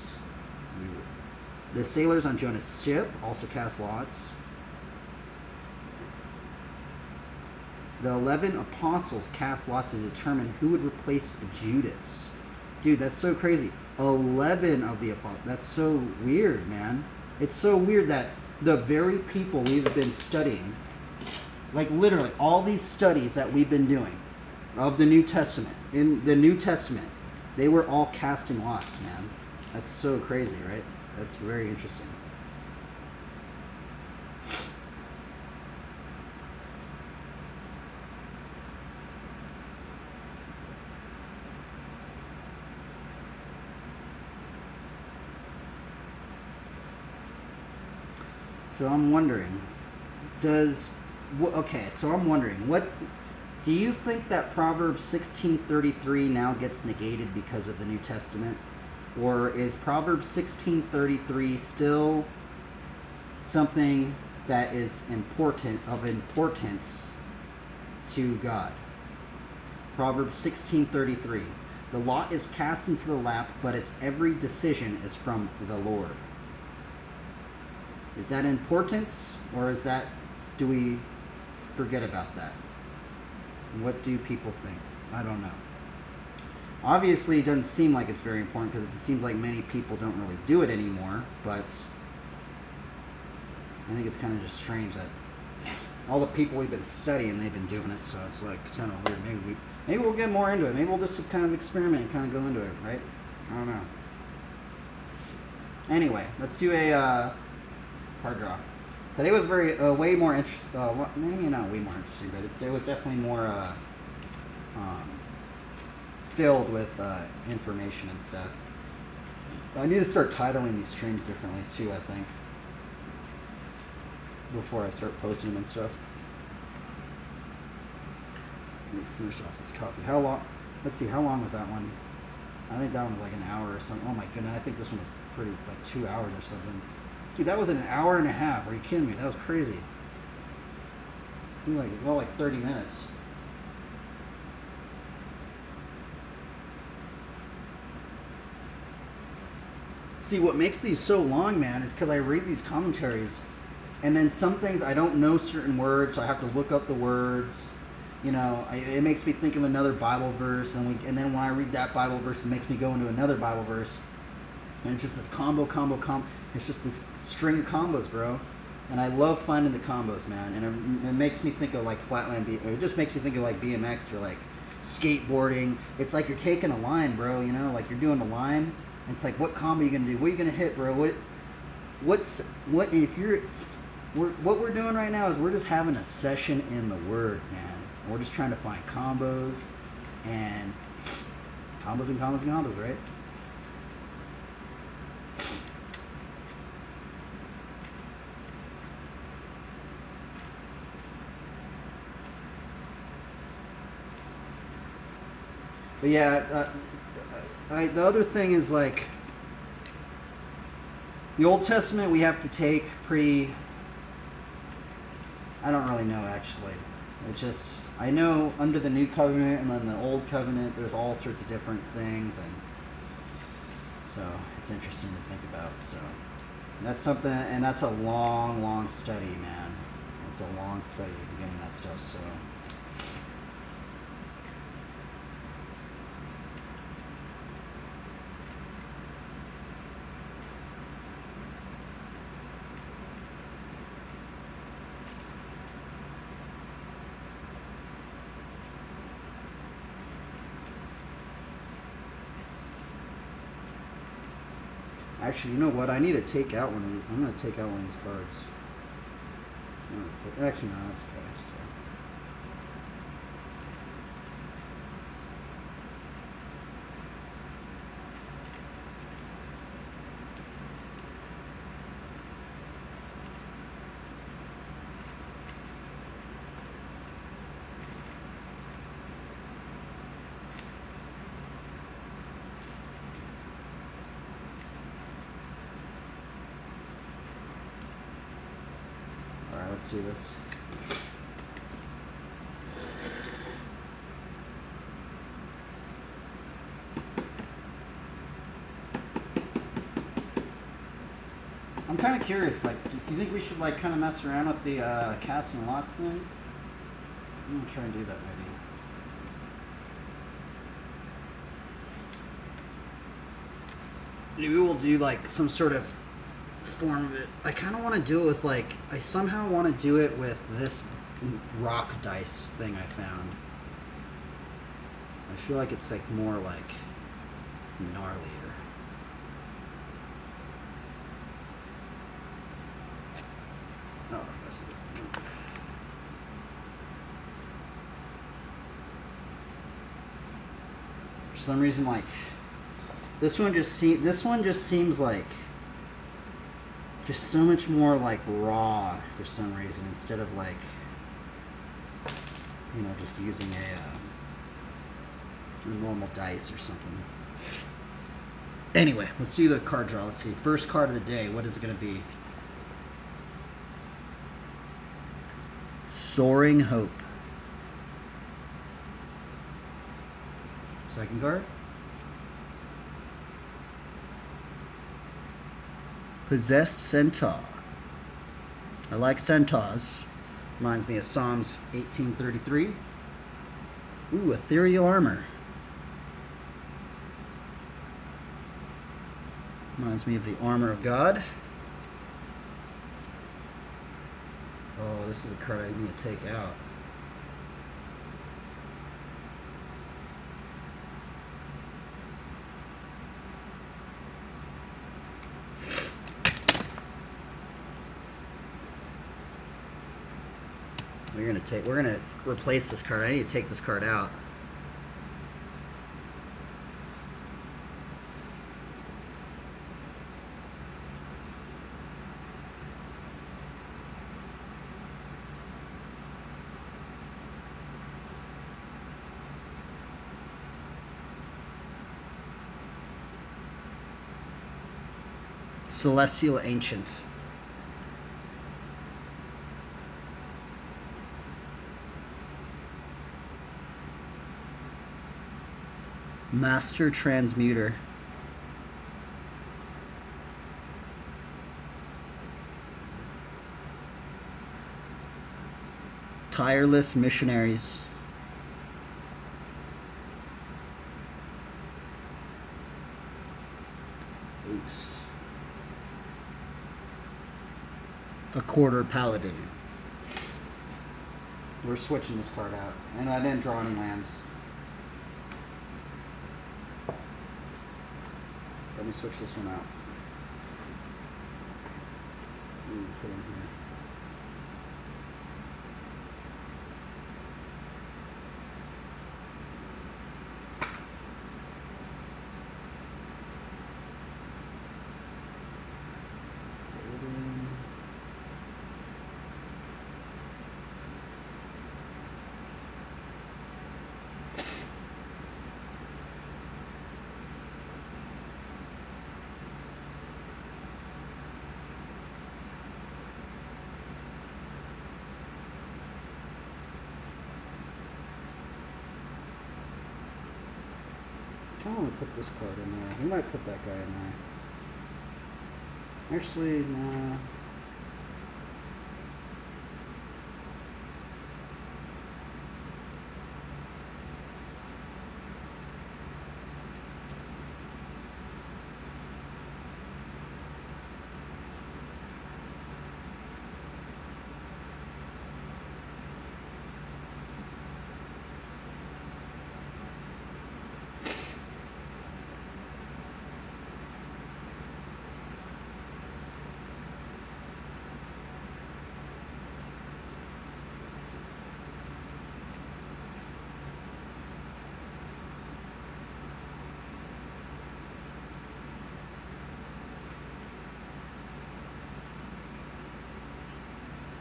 [SPEAKER 1] The sailors on Jonah's ship also cast lots. The 11 apostles cast lots to determine who would replace Judas. Dude, that's so crazy. 11 of the apostles. That's so weird, man. It's so weird that the very people we've been studying, like literally all these studies that we've been doing of the New Testament, in the New Testament, they were all casting lots, man. That's so crazy, right? That's very interesting. So I'm wondering, what do you think that Proverbs 16:33 now gets negated because of the New Testament? Or is Proverbs 16:33 still something that is importance to God? Proverbs 16:33. The lot is cast into the lap, but its every decision is from the Lord. Is that importance, or do we forget about that? What do people think? I don't know. Obviously, it doesn't seem like it's very important because it seems like many people don't really do it anymore, but I think it's kind of just strange that all the people we've been studying, they've been doing it, so it's like kind of weird. Maybe we'll get more into it. Maybe we'll just kind of experiment, kind of go into it, right? I don't know. Anyway, let's do a card draw. Today was way more interesting. Maybe not way more interesting, but it was definitely more filled with information and stuff. I need to start titling these streams differently too, I think, before I start posting them and stuff. Let me finish off this coffee. How long? Let's see, how long was that one? I think that one was like an hour or something. Oh my goodness, I think this one was pretty, like 2 hours or something. Dude, that was an hour and a half. Are you kidding me? That was crazy. It seemed like it felt like 30 minutes. See, what makes these so long, man, is because I read these commentaries, and then some things I don't know certain words, so I have to look up the words. You know, it makes me think of another Bible verse, and then when I read that Bible verse, it makes me go into another Bible verse, and it's just this combo. It's just this string of combos, bro. And I love finding the combos, man. And it makes me think of like it just makes me think of like BMX or like skateboarding. It's like you're taking a line, bro. You know, like you're doing a line. It's like, what combo are you gonna do? What are you gonna hit, bro? What we're doing right now is we're just having a session in the Word, man. We're just trying to find combos and combos, right? But yeah, the other thing is like the Old Testament we have to take pretty. I don't really know actually. It just, I know under the new covenant and then the old covenant, there's all sorts of different things, and so it's interesting to think about. So that's something, and that's a long, long study, man. It's a long study getting that stuff. So. Actually, you know what? I need to take out one. I'm going to take out one of these cards. Actually, no, that's okay. That's okay. Alright, let's do this. I'm kind of curious, like, do you think we should, like, kind of mess around with the casting lots thing? I'm gonna try and do that maybe. Maybe we'll do, like, some sort of form of it. I kind of want to do it with, like, I somehow want to do it with this rock dice thing I found. I feel like it's, like, more, like, gnarlier. Oh, this is it. For some reason, like, this one just seems like just so much more like raw for some reason, instead of like, you know, just using a normal dice or something. Anyway, let's do the card draw. Let's see. First card of the day. What is it going to be? Soaring Hope. Second card. Possessed Centaur. I like centaurs. Reminds me of Psalms 18:33. Ooh, ethereal armor. Reminds me of the armor of God. Oh, this is a card I need to take out. We're gonna replace this card. I need to take this card out. Celestial Ancient. Master Transmuter. Tireless Missionaries. Oops. A Quarter Paladin. We're switching this card out. And I didn't draw any lands. Let me switch this one out. Put in here. kind of want to put this card in there. We might put that guy in there. Actually, nah.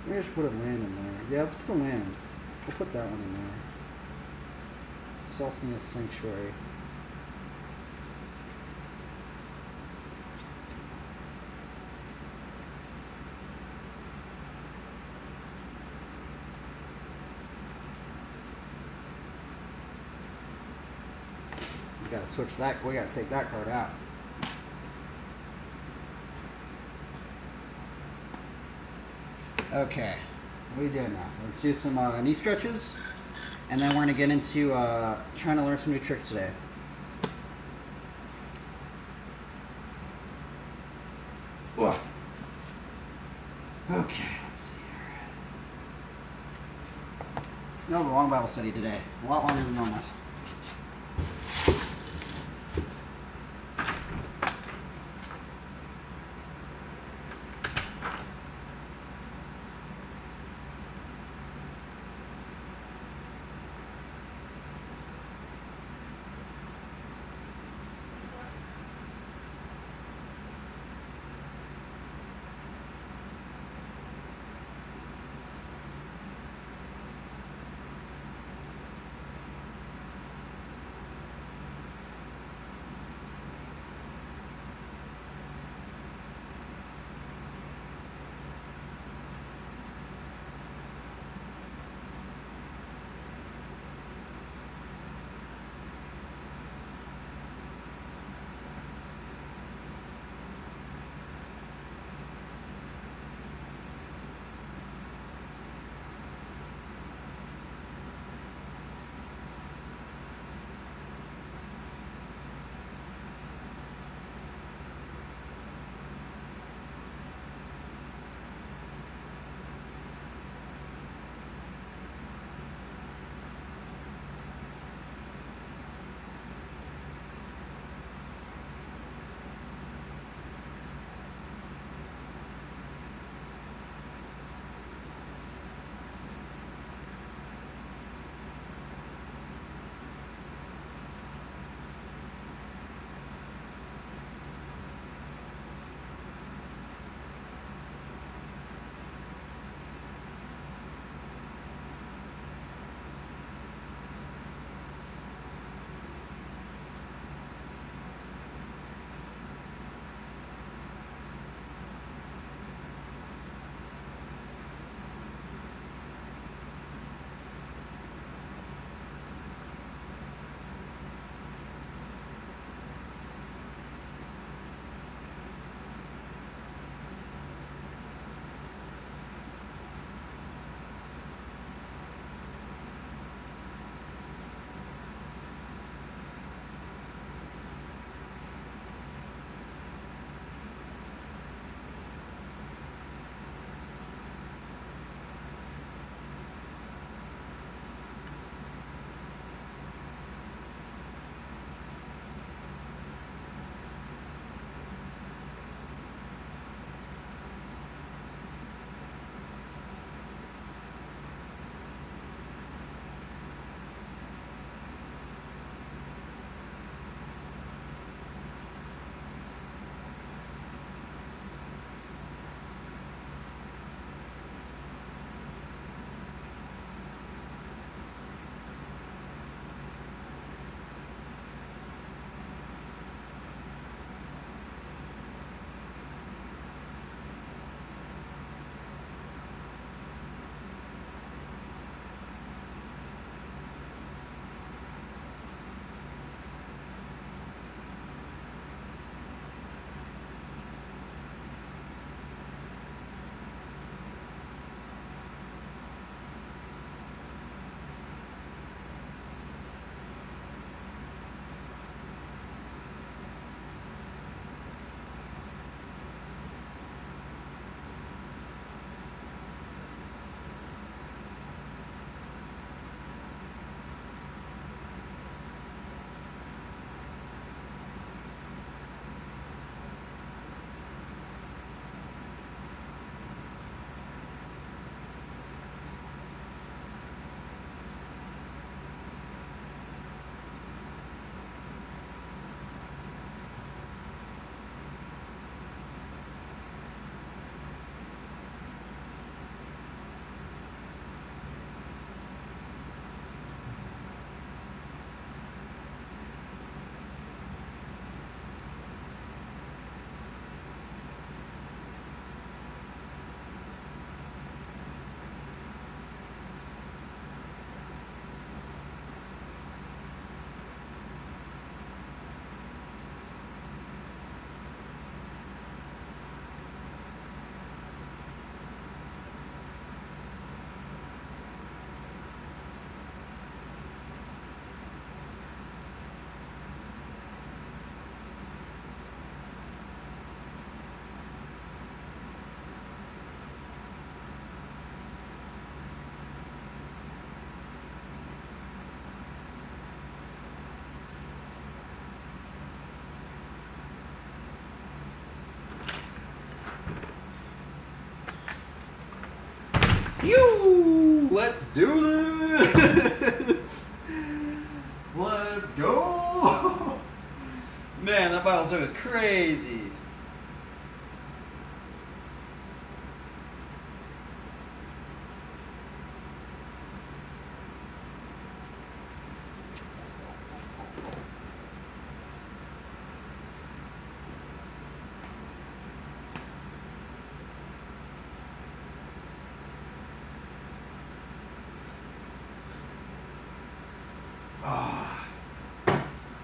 [SPEAKER 1] Maybe I should put a land in there. Yeah, let's put a land. We'll put that one in there. Sosnia Sanctuary. We gotta switch that. We gotta take that card out. Okay, what are we doing now? Let's do some knee stretches, and then we're gonna get into trying to learn some new tricks today. Ugh. Okay, let's see here. No, the long Bible study today. A lot longer than normal. You. Let's do this. Let's go. Man, that bottle serve is crazy.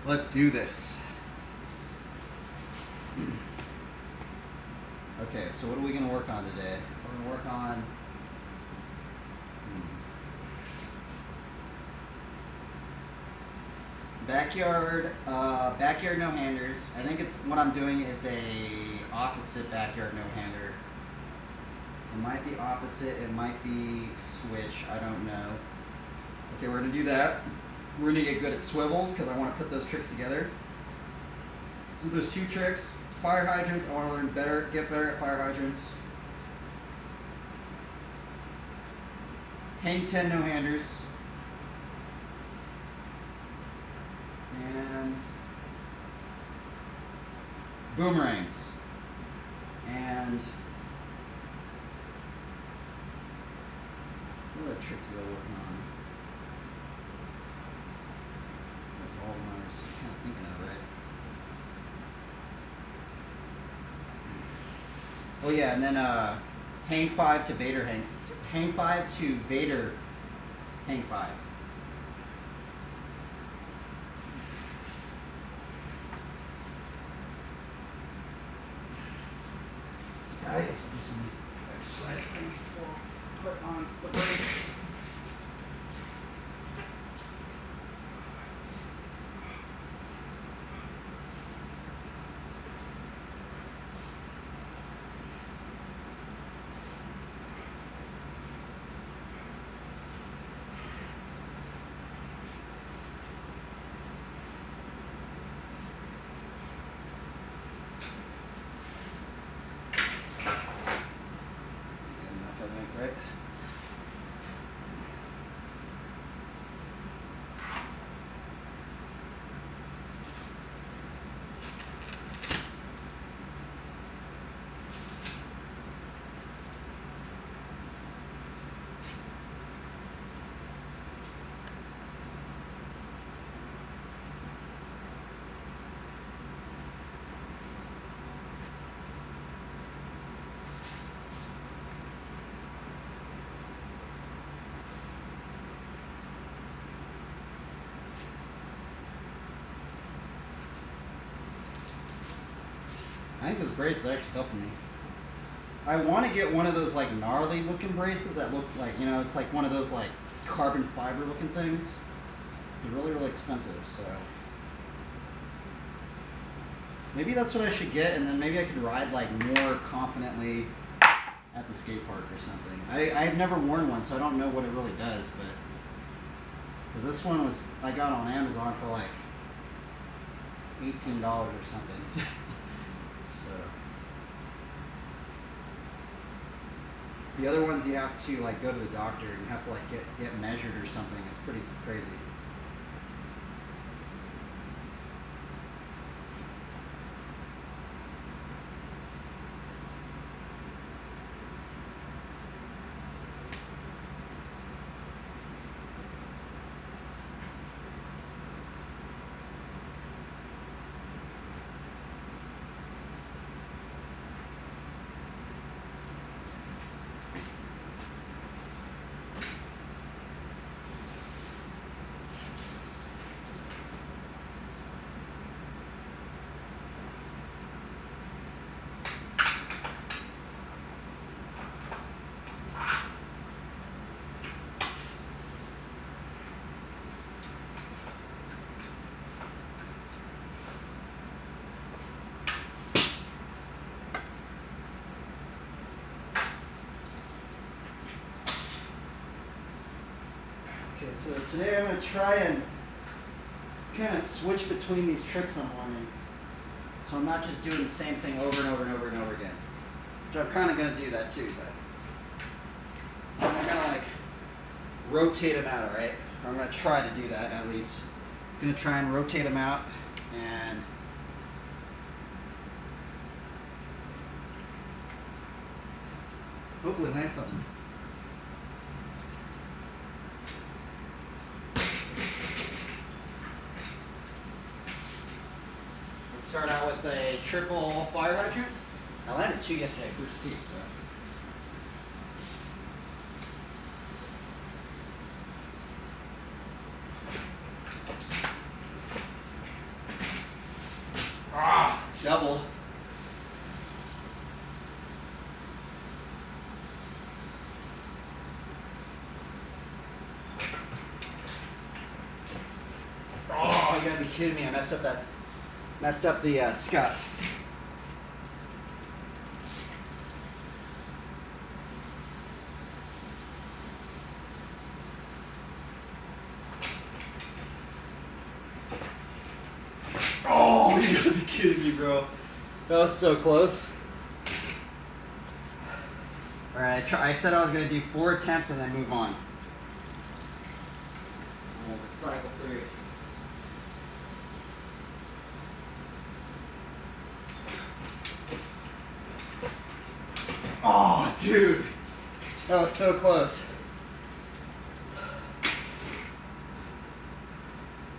[SPEAKER 1] Let's do this. Okay, so what are we going to work on today? We're going to work on backyard no-handers. I think it's what I'm doing is a opposite backyard no-hander. It might be opposite, it might be switch, I don't know. Okay, we're going to do that. We're going to get good at swivels because I want to put those tricks together. So there's two tricks. Fire hydrants, I want to learn better, get better at fire hydrants. Hang 10 no-handers. And boomerangs. And what other tricks are they working on? That's all I was kind of thinking of, right? Oh yeah, and then hang 5 to Vader hang 5 to Vader hang 5. Guys, I'll do some of these exercise things before I put on the brakes. Right? I think this brace is actually helping me. I want to get one of those like gnarly looking braces that look like, you know, it's like one of those like carbon fiber looking things. They're really, really expensive, so. Maybe that's what I should get, and then maybe I could ride like more confidently at the skate park or something. I've never worn one, so I don't know what it really does, but. Because this one was, I got on Amazon for like $18 or something. The other ones you have to like go to the doctor and you have to like get measured or something. It's pretty crazy. Okay, so today I'm going to try and kind of switch between these tricks I'm learning. So I'm not just doing the same thing over and over and over and over again. Which I'm kind of going to do that too, but rotate them out, all right? Or I'm gonna try to do that at least. I'm gonna try and rotate them out and hopefully land something. Let's start out with a triple fire hydrant. I landed 2 yesterday, first C, so. Double. Oh, you gotta be kidding me! I messed up the scuff. Oh, you gotta be kidding me, bro. That was so close. Alright, I said I was gonna do 4 attempts and then move on. We'll just cycle through. Oh, dude. That was so close.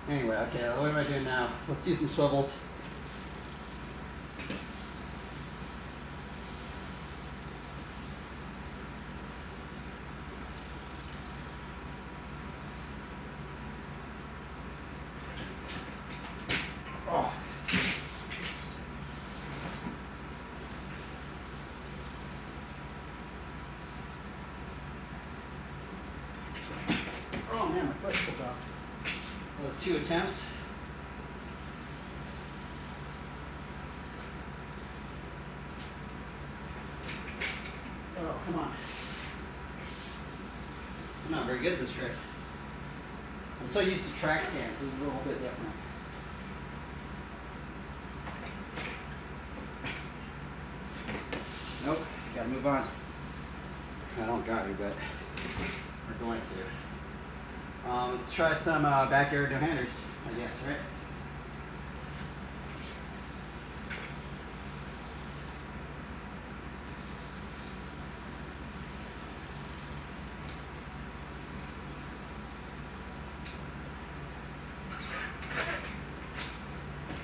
[SPEAKER 1] Anyway, okay, what am I doing now? Let's do some swivels. Oh. Oh man, my foot slipped off. That was 2 attempts. Oh, come on. I'm not very good at this trick. I'm so used to track stands. This is a little bit different. Nope, gotta move on. I don't got you, but we're going to. Let's try some back air no-handers, I guess, right?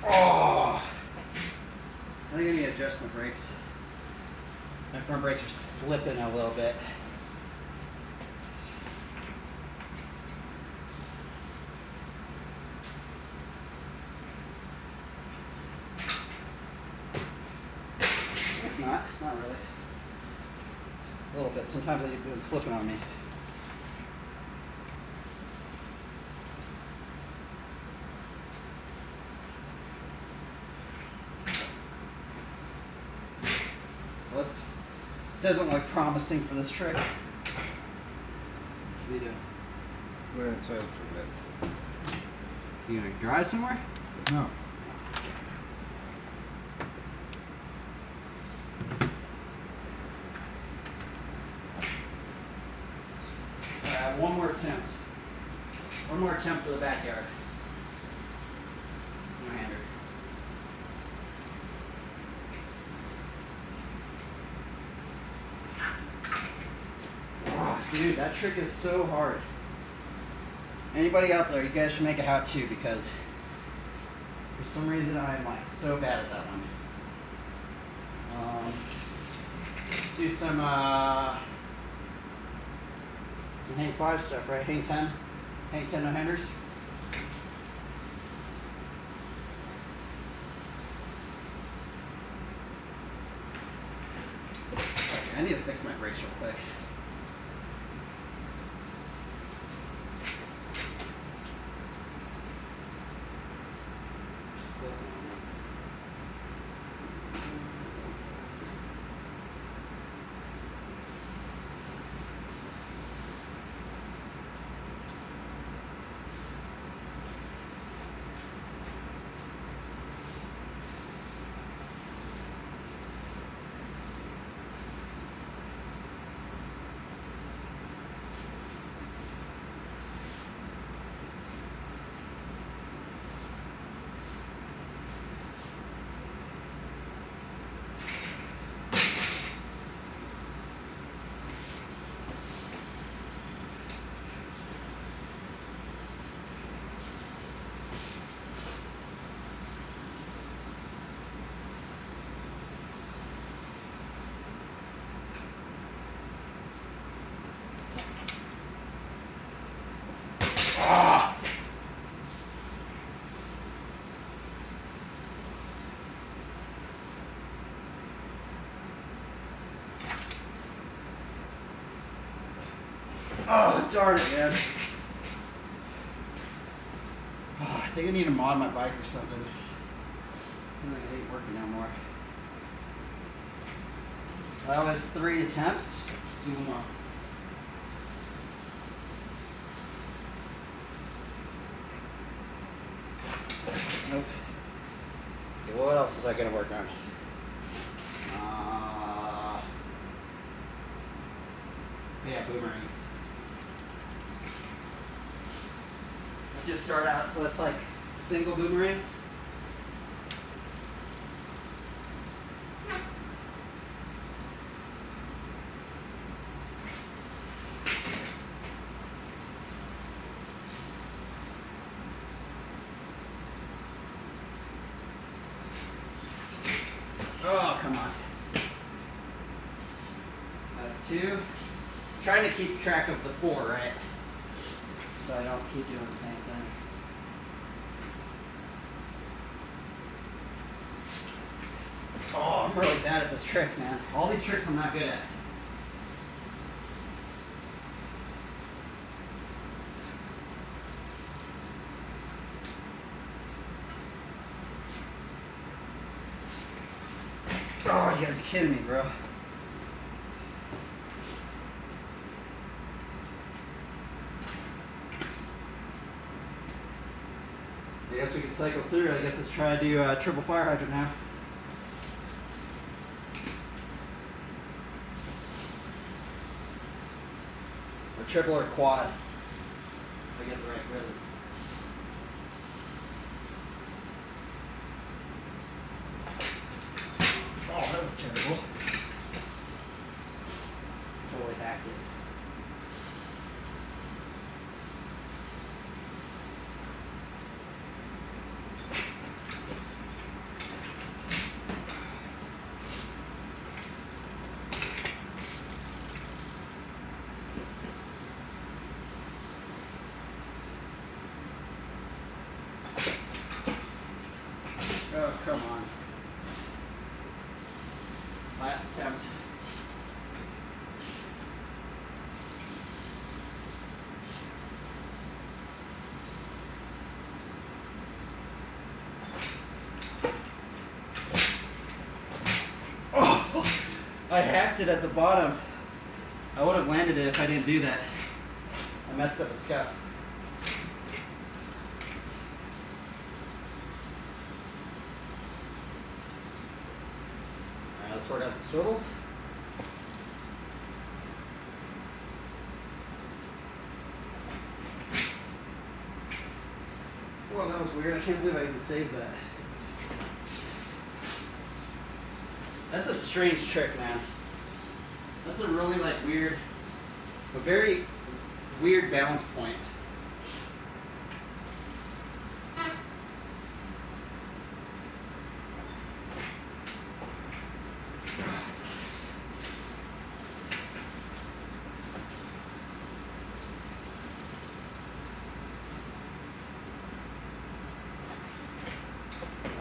[SPEAKER 1] Oh! I think I need to adjust my brakes. My front brakes are slipping a little bit. Not really. A little bit. Sometimes it's slipping on me. Well, this doesn't look promising for this trick. What are you doing?
[SPEAKER 2] We're inside for that.
[SPEAKER 1] You gonna drive somewhere?
[SPEAKER 2] No.
[SPEAKER 1] One more attempt. One more attempt for the backyard. No-hander. Oh, dude, that trick is so hard. Anybody out there, you guys should make a how-to because for some reason I'm like so bad at that one. Let's do some hang 5 stuff, right? Hang 10 no-handers. Okay, I need to fix my brakes real quick. Oh, darn it, man. Oh, I think I need to mod my bike or something. I think it ain't working no more. That was 3 attempts. Let's see one more. Nope. Okay, what else was I gonna work on? Yeah, boomerangs. I just start out with like single boomerangs. Oh, come on. That's 2. Trying to keep track of the 4, right? So I don't keep doing the same thing. Oh, I'm really bad at this trick, man. All these tricks I'm not good at. Oh, you gotta be kidding me, bro. I guess we can cycle through. I guess let's try to do triple fire hydrant now. Or triple or quad. If I get the right rhythm. Oh, that was terrible. Totally hacked it. Oh, come on. Last attempt. Oh, I hacked it at the bottom. I would have landed it if I didn't do that. I messed up a scuff. Let's work out the swivels. Well, that was weird. I can't believe I even saved that. That's a strange trick, man. That's a really weird, a very weird balance point.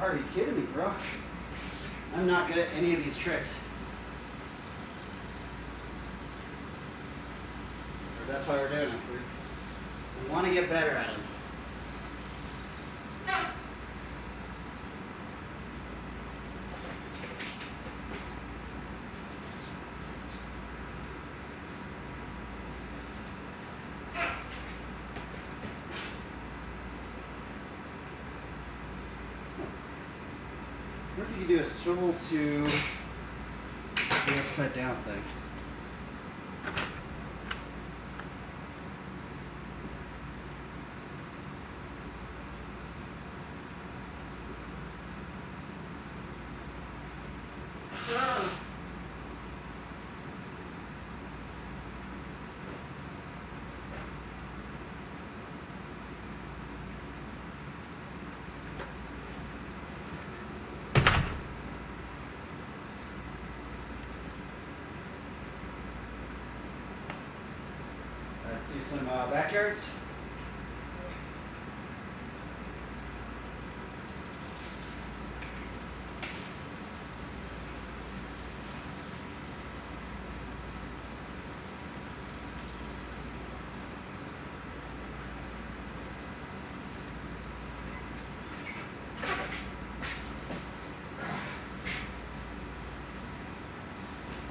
[SPEAKER 1] Are you kidding me, bro? I'm not good at any of these tricks. Or that's why we're doing it. We want to get better at them. What if you could do a swivel to the upside down thing? Let's do some backyards.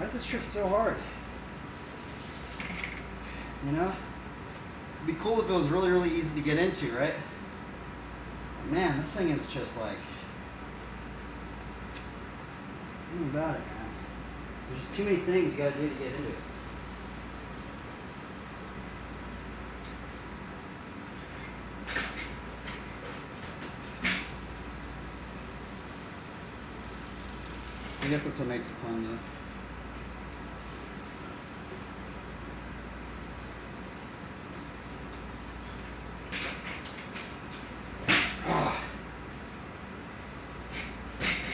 [SPEAKER 1] Why is this trick so hard? You know? It'd be cool if it was really, really easy to get into, right? But man, this thing is just like... Something about it, man. There's just too many things you gotta do to get into it. I guess that's what makes it fun, though.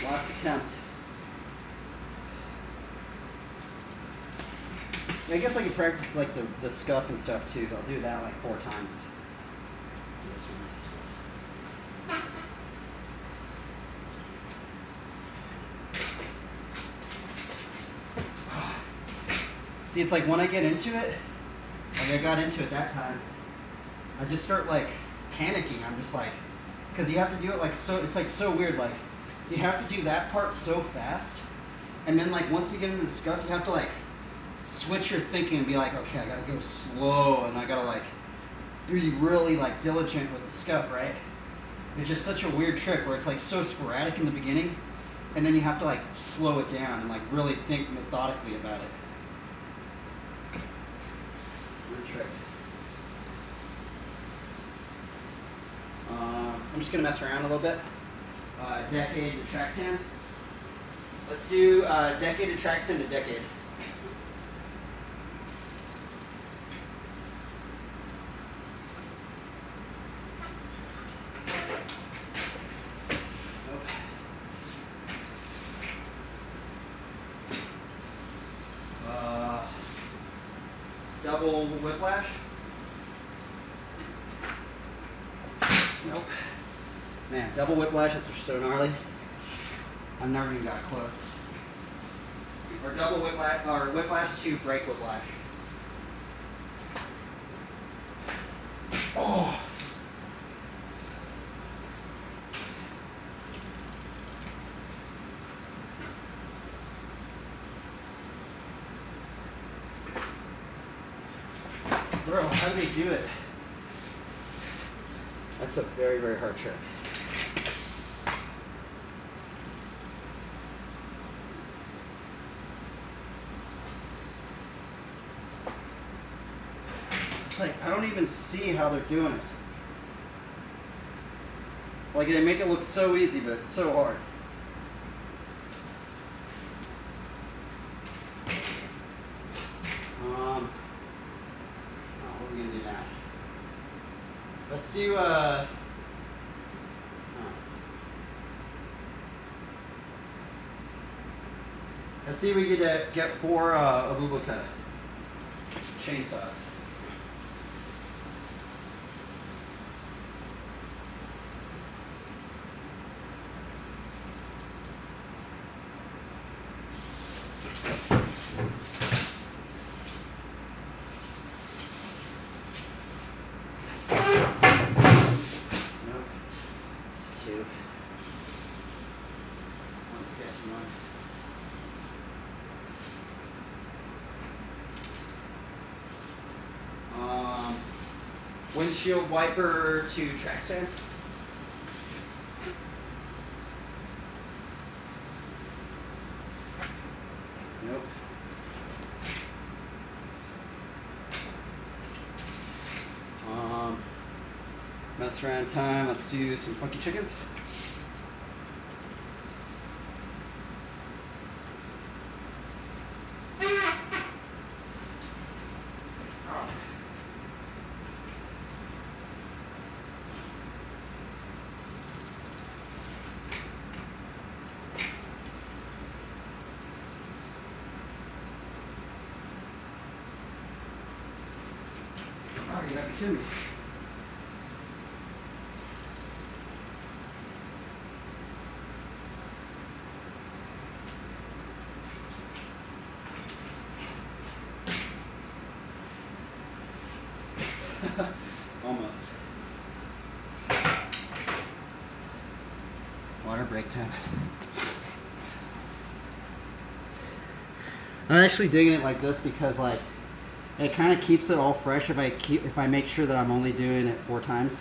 [SPEAKER 1] Last attempt. I guess I could practice like the scuff and stuff too. I'll do that like 4 times. This one. See, it's like when I get into it, like I got into it that time, I just start like panicking. I'm just like, because you have to do it like so, it's like so weird. Like you have to do that part so fast, and then like once you get into the scuff, you have to like switch your thinking and be like, okay, I gotta go slow, and I gotta like be really like diligent with the scuff, right? It's just such a weird trick where it's like so sporadic in the beginning, and then you have to like slow it down and like really think methodically about it. Weird trick. I'm just gonna mess around a little bit. Decade to track stand. Let's do decade to track stand to decade. Double whiplash. Nope. Man, double whiplashes are so gnarly. I've never even got close. Or double whiplash, or whiplash to break whiplash. Oh. Bro, how do they do it? That's a very, very hard trick. It's like, I don't even see how they're doing it. Like, they make it look so easy, but it's so hard. What are we gonna do now? Let's do, let's see if we could get 4 Abubuka chainsaws. Windshield wiper to track stand. Nope. Mess around time. Let's do some funky chickens. Oh, you gotta be kidding me. Almost. Water break time. I'm actually digging it like this because like it kind of keeps it all fresh if I make sure that I'm only doing it 4 times.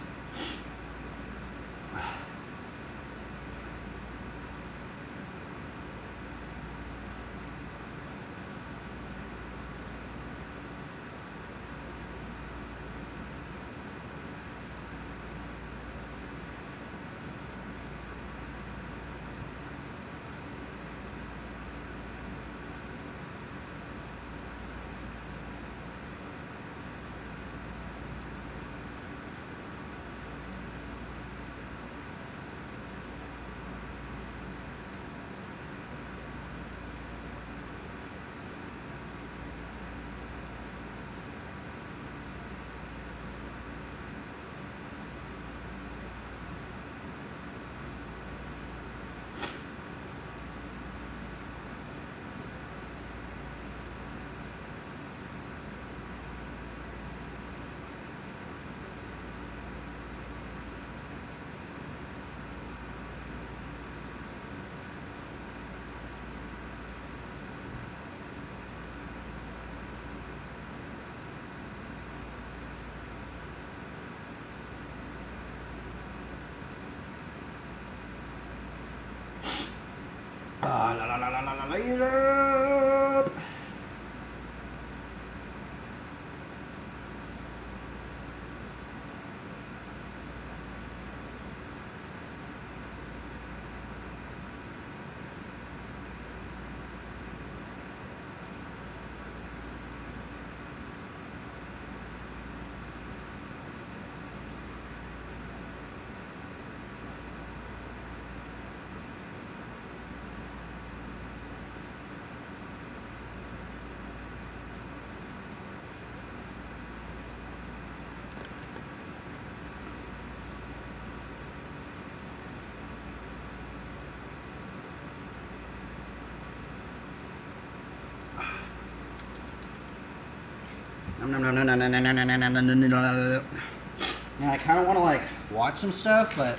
[SPEAKER 1] Yeah, I kind of want to like watch some stuff, but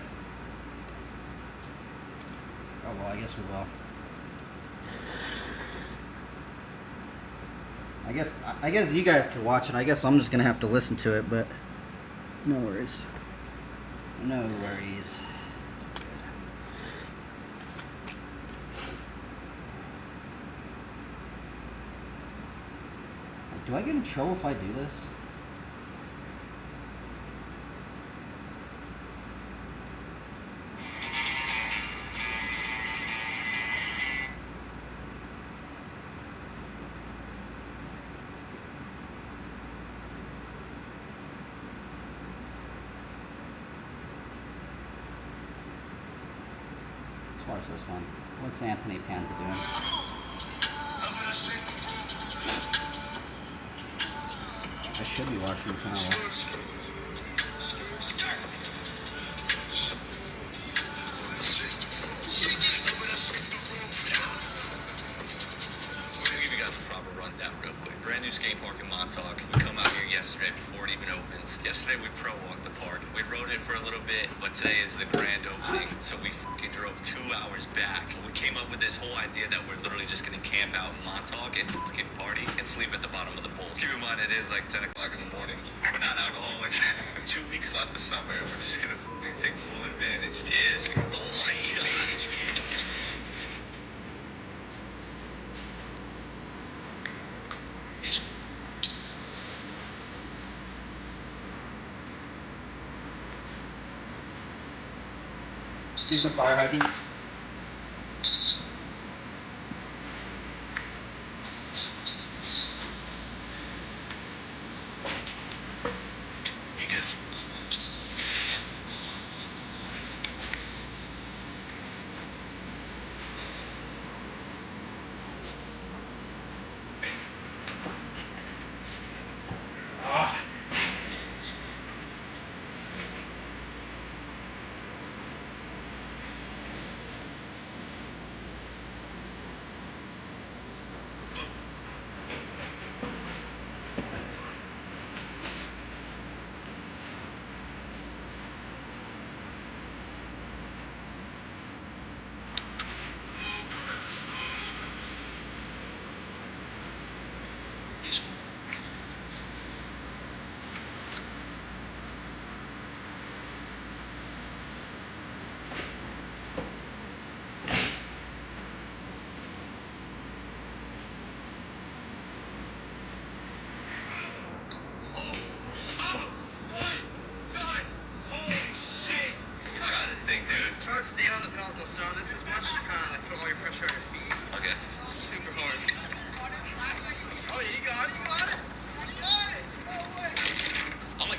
[SPEAKER 1] oh well, I guess we will. I guess you guys could watch it. I guess I'm just gonna have to listen to it, but no worries. No worries. It's all good. Do I get in trouble if I do this? Let's watch this one. What's Anthony Panza doing? I should be watching this now.
[SPEAKER 3] Real quick. Brand new skate park in Montauk. We come out here yesterday before it even opens. Yesterday we pro walked the park. We rode it for a little bit, but today is the grand opening. So we fucking drove 2 hours back. We came up with this whole idea that we're literally just gonna camp out in Montauk and fucking party and sleep at the bottom of the pool. Keep in mind it is like 10 o'clock in the morning. We're not alcoholics. 2 weeks left of summer. We're just gonna take full advantage. Cheers. Oh my god.
[SPEAKER 4] Use a fire hydrant.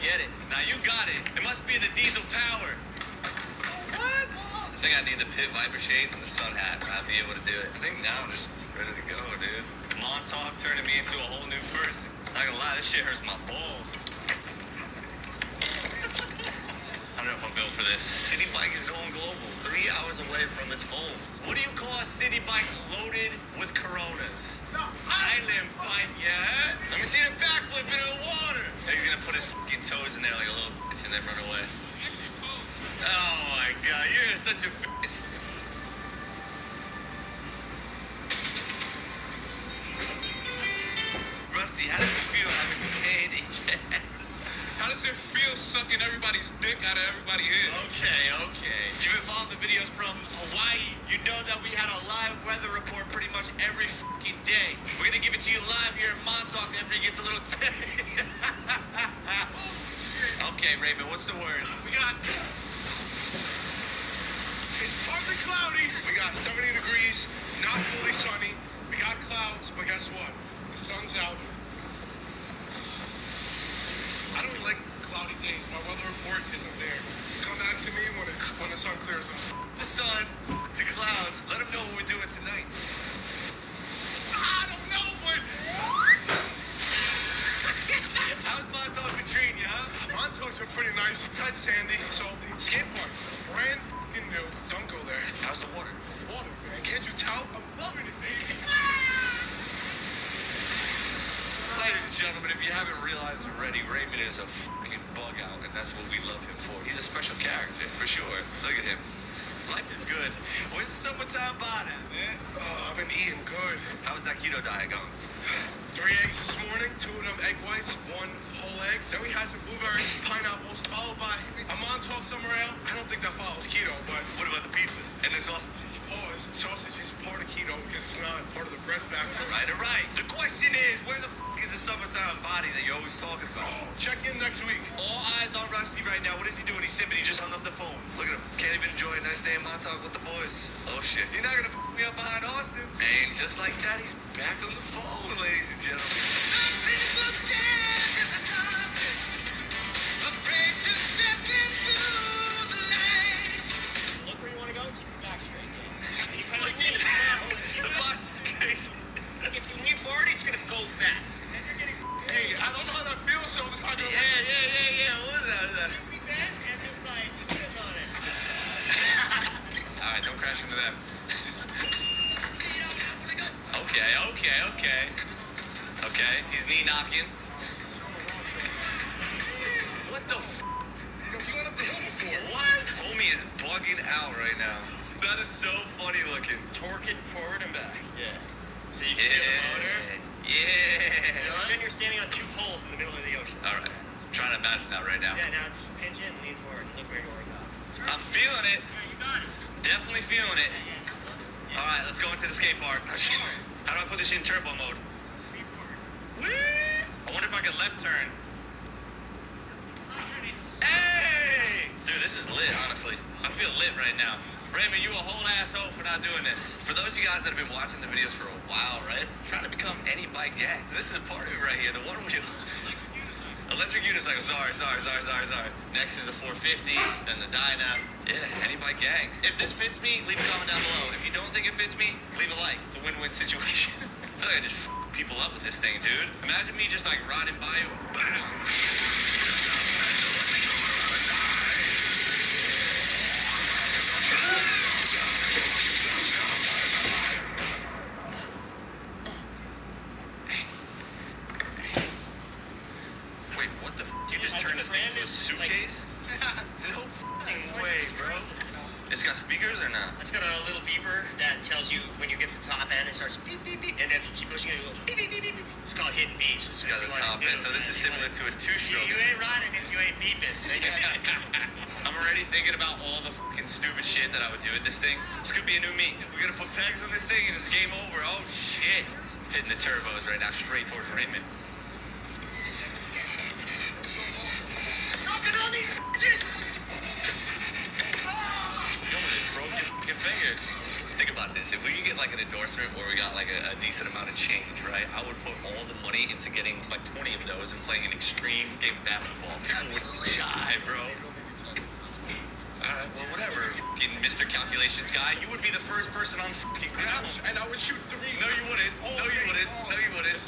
[SPEAKER 3] get it. Now you got it. It must be the diesel power. What? I think I need the pit viper shades and the sun hat. I'll be able to do it. I think now I'm just ready to go, dude. Montauk turning me into a whole new person. Not gonna lie, this shit hurts my balls. I don't know if I'm built for this. City Bike is going global, 3 hours away from its home. What do you call a city bike loaded with Coronas? Island bike, yeah? Let me see the backflip into the water. He's gonna put his fucking toes in there like a little bitch and then run away. Oh my god, you're such a bitch. Rusty, how does it feel having sandy chest?
[SPEAKER 4] How does it feel sucking everybody's dick out of everybody here?
[SPEAKER 3] Okay. If you've been following the videos from Hawaii, you know that we had a live weather report pretty much every fucking day. We're gonna give it to you live here in Montauk after he gets a little Okay, Raymond, what's the word?
[SPEAKER 4] We got... It's partly cloudy. We got 70 degrees, not fully sunny. We got clouds, but guess what? The sun's out. I don't like cloudy days. My weather report isn't there. Come back to me when the sun clears up.
[SPEAKER 3] The sun, the clouds. Let them know what we're doing tonight.
[SPEAKER 4] I don't know, but...
[SPEAKER 3] How's Montauk been treating you, huh?
[SPEAKER 4] Montauk's been pretty nice. Tight, sandy, salty. Skate park. Brand f***ing new. Don't go there.
[SPEAKER 3] How's the water?
[SPEAKER 4] Water, man. Can't you tell? I'm loving it, baby.
[SPEAKER 3] Ladies and gentlemen, if you haven't realized already, Raymond is a fucking bug out, and that's what we love him for. He's a special character, for sure. Look at him. Life is good. Where's the summertime bod at, man?
[SPEAKER 4] Oh, I've been eating good.
[SPEAKER 3] How's that keto diet going?
[SPEAKER 4] 3 eggs this morning, 2 of them egg whites, 1 whole egg. Then we had some blueberries, pineapples, followed by a Montauk Summer Ale. I don't think that follows keto, but
[SPEAKER 3] What about the pizza? And the sausages?
[SPEAKER 4] pause. Sausage is part of keto because it's not part of the bread factor.
[SPEAKER 3] All right. The question is, where the is the summertime body that you're always talking about?
[SPEAKER 4] Oh, check in next week.
[SPEAKER 3] All eyes on Rusty right now. What is he doing? He's sipping. He just hung up the phone. Look at him. Can't even enjoy a nice day in Montauk with the boys. Oh, shit. You're not going to me up behind Austin. And just like that, he's back on the phone, ladies and gentlemen. Afraid to step into the light.
[SPEAKER 5] Look where you want to go, keep your back straight. And you kind of
[SPEAKER 3] The boss is crazy.
[SPEAKER 5] If you lean forward, it's going to go fast. And you're getting...
[SPEAKER 4] Hey, I don't know how that feels, so it's not gonna
[SPEAKER 3] Yeah. What was that?
[SPEAKER 5] We bend and this side, you sit on it.
[SPEAKER 3] All right, don't crash into that. Okay, he's knee knocking. What the f?
[SPEAKER 4] You went up the hill before.
[SPEAKER 3] What? Homie is bugging out right now. That is so funny looking.
[SPEAKER 5] Torque it forward and back. Yeah. So you can
[SPEAKER 3] Yeah.
[SPEAKER 5] feel the motor.
[SPEAKER 3] Yeah.
[SPEAKER 5] Then you're standing on 2 poles in the middle of the ocean.
[SPEAKER 3] All right. Trying to imagine that right now.
[SPEAKER 5] Yeah, now just pinch it and lean forward. Look where you're going.
[SPEAKER 3] I'm feeling it.
[SPEAKER 5] Yeah, you got it.
[SPEAKER 3] Definitely feeling it.
[SPEAKER 5] Yeah.
[SPEAKER 3] All right, let's go into the skate park. Oh, shit. How do I put this in turbo mode?
[SPEAKER 5] Lean forward.
[SPEAKER 3] Whee! I wonder if I can left turn.
[SPEAKER 5] Alternates the side.
[SPEAKER 3] Hey! Dude, this is lit, honestly. I feel lit right now. Raymond, you a whole asshole for not doing this. For those of you guys that have been watching the videos for a while, right? Trying to become any bike gangs. This is a part of it right here, the one wheel. Electric unicycle, sorry. Next is the 450, then the Dyna. Yeah, any bike gang. If this fits me, leave a comment down below. If you don't think it fits me, leave a like. It's a win-win situation. I feel like I just f people up with this thing, dude. Imagine me just like riding by you. Bam! Wait, what the f? You just turned this thing into a suitcase? No f***ing way, bro. It's got speakers or not?
[SPEAKER 5] It's got a little beeper that tells you when you get to the top end, it starts beep, beep, beep. And then if you keep pushing it, it goes beep, beep, beep, beep, beep. It's called hidden beeps.
[SPEAKER 3] It's got the top end, so this is similar to his two-stroke.
[SPEAKER 5] You ain't riding if you ain't beeping.
[SPEAKER 3] I'm already thinking about all the fucking stupid shit that I would do with this thing. This could be a new me. We're gonna put pegs on this thing and it's game over. Oh shit. Hitting the turbos right now, straight towards Raymond.
[SPEAKER 5] Look at all these bitches!
[SPEAKER 3] You almost broke your fucking finger. Think about this. If we could get like like an endorsement where we got like a decent amount of change, right? I would put all the money into getting like 20 of those and playing an extreme game of basketball. People would die, bro. Alright, well, whatever, fucking Mr. Calculations guy. You would be the first person on the fucking ground.
[SPEAKER 4] And I would shoot 3.
[SPEAKER 3] No, you wouldn't. No, you wouldn't. No, you wouldn't.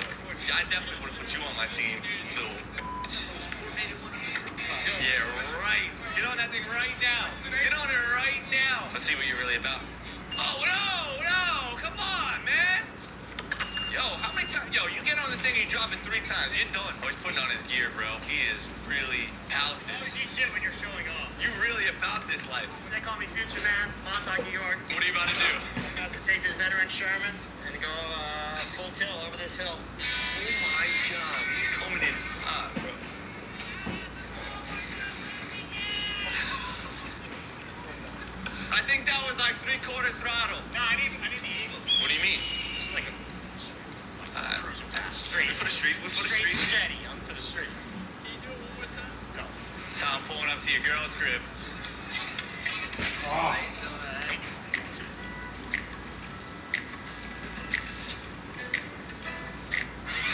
[SPEAKER 3] I definitely would have put you on my team, you little bitch. Yeah, right. Get on that thing right now. Get on it right now. Let's see what you're really about. Oh, no, come on, man. Yo, how many times? Yo, you get on the thing and you drop it 3 times. You're done. Oh, he's putting on his gear, bro. He is really about
[SPEAKER 5] You
[SPEAKER 3] this.
[SPEAKER 5] see shit when you're showing off.
[SPEAKER 3] You really about this life.
[SPEAKER 5] They call me Future Man, Montauk, New York.
[SPEAKER 3] What are you about to do?
[SPEAKER 5] I'm about to take this veteran Sherman and go full tilt over this hill.
[SPEAKER 3] Oh my God, he's coming in hot, bro. I think that was like 3/4 throttle.
[SPEAKER 5] No, I need the eagle.
[SPEAKER 3] What do you mean?
[SPEAKER 5] It's like a cruising fast.
[SPEAKER 3] We're for the streets. We're for the
[SPEAKER 5] Straight
[SPEAKER 3] streets.
[SPEAKER 5] steady. I'm for the streets. Can you do it one more time? No.
[SPEAKER 3] That's how I'm pulling up to your girl's crib.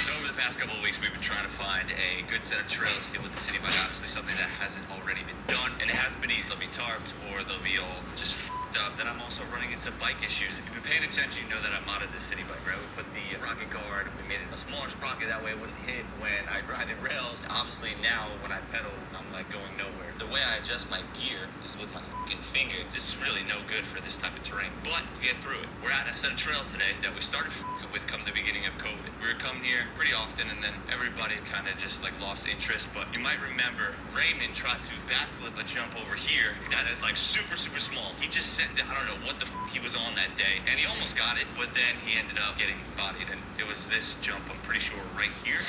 [SPEAKER 3] So over the past couple of weeks, we've been trying to find a good set of trails to get with the city bike. Obviously, something that hasn't already been done, and it hasn't been easy. They'll be tarped, or they'll be all just f***ed up. Then I'm also running into bike issues. If you've been paying attention, you know that I modded this city bike, right? We put the rocket guard, we made it a smaller sprocket, that way it wouldn't hit when I ride the rails. Obviously, now when I pedal, I'm like going nowhere. The way I adjust my gear is with my fucking finger. It's really no good for this type of terrain, but we get through it. We're at a set of trails today that we started with come the beginning of COVID. We were coming here pretty often, and then everybody kind of just like lost interest. But you might remember Raymond tried to backflip a jump over here that is like super small. He just sent it. I don't know what the he was on that day, and he almost got it, but then he ended up getting bodied, and it was this jump. I'm pretty sure right here.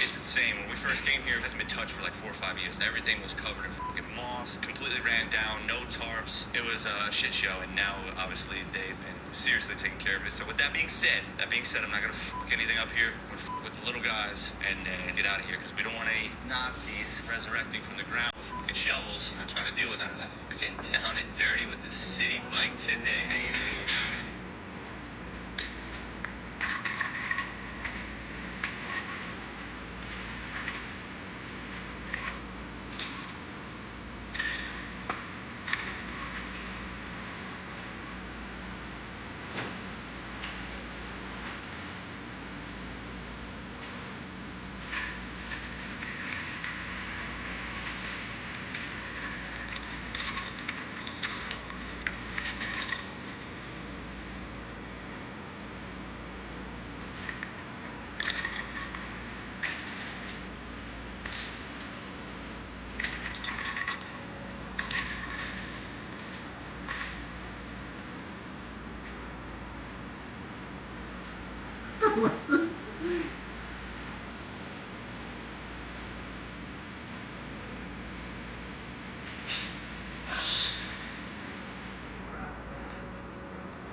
[SPEAKER 3] It's insane. When we first came here, it hasn't been touched for like 4 or 5 years. Everything was covered in fucking moss, completely ran down, no tarps. It was a shit show, and now obviously they've been seriously taking care of it. So with that being said, I'm not gonna fuck anything up here. I'm gonna fuck with the little guys and get out of here because we don't want any Nazis resurrecting from the ground with fucking shovels. I'm not trying to deal with none of that. We're getting down and dirty with the city bike today. How you doing?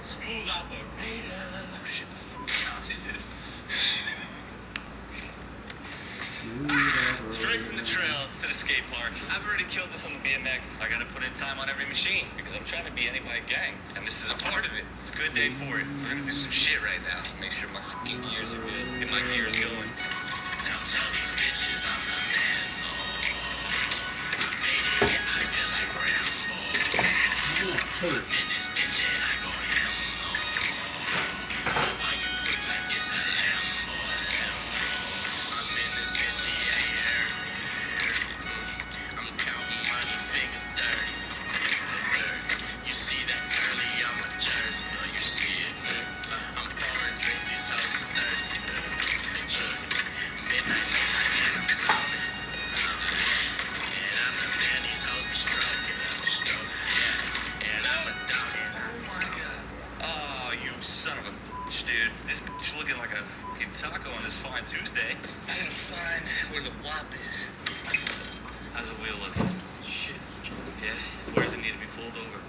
[SPEAKER 3] Smooth operator. Oh shit, the fucking Nazis did it. Straight from the trails to the skate park. I've already killed this on the BMX. I gotta put in time on every machine because I'm trying to be anybody gang. And this is a part of it. It's a good day for it. We're gonna do some shit right now. Make sure my fucking gears are good. Get my gears going. Now tell these bitches I'm the man. Oh, I made it. I feel like Rambo.
[SPEAKER 1] Tape.
[SPEAKER 3] In this bitch and I go ham. Why you think like it's a Lambo? I'm in this bitch, yeah, you heard me. I'm counting money, fingers dirty. You see that curly on my jersey? You see it, I'm pouring drinks, these hoes is thirsty. Midnight, and I'm solid. And I'm the man, these hoes be stroking. Yeah. And I'm a dog. Oh my God. Oh, you son of a bitch, dude. This bitch looking like a fucking taco on this fine Tuesday. I gotta find where the wop is. How's the wheel looking? Shit. Yeah? Where does it need to be pulled over?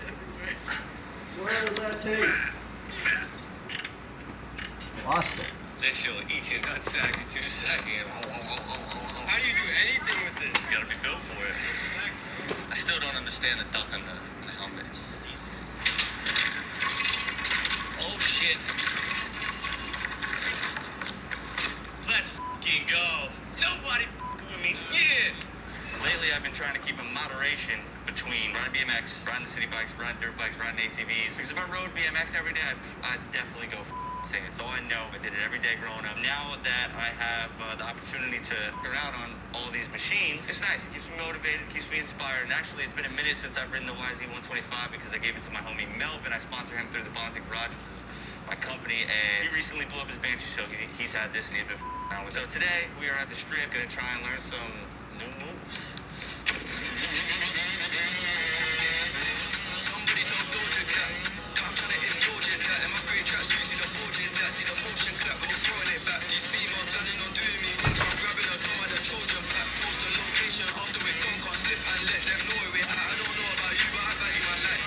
[SPEAKER 3] Everywhere.
[SPEAKER 1] Where was that tape? Lost it.
[SPEAKER 3] This shit'll eat your nutsack in 2 seconds.
[SPEAKER 2] How do you do anything with it?
[SPEAKER 3] You gotta be built for it. still don't understand the duck on the helmet. Oh shit. Let's fucking go. Nobody fucking with me. Yeah. Lately, I've been trying to keep a moderation between riding BMX, riding city bikes, riding dirt bikes, riding ATVs. Because if I rode BMX every day, I'd definitely go insane. It's all I know. I did it every day growing up. Now that I have the opportunity to go out on all these machines, it's nice. It keeps me motivated, keeps me inspired. And actually, it's been a minute since I've ridden the YZ125 because I gave it to my homie Melvin. I sponsor him through the Bonds and Garage, my company, and he recently blew up his Banshee, so he's had this and he's been out with it. So today, we are at the strip, gonna try and learn some new moves.
[SPEAKER 4] Somebody don't dodge a cat. I'm trying to indulge in that. In my grey tracks, you see the bulge in that. See the motion clap when you're throwing it back. These females planning on doing me. So I'm grabbing a dome at the Trojan pack. Post the location after we're gone. Can't slip and let them know where we're at. I don't know about you, but I value my life.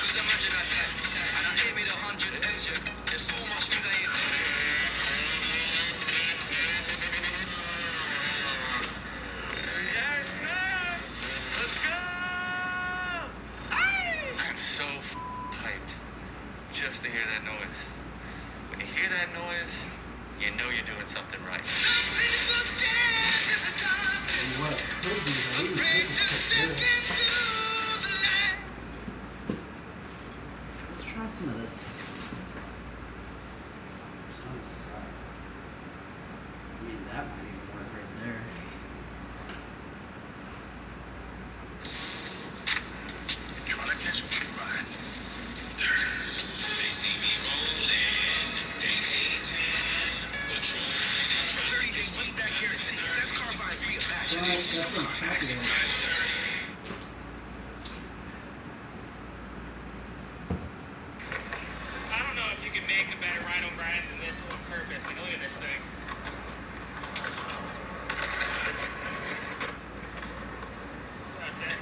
[SPEAKER 4] Cause imagine I fly. And I ain't made 100 M's yet. There's so much things I ain't done.
[SPEAKER 3] I'm so hyped just to hear that noise. When you hear that noise, you know you're doing something right.
[SPEAKER 1] And what could be really good. Let's try some of this. Just on the side. I mean, that might even work right there.
[SPEAKER 4] Trying to catch me right. They see me rolling, they hating, but true. 30 days money back guarantee. That's Carbine reimagined.
[SPEAKER 1] Well, that's what I'm talking about.
[SPEAKER 5] I don't know if you can make a better rhino grind than this on purpose. Like, look at this thing. So that's it.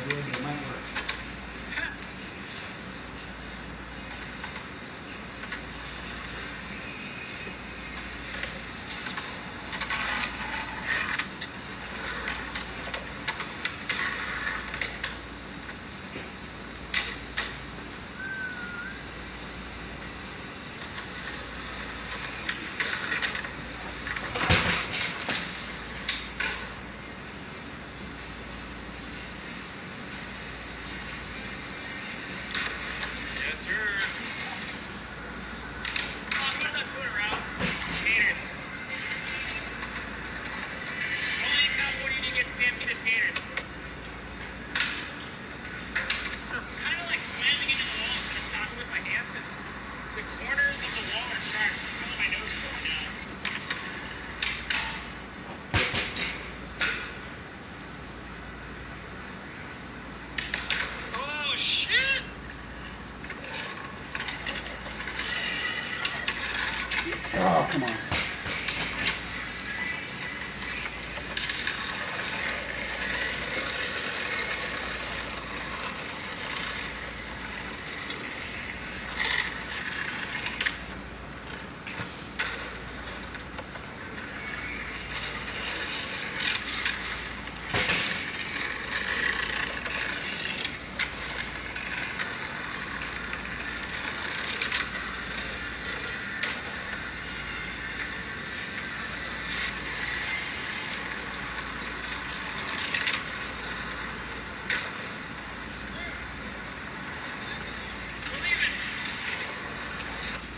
[SPEAKER 1] It might work.
[SPEAKER 3] Yes, sir.
[SPEAKER 5] Oh, put it on Twitter out. Skaters. Only in California do you get stampede of skaters. Kind of like slamming into the wall instead of stopping with my hands because the corners of the wall are sharp. So it's not my nose slowing down.
[SPEAKER 3] Oh, shit!
[SPEAKER 1] Oh, come on.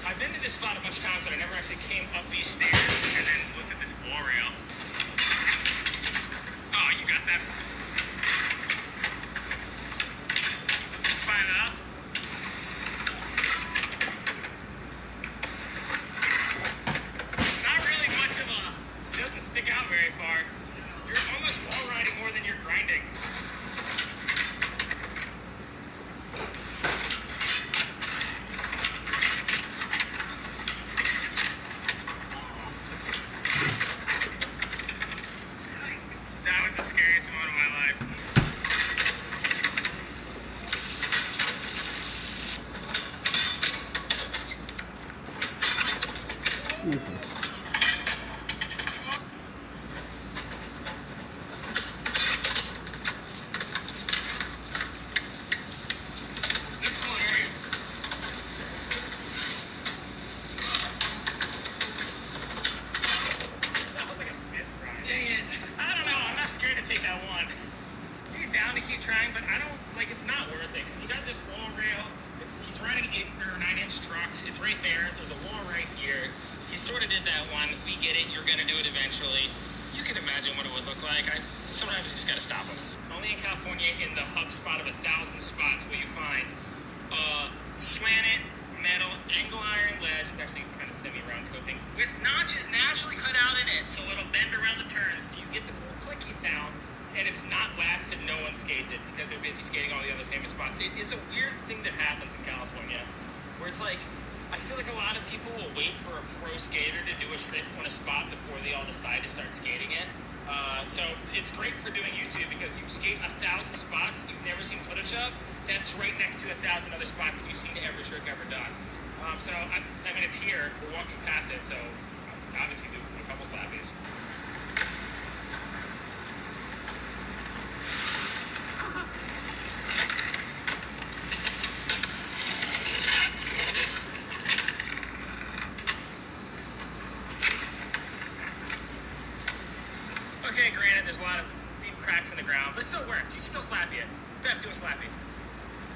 [SPEAKER 5] I've been to this spot a bunch of times, but I never actually came up these stairs and then looked at this floor rail. Oh, you got that? Find it out. It's not really much of a. It doesn't stick out very far. You're almost wall riding more than you're grinding. That was the scariest moment of my life.
[SPEAKER 1] What is this?
[SPEAKER 5] Next one, right? That was like a Smith grind. Dang it. I don't know. I'm not scared to take that one. He's down to keep trying, but I don't, like, it's not worth it. Because you got this wall rail. He's riding 8 or 9-inch trucks. It's right there. There's a wall right here. He sort of did that one. We get it. You're going to do it eventually. You can imagine what it would look like. Sometimes you just got to stop him. Only in California, in the hub spot of 1,000 spots, will you find slanted metal angle iron ledge. It's actually kind of semi-round coating with notches naturally cut out in it, so it'll bend around the turns, so you get the cool clicky sound. And it's not waxed and no one skates it because they're busy skating all the other famous spots. It is a weird thing that happens in California where it's like, I feel like a lot of people will wait for a pro skater to do a trick on a spot before they all decide to start skating it. So it's great for doing YouTube because you skate 1,000 spots that you've never seen footage of. That's right next to 1,000 other spots that you've seen every trick ever done. So I mean, it's here. We're walking past it, so obviously do a couple slappies. Okay, granted, there's a lot of deep cracks in the ground, but it still works. You can still slappy it. Bev, do a slappy.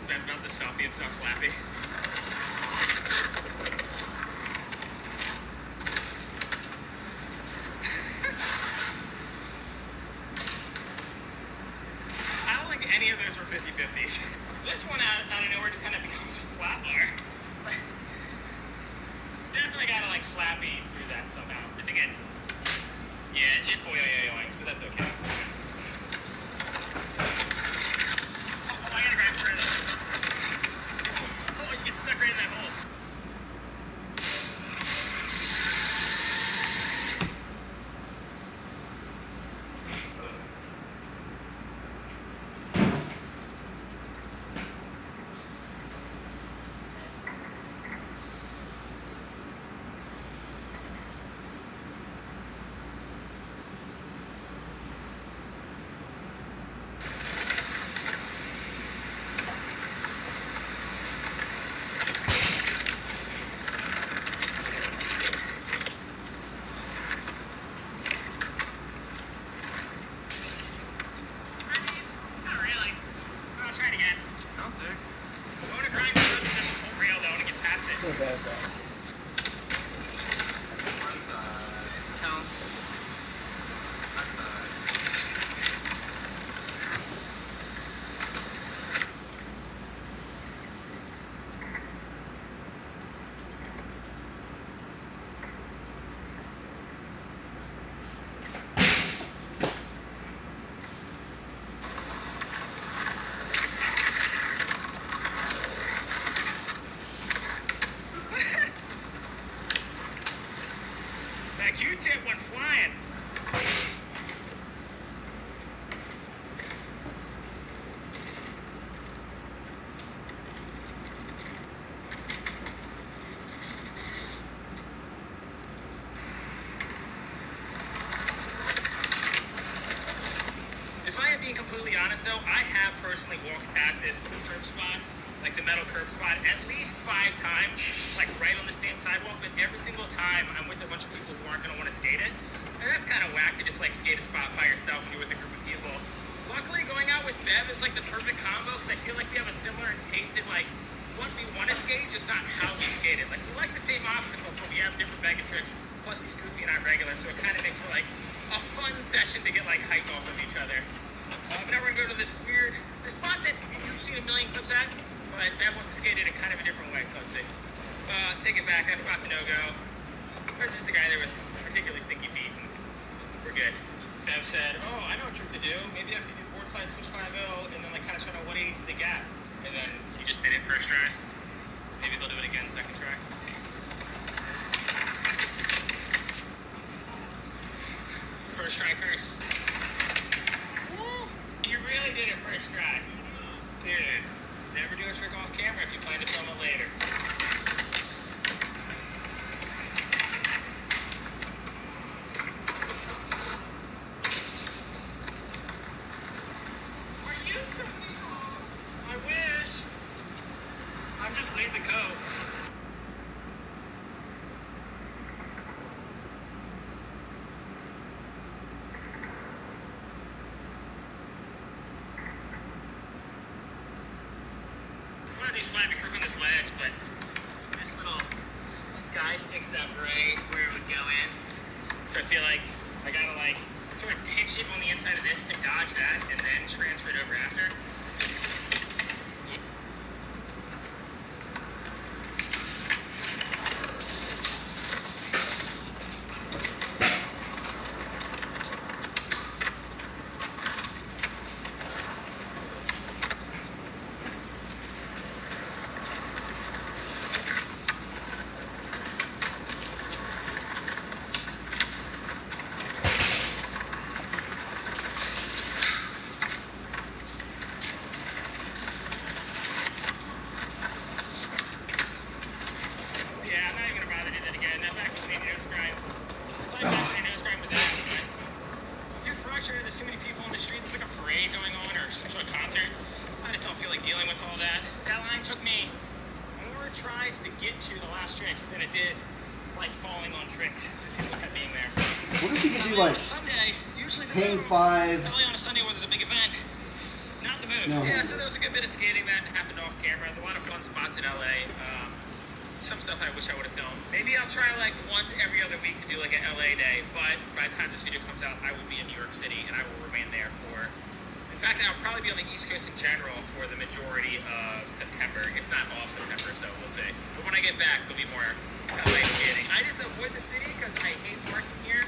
[SPEAKER 5] Bev's about the selfie himself slappy. I don't think any of those were 50-50s. This one out of nowhere just kind of becomes a flat bar. Definitely gotta like slappy through that somehow. I think it. Yeah, it boing, but that's okay. Oh, I gotta grab for it. Oh, it gets stuck right in that hole.
[SPEAKER 1] So bad, though.
[SPEAKER 5] That Q-tip went flying. If I am being completely honest though, I have personally walked past this curb spot, like the metal curb spot, at least 5 times, like right on the same sidewalk, but every single time I'm with a bunch of people who aren't gonna wanna skate it. And that's kind of whack to just like skate a spot by yourself when you're with a group of people. Luckily, going out with Bev is like the perfect combo because I feel like we have a similar taste in like what we want to skate, just not how we skate it. Like we like the same obstacles, but we have different bag of tricks. Plus he's goofy and I'm regular, so it kind of makes for like a fun session to get like hyped off of each other. But now we're gonna go to this spot that you've seen a million clips at, but Bev wants to skate it in kind of a different way, so let's see. Take it back, that spot's a no-go. There's just a guy there with particularly stinky feet, and we're good. Bev said, oh, I know a trick to do. Maybe I have to do board slide switch 5-0, and then like kind of try to 180 to the gap. And then he just did it first try. Maybe they'll do it again second try. First try curse. Woo! You really did it first try. Dude, never do a trick off camera if you plan to film it later. trying to do slappy crook on this ledge, but this little guy sticks up right where it would go in. So I feel like I gotta like sort of pinch it on the inside of this to dodge that and then transfer it over after.
[SPEAKER 1] What if you could do like hang 5?
[SPEAKER 5] Only on a Sunday where there's a big event. Not the move.
[SPEAKER 1] No.
[SPEAKER 5] Yeah, so there was a good bit of skating that happened off camera. There's a lot of fun spots in LA. Some stuff I wish I would have filmed. Maybe I'll try like once every other week to do like an LA day, but by the time this video comes out, I will be in New York City and I will remain there for, in fact, I'll probably be on the East Coast in general for the majority of September, if not all September, so we'll see. But when I get back, there'll be more LA skating. I just avoid the city because I hate parking here,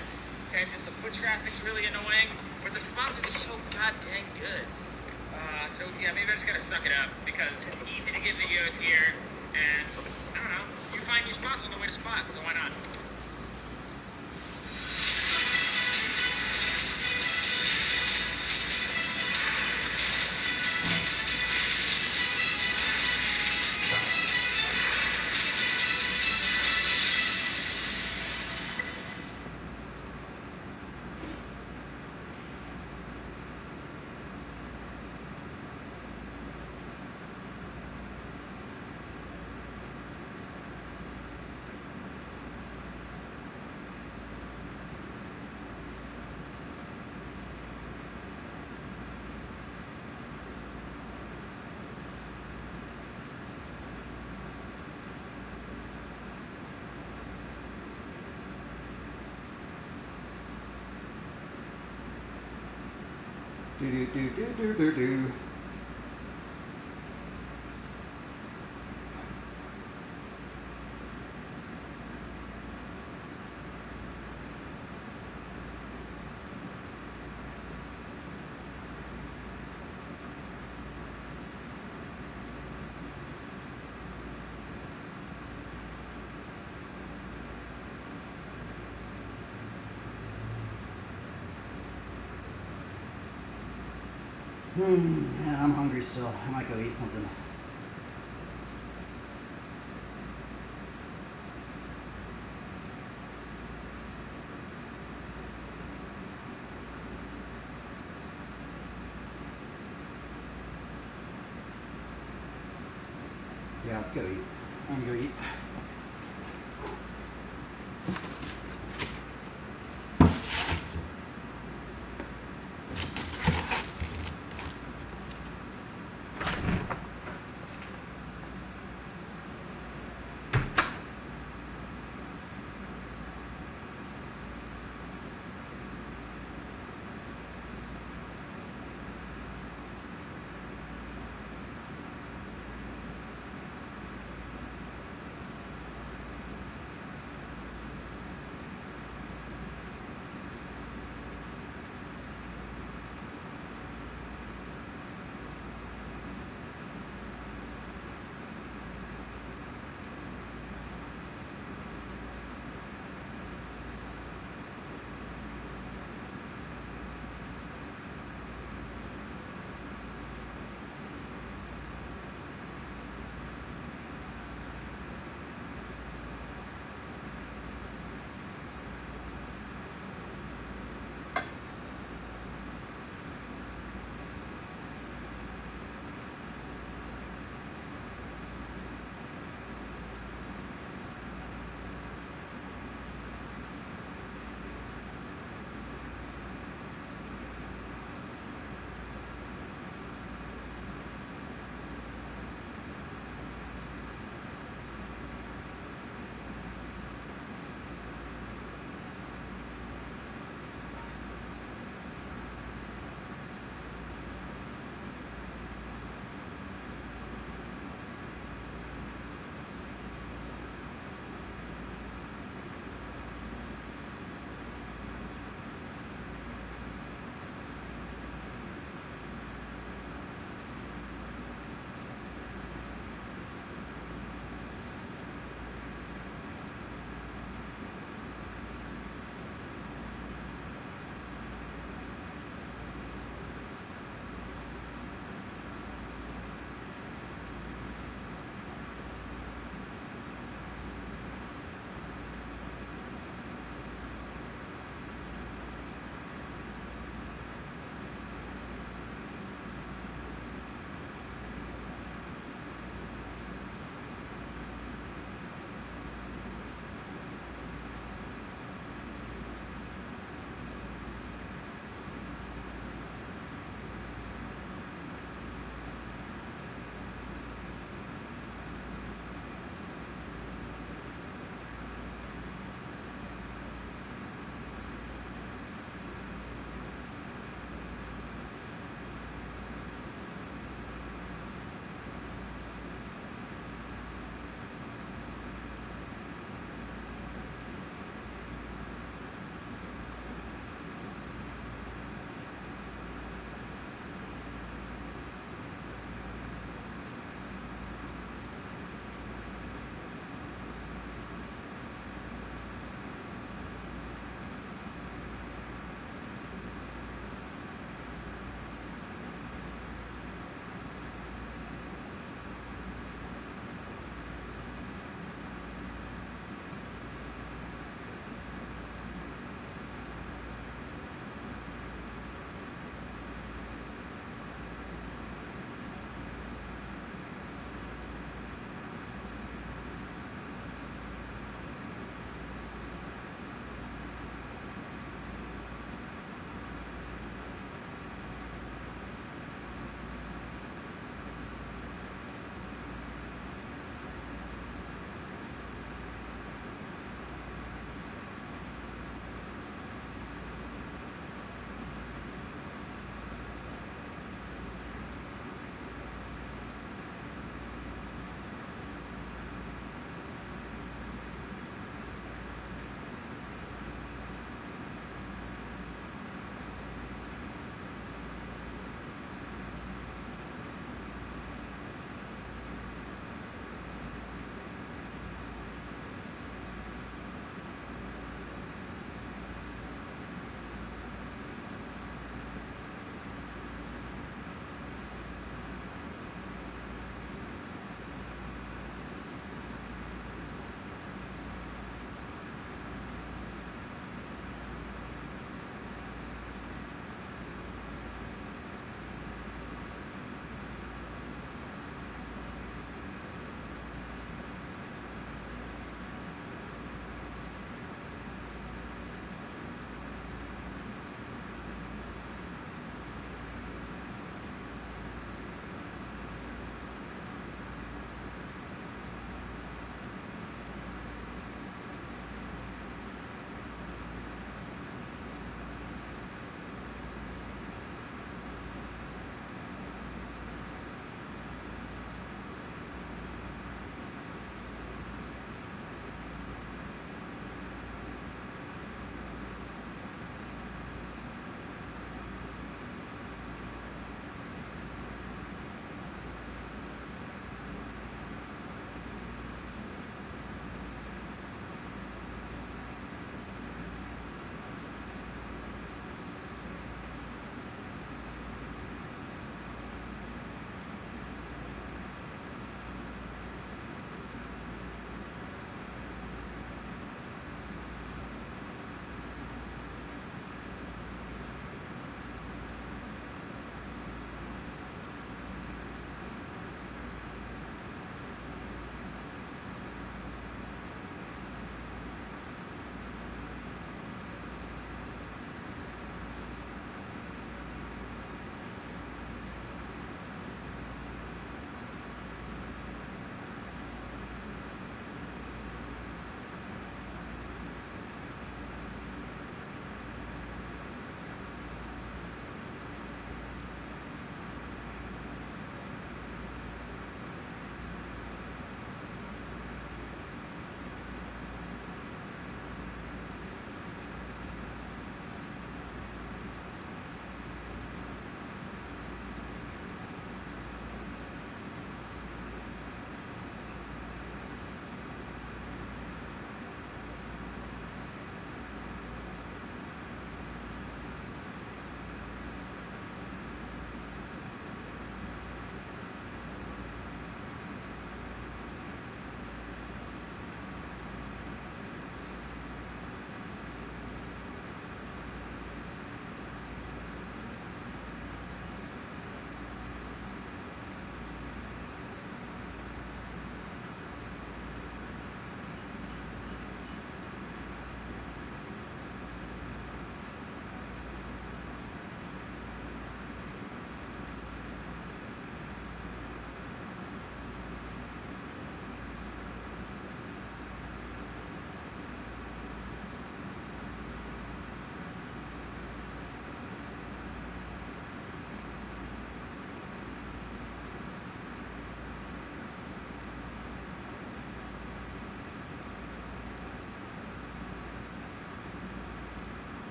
[SPEAKER 5] and just the foot traffic's really annoying, but the spots are just so goddamn good. So yeah, maybe I just gotta suck it up because it's easy to get videos here, and I don't know, you find new spots on the way to spots, so why not?
[SPEAKER 1] Do. Man, I'm hungry still. I might go eat something. Yeah, let's go eat. I'm gonna go eat.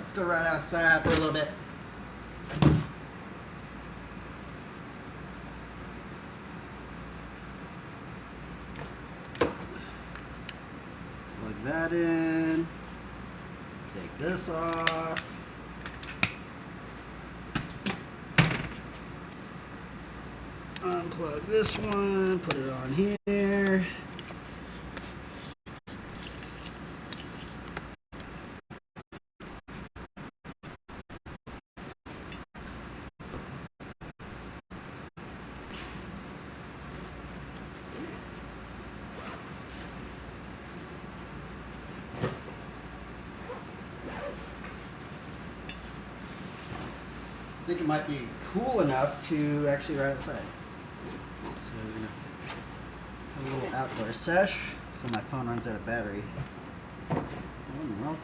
[SPEAKER 1] Let's go right outside for a little bit. Plug that in. Take this off. Unplug this one, put it on here. I think it might be cool enough to actually ride outside. So we're gonna have a little outdoor sesh so my phone runs out of battery. Oh, no.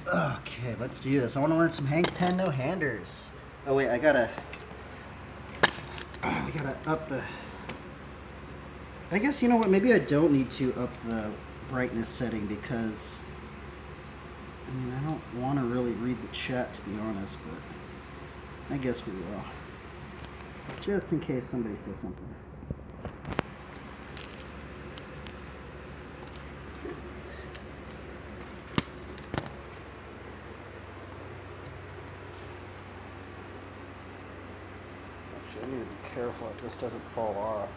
[SPEAKER 1] Okay, let's do this. I want to learn some hang 10 no-handers. Oh wait, we gotta up the, I guess, you know what, maybe I don't need to up the brightness setting because, I mean, I don't want to really read the chat, to be honest, but I guess we will. Just in case somebody says something. I need to be careful that this doesn't fall off.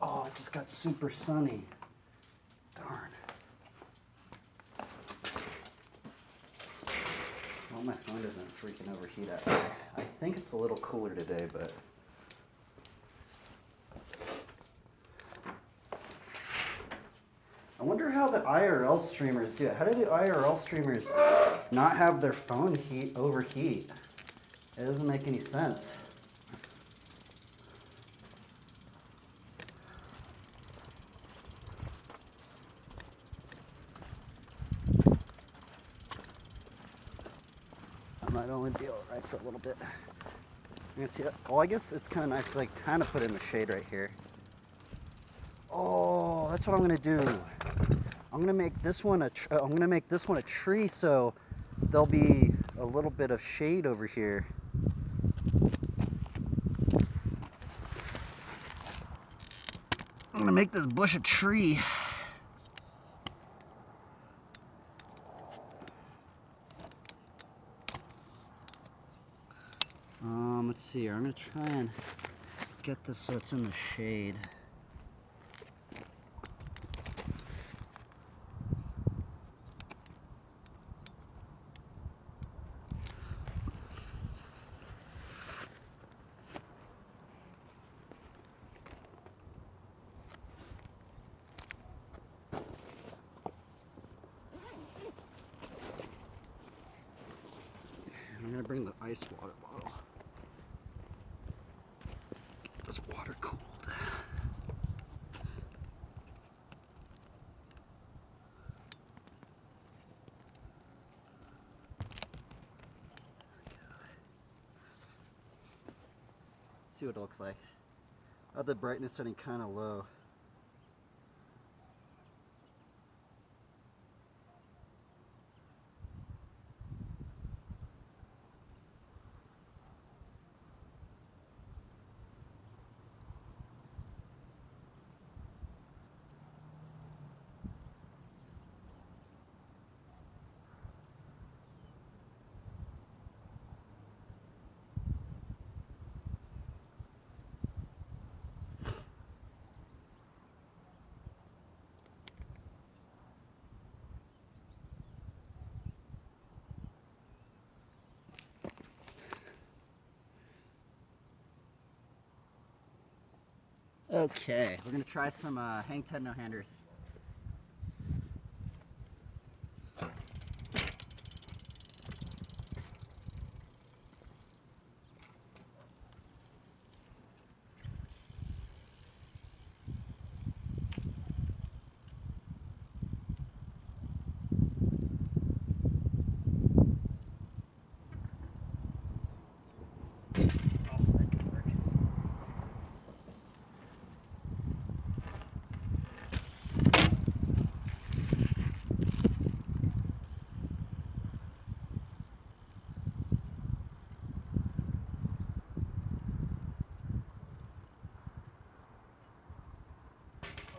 [SPEAKER 1] Oh, it just got super sunny. Darn. Well, my phone doesn't freaking overheat out. I think it's a little cooler today, but I wonder how the IRL streamers do it. How do the IRL streamers not have their phone overheat? It doesn't make any sense. I might only be alright for a little bit. You can see that? Oh, I guess it's kind of nice because I kind of put it in the shade right here. Oh, that's what I'm gonna do. I'm gonna make this one a tree, so there'll be a little bit of shade over here. I'm gonna make this bush a tree. Let's see here. I'm gonna try and get this so it's in the shade. I'm gonna bring the ice water bottle. Get this water cooled. See what it looks like. I have the brightness setting kind of low. Okay, we're gonna try some hang 10 no-handers.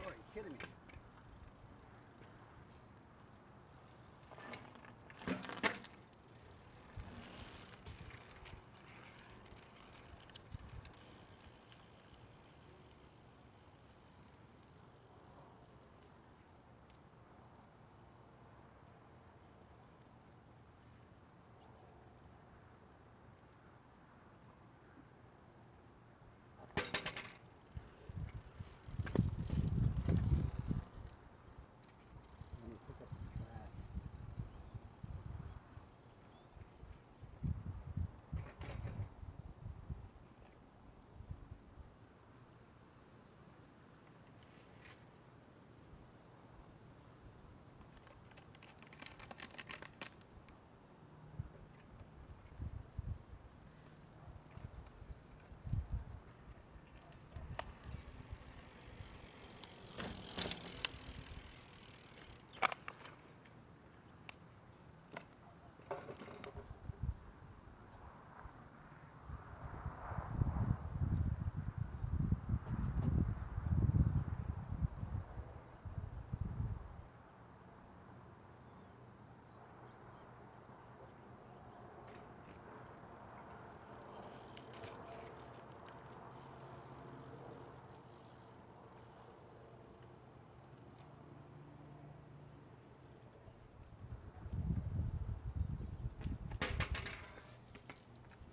[SPEAKER 1] Oh, are you kidding me? Let me pick up the trash.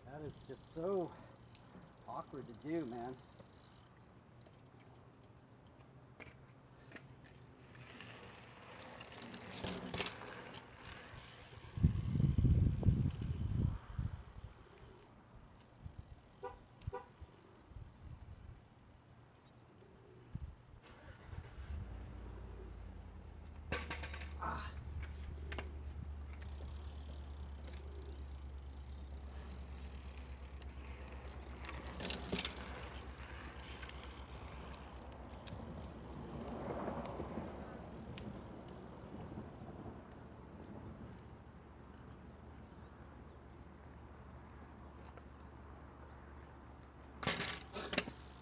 [SPEAKER 1] That is just so awkward to do, man. Ah.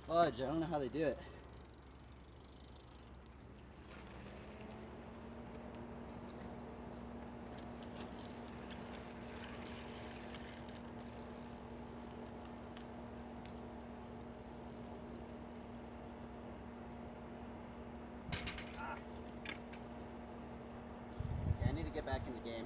[SPEAKER 1] Fudge, I don't know how they do it. Ah. Yeah, I need to get back in the game.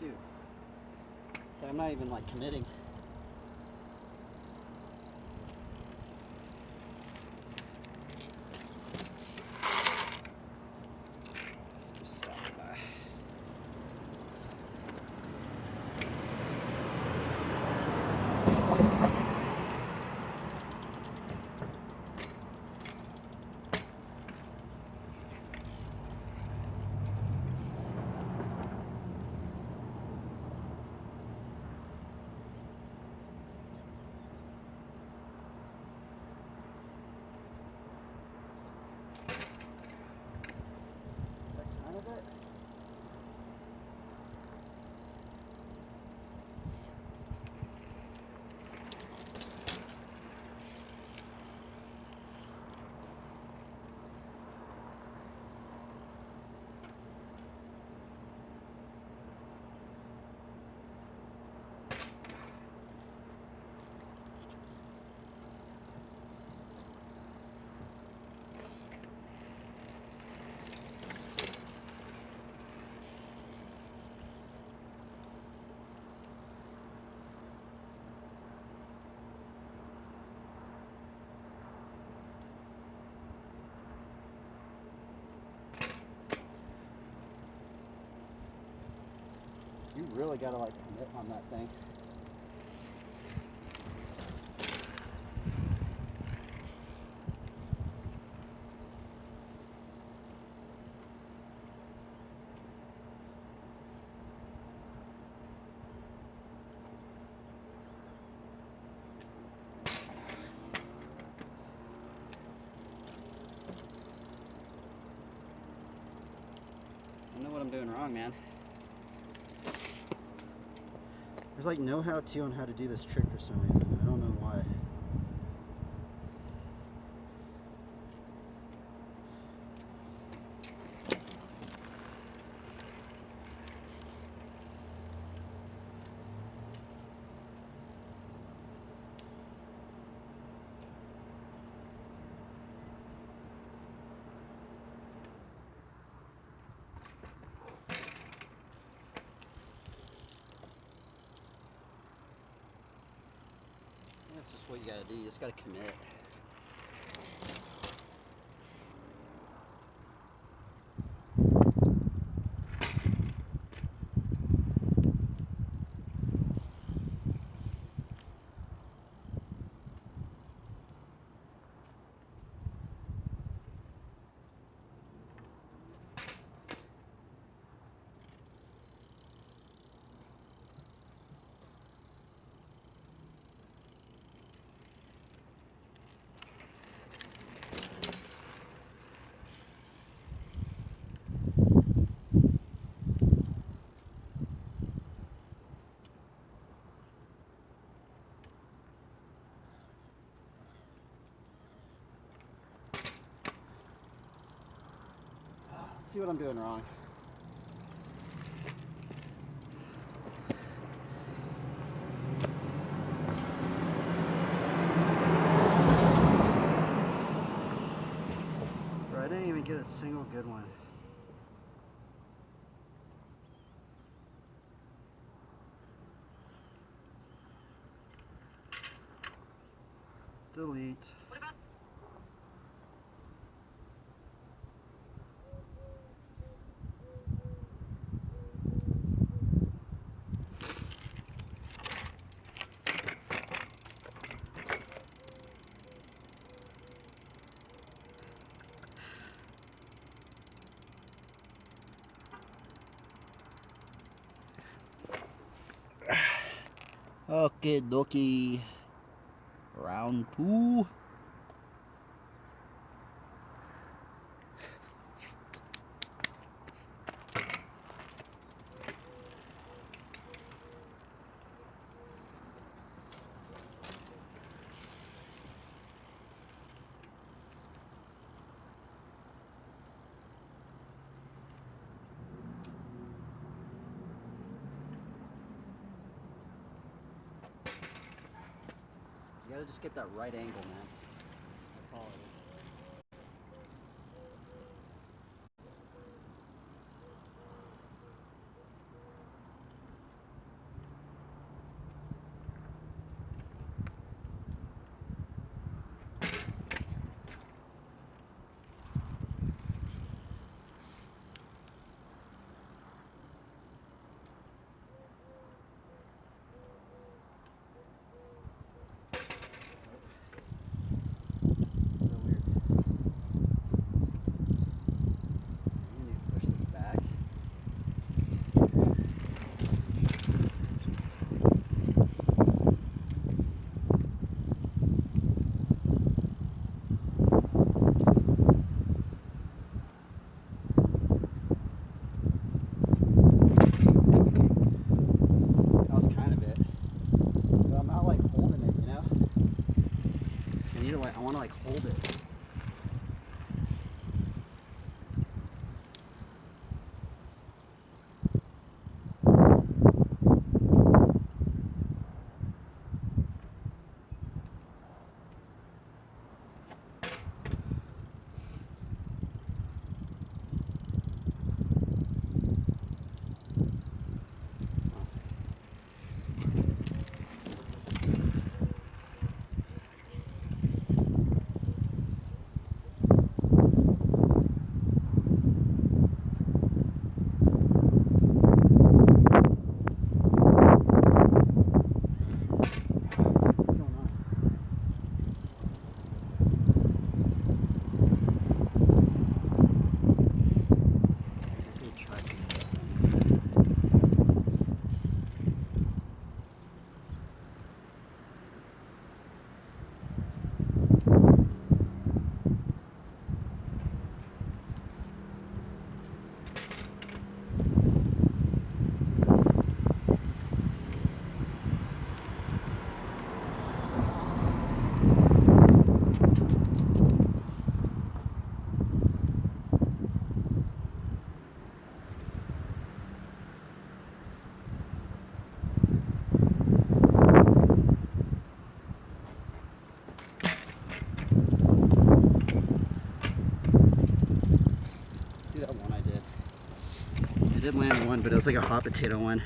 [SPEAKER 1] Dude. So I'm not even like committing. Let's just stop by. Really gotta like commit on that thing. I don't know what I'm doing wrong, man. There's like no how-to on how to do this trick for some reason. I don't know why. That's just what you gotta do. You just gotta commit. Let's see what I'm doing wrong. Bro, I didn't even get a single good one. Delete.
[SPEAKER 6] What about
[SPEAKER 1] Okay, dokie. Round 2. You gotta just get that right angle, man. That's all it is. So weird. I need to push this back. That was kind of it. But I'm not like holding it, you know? I need to like, I want to like hold it. did land one, but it was like a hot potato one.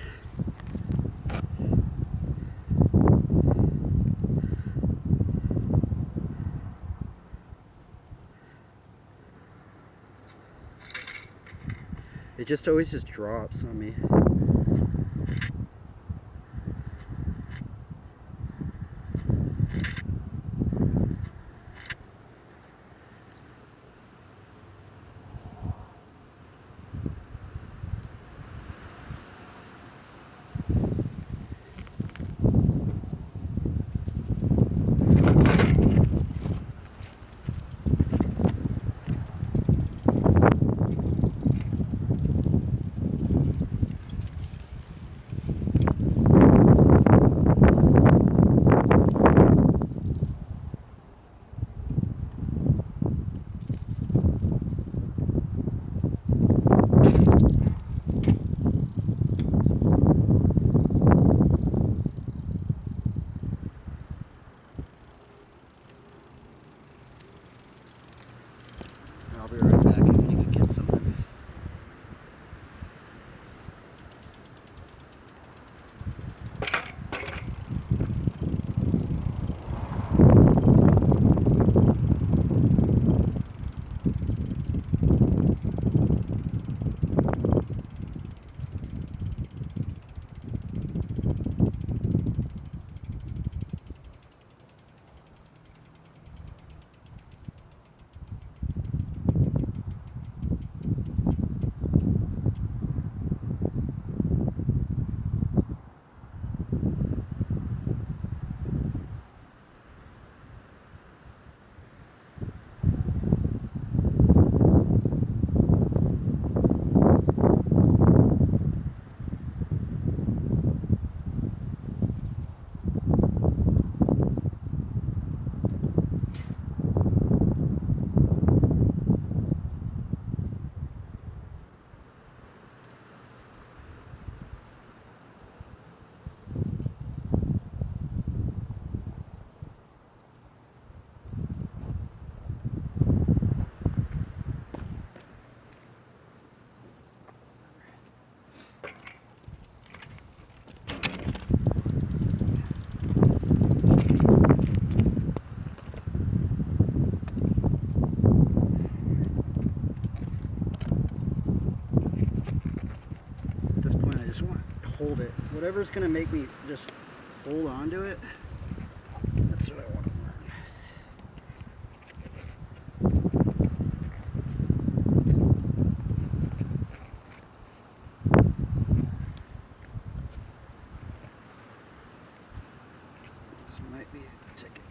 [SPEAKER 1] It just always just drops on me. I'll be right back. I'm gonna go get something. At this point, I just want to hold it. Whatever's gonna make me just hold on to it, that's what I want to learn. This might be a second.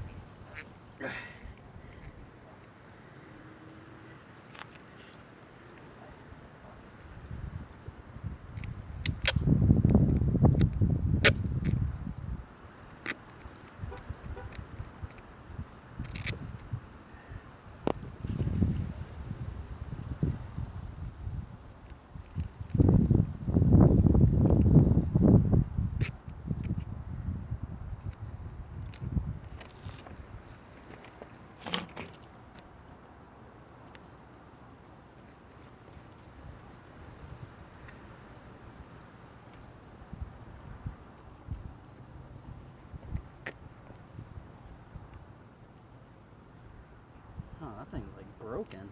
[SPEAKER 1] Oh, that thing's like broken.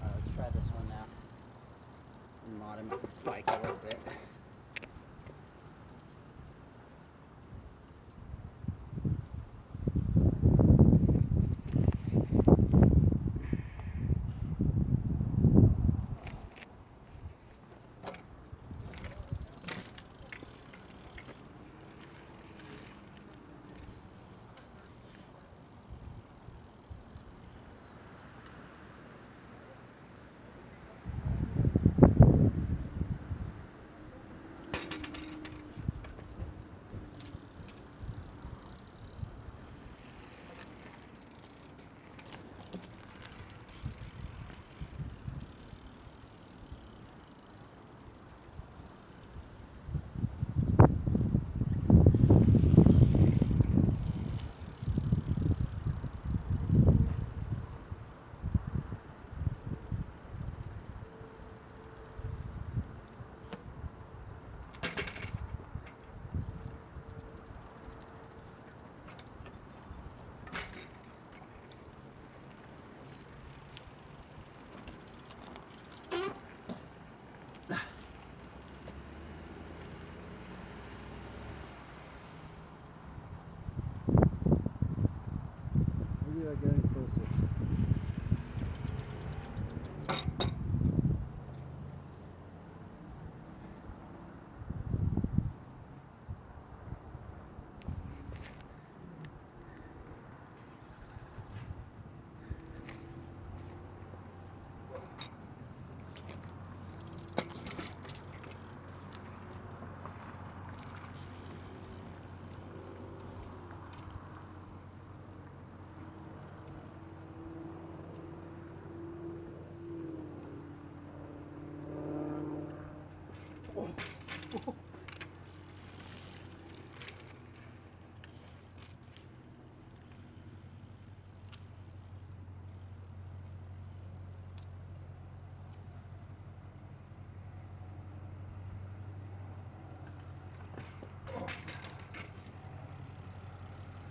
[SPEAKER 1] Alright, let's try this one now. Mod my bike a little bit. start getting closer.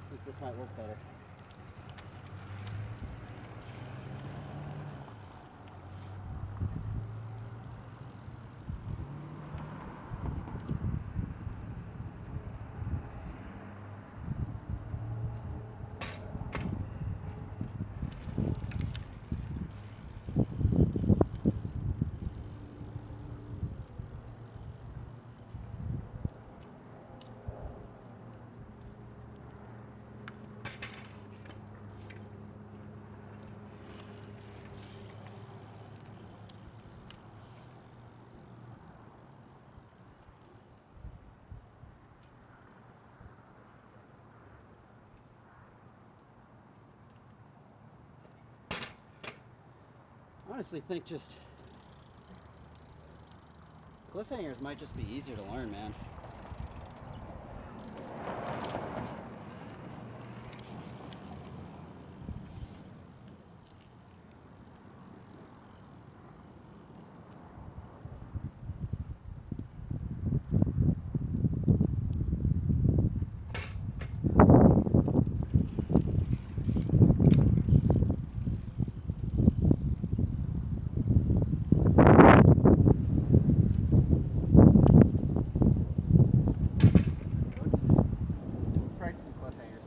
[SPEAKER 1] I think this might work better. I honestly think just cliffhangers might just be easier to learn, man. Let's practice some cliffhangers.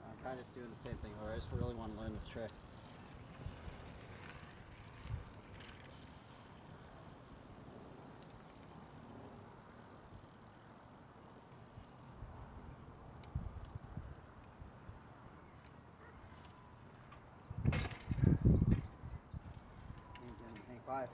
[SPEAKER 1] I'm kind of just doing the same thing, or I just really want to learn this trick. Hang 5.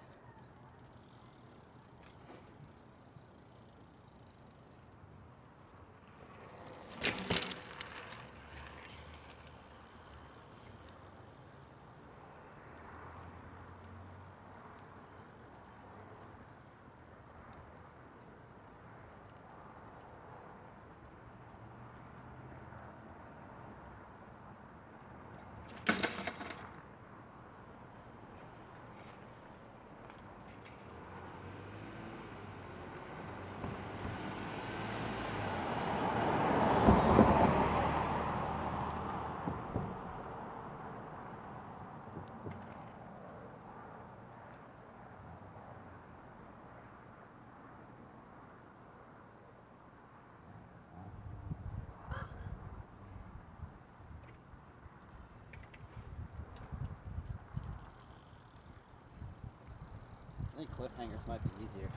[SPEAKER 1] think cliffhangers might be easier.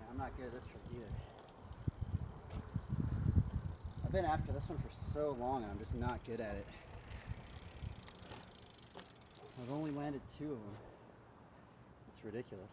[SPEAKER 1] I'm not good at this trick either. I've been after this one for so long and I'm just not good at it. I've only landed 2 of them. It's ridiculous.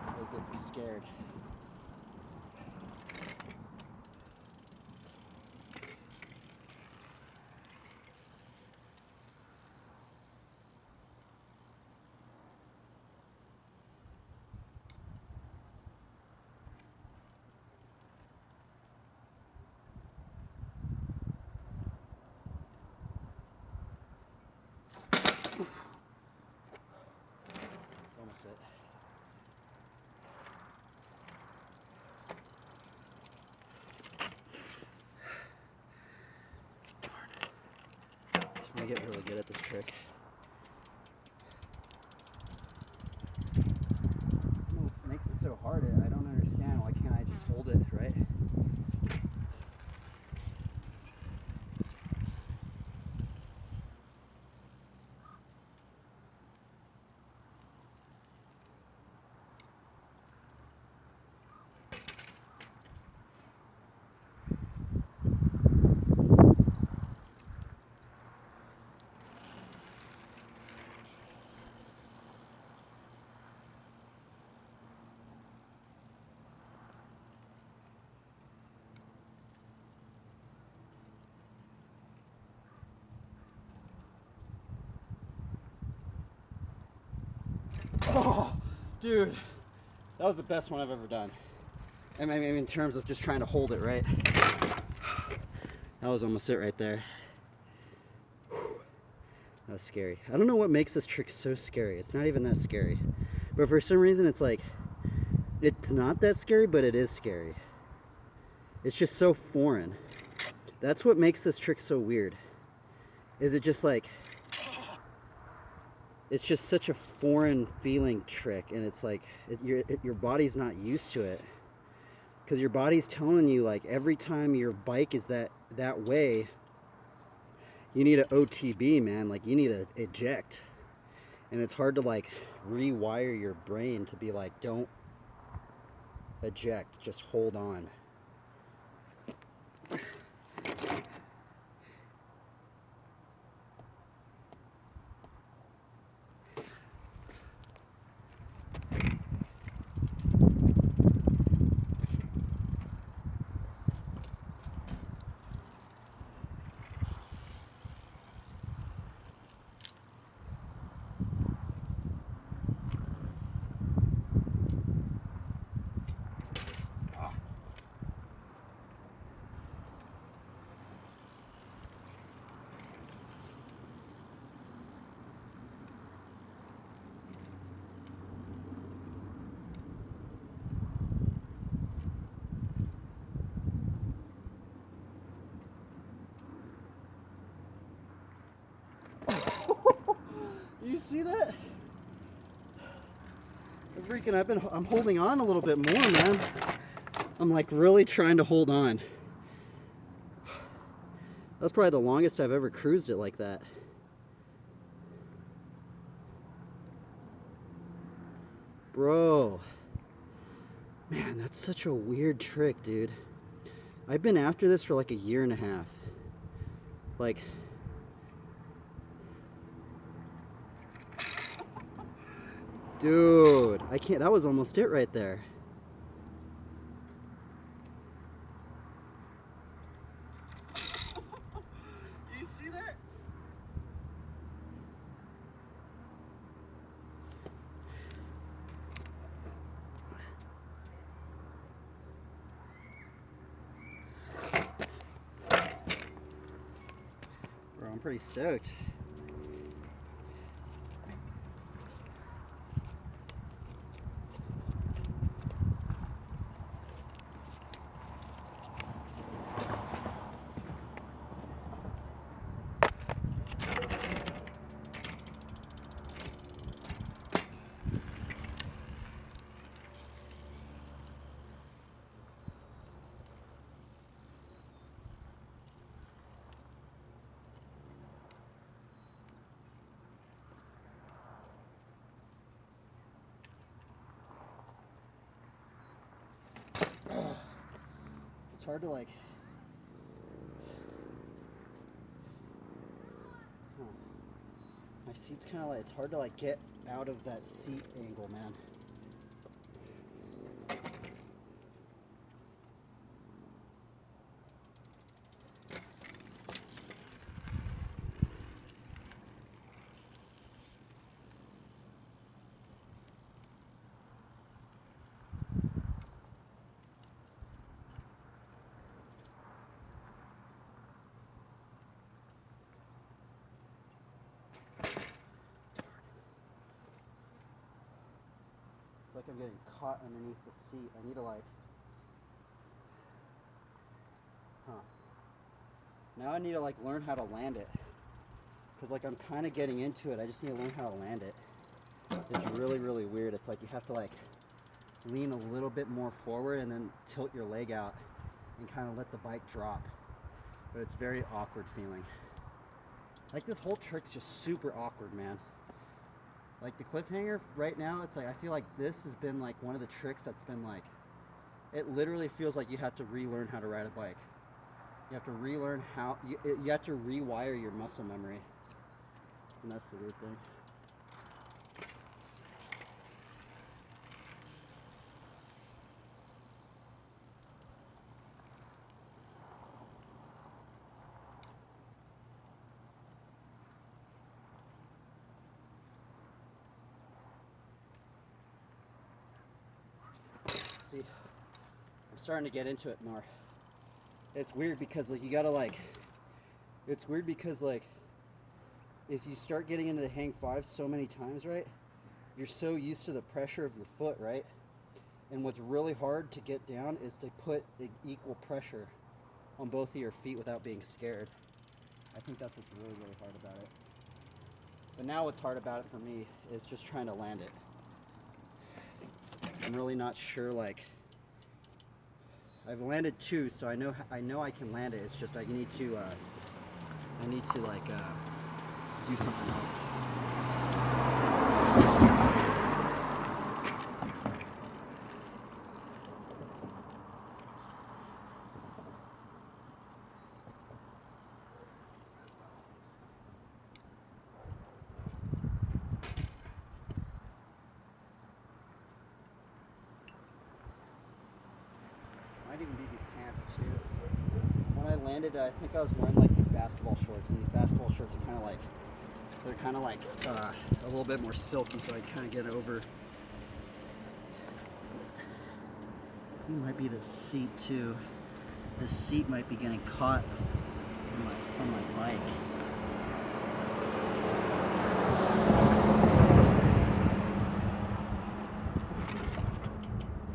[SPEAKER 1] I was getting scared. That's almost it. Just want to get really good at this trick. I don't know what makes it so hard. I don't understand. Why can't I just hold it, right? Oh, dude, that was the best one I've ever done. I mean, in terms of just trying to hold it, right? That was almost it right there. That was scary. I don't know what makes this trick so scary. It's not even that scary. But for some reason, it's like, it's not that scary, but it is scary. It's just so foreign. That's what makes this trick so weird. Is it just like, it's just such a foreign feeling trick, and it's like your body's not used to it, because your body's telling you like every time your bike is that way, you need an OTB, man. Like you need to eject, and it's hard to like rewire your brain to be like, don't eject, just hold on. Do you see that? I'm holding on a little bit more, man. I'm like really trying to hold on. That's probably the longest I've ever cruised it like that. Bro. Man, that's such a weird trick, dude. I've been after this for like a year and a half. Like, dude, I can't, that was almost it right there. You see that? Bro, I'm pretty stoked. It's hard to like, my seat's kind of like, it's hard to like get out of that seat angle, man. It's like I'm getting caught underneath the seat. I need to like, now I need to like learn how to land it. Cause like I'm kind of getting into it. I just need to learn how to land it. It's really, really weird. It's like you have to like lean a little bit more forward and then tilt your leg out and kind of let the bike drop. But it's very awkward feeling. Like this whole trick's just super awkward, man. Like the cliffhanger right now, it's like I feel like this has been like one of the tricks that's been like, it literally feels like you have to relearn how to ride a bike. You have to relearn how, you have to rewire your muscle memory. And that's the weird thing. See, I'm starting to get into it more. It's weird because like you gotta like, it's weird because like, if you start getting into the hang five so many times, right, you're so used to the pressure of your foot, right? And what's really hard to get down is to put equal pressure on both of your feet without being scared. I think that's what's really, really hard about it. But now what's hard about it for me is just trying to land it. I'm really not sure, like, I've landed two, so I know I can land it. It's just I need to like do something else. Might even be these pants too. When I landed, I think I was wearing like these basketball shorts, and these basketball shorts are kind of like, they're kind of like a little bit more silky, so I kind of get over. It might be the seat too. This seat might be getting caught from my bike.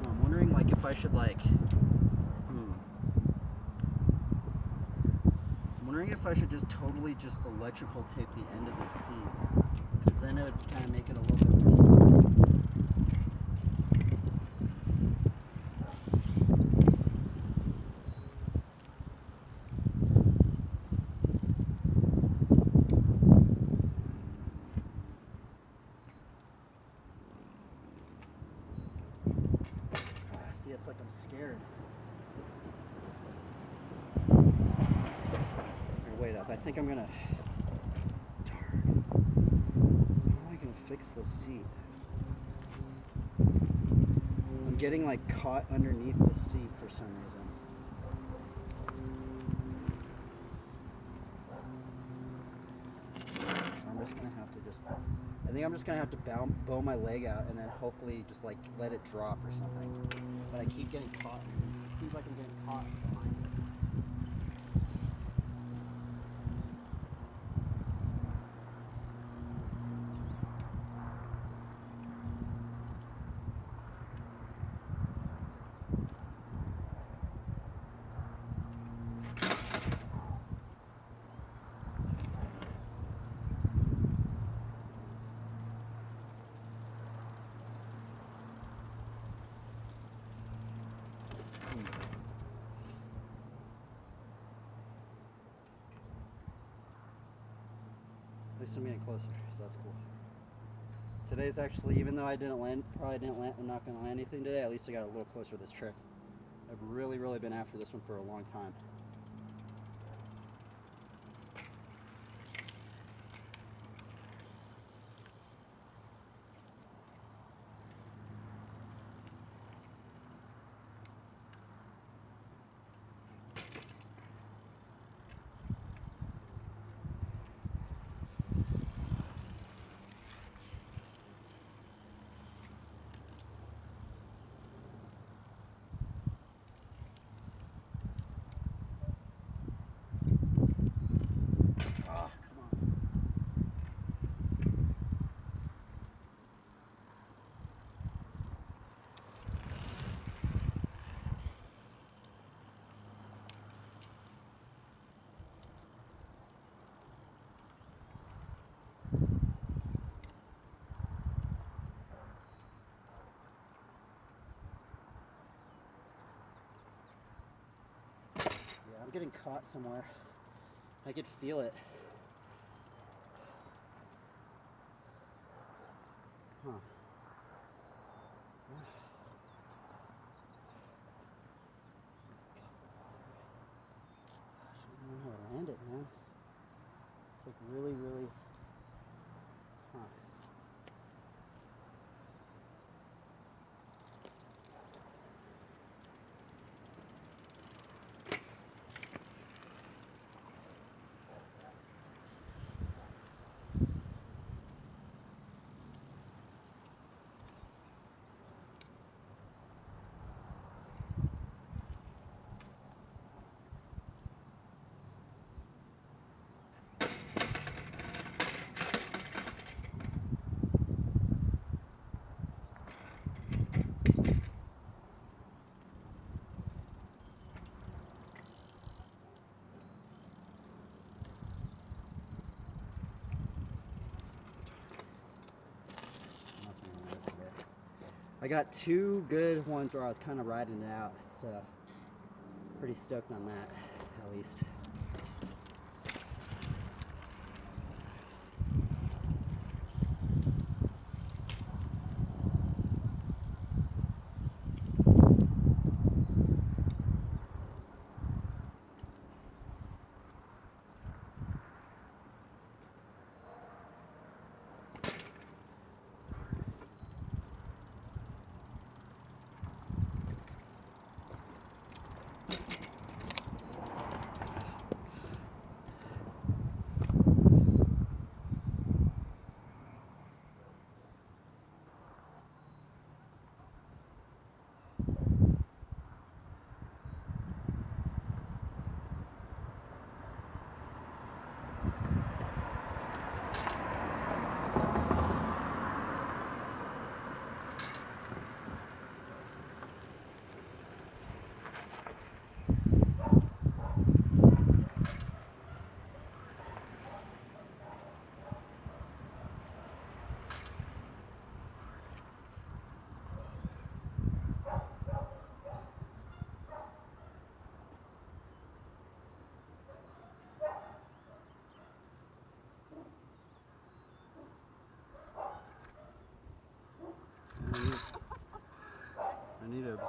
[SPEAKER 1] I'm wondering like if I should like, I'm wondering if I should just totally just electrical tape the end of this seat. because then it would kind of make it a little bit more. See, it's like I'm scared. Wait up, I think I'm gonna. Darn. How am I gonna fix this seat? I'm getting like caught underneath the seat for some reason. I'm just gonna have to I think I'm just gonna have to bow my leg out and then hopefully just like let it drop or something. But I keep getting caught. It seems like I'm getting caught behind it. At least I'm getting closer, so that's cool. Today's actually, even though I probably didn't land, I'm not going to land anything today, at least I got a little closer to this trick. I've really been after this one for a long time. Yeah, I'm getting caught somewhere. I could feel it. Huh. Gosh, I don't know how to land it, man. It's like really, huh. I got two good ones where I was kind of riding it out, so pretty stoked on that, at least.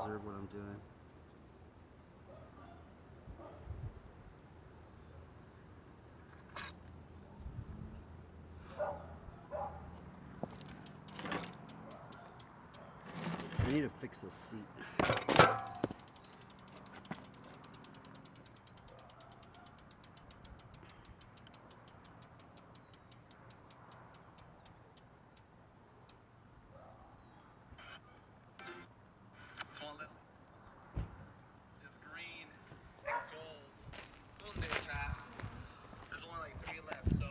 [SPEAKER 1] observe what I'm doing. I need to fix this seat.
[SPEAKER 3] It's one little. It's green and gold. Those days, Pat. There's only like 3 left, so.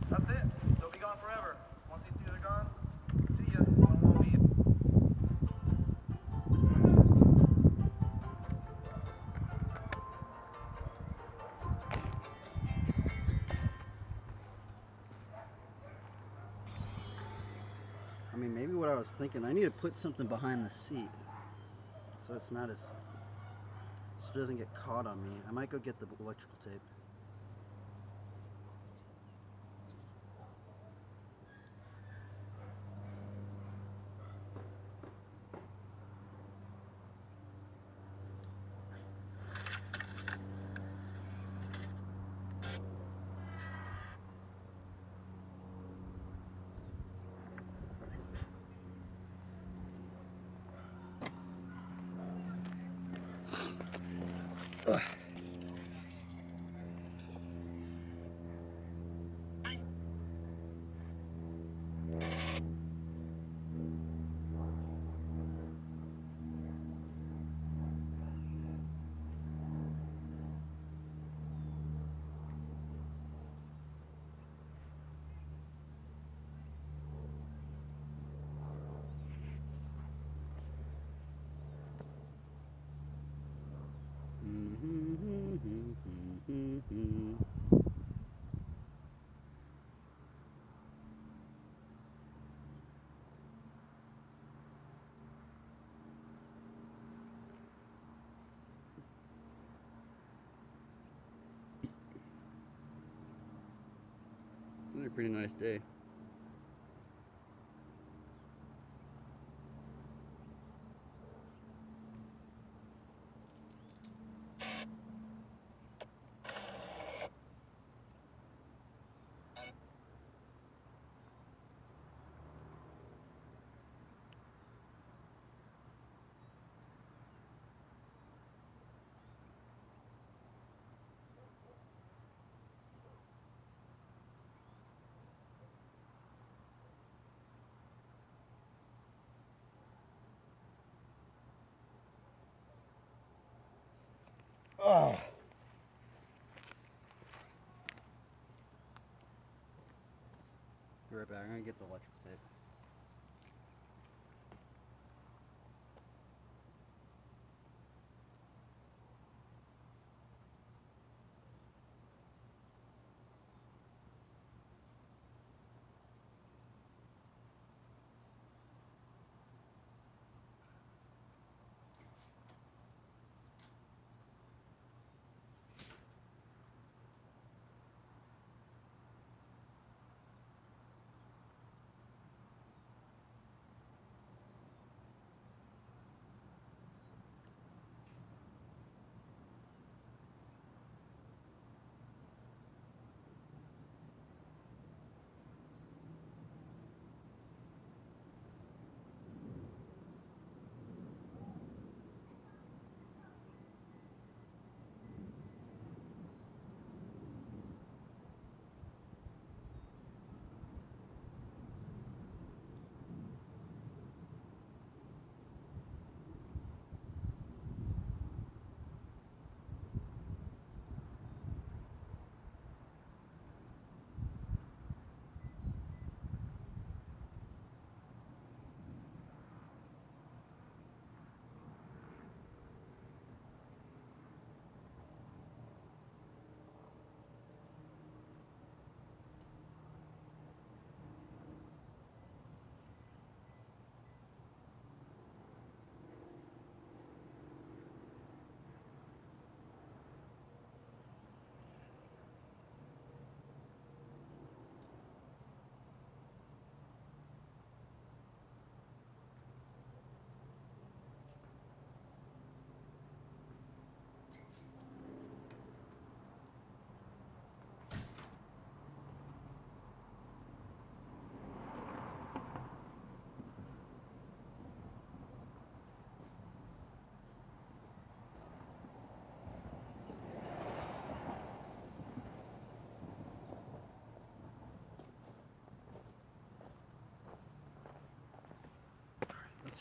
[SPEAKER 6] That's it. They'll be gone forever. Once these 2 are gone, see ya. One won't be.
[SPEAKER 1] I mean, maybe what I was thinking, I need to put something behind the seat so it's not as, so it doesn't get caught on me. I might go get the electrical tape. Ugh. It's been a pretty nice day. Oh. Be right back. I'm gonna get the electrical tape.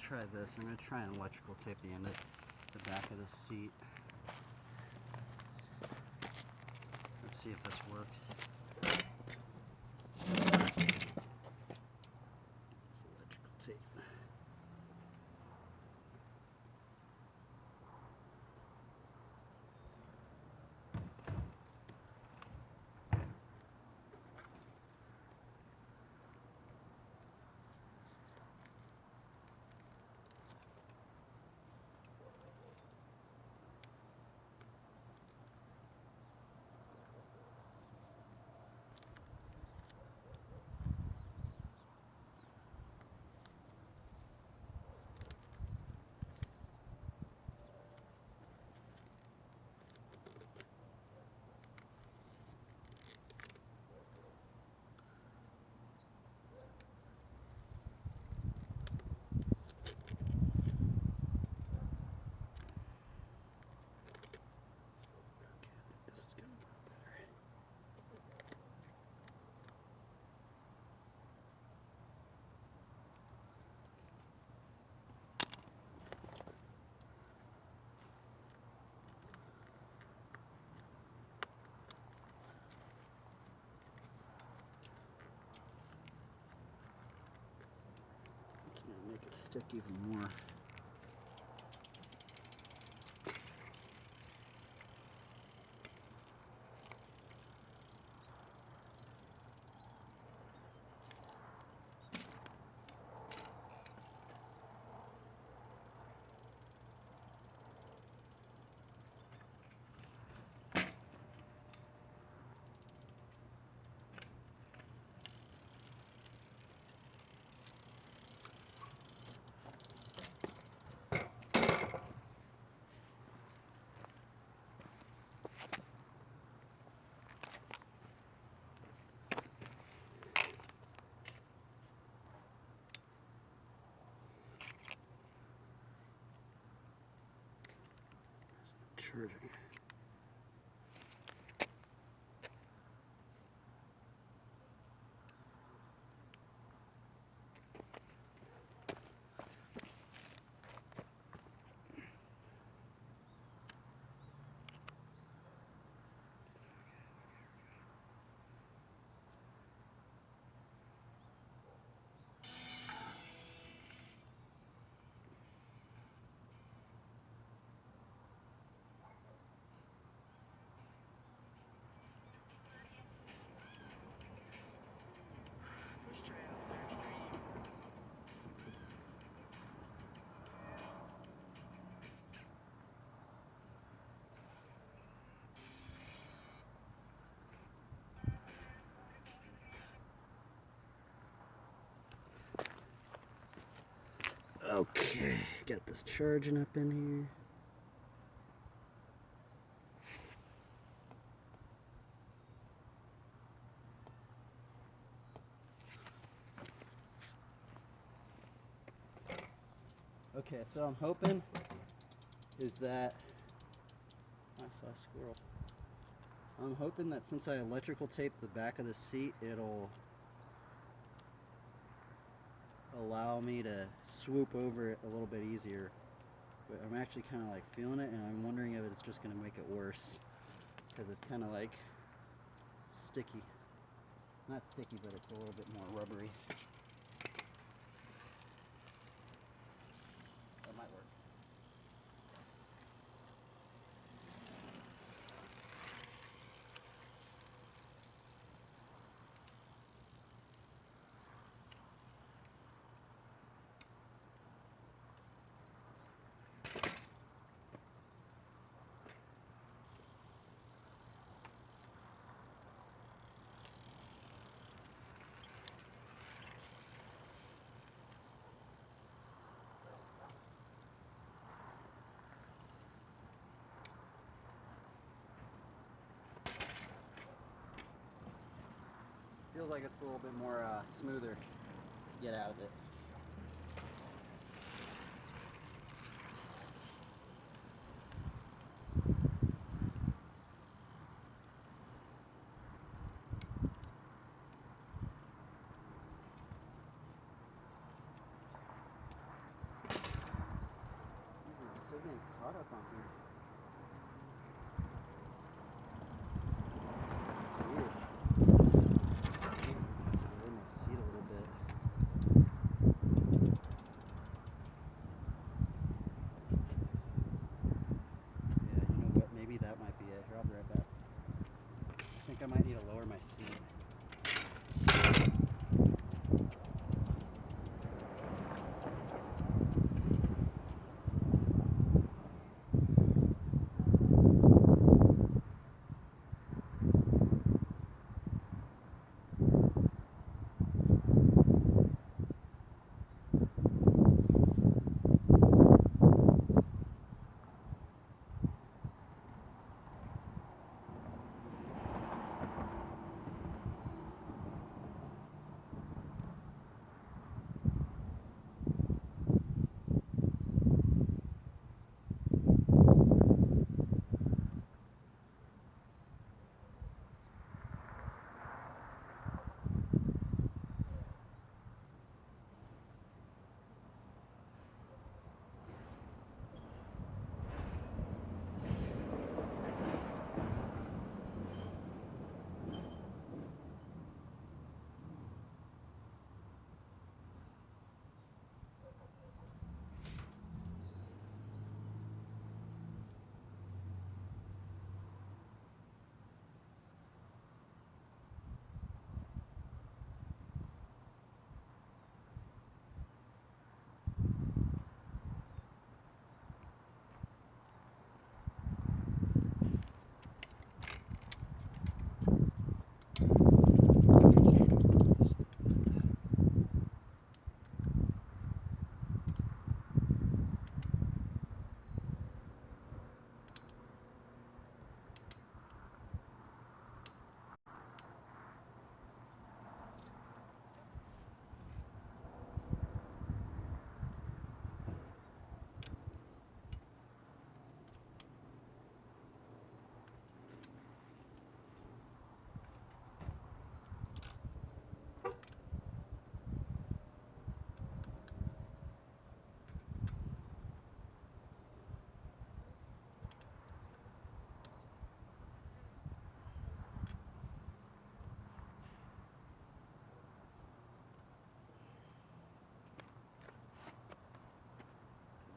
[SPEAKER 1] try this. I'm gonna try and electrical tape the end of the back of the seat. Let's see if this works. This electrical tape. This is gonna work better. It's gonna make it stick even more. Charging. Okay, got this charging up in here. Okay, so I'm hoping is that I saw a squirrel. I'm hoping that since I electrical taped the back of the seat, it'll allow me to swoop over it a little bit easier. But I'm actually kind of like feeling it, and I'm wondering if it's just going to make it worse, because it's kind of like sticky. Not sticky, but it's a little bit more rubbery. That might work. Feels like it's a little bit more smoother to get out of it. my seat.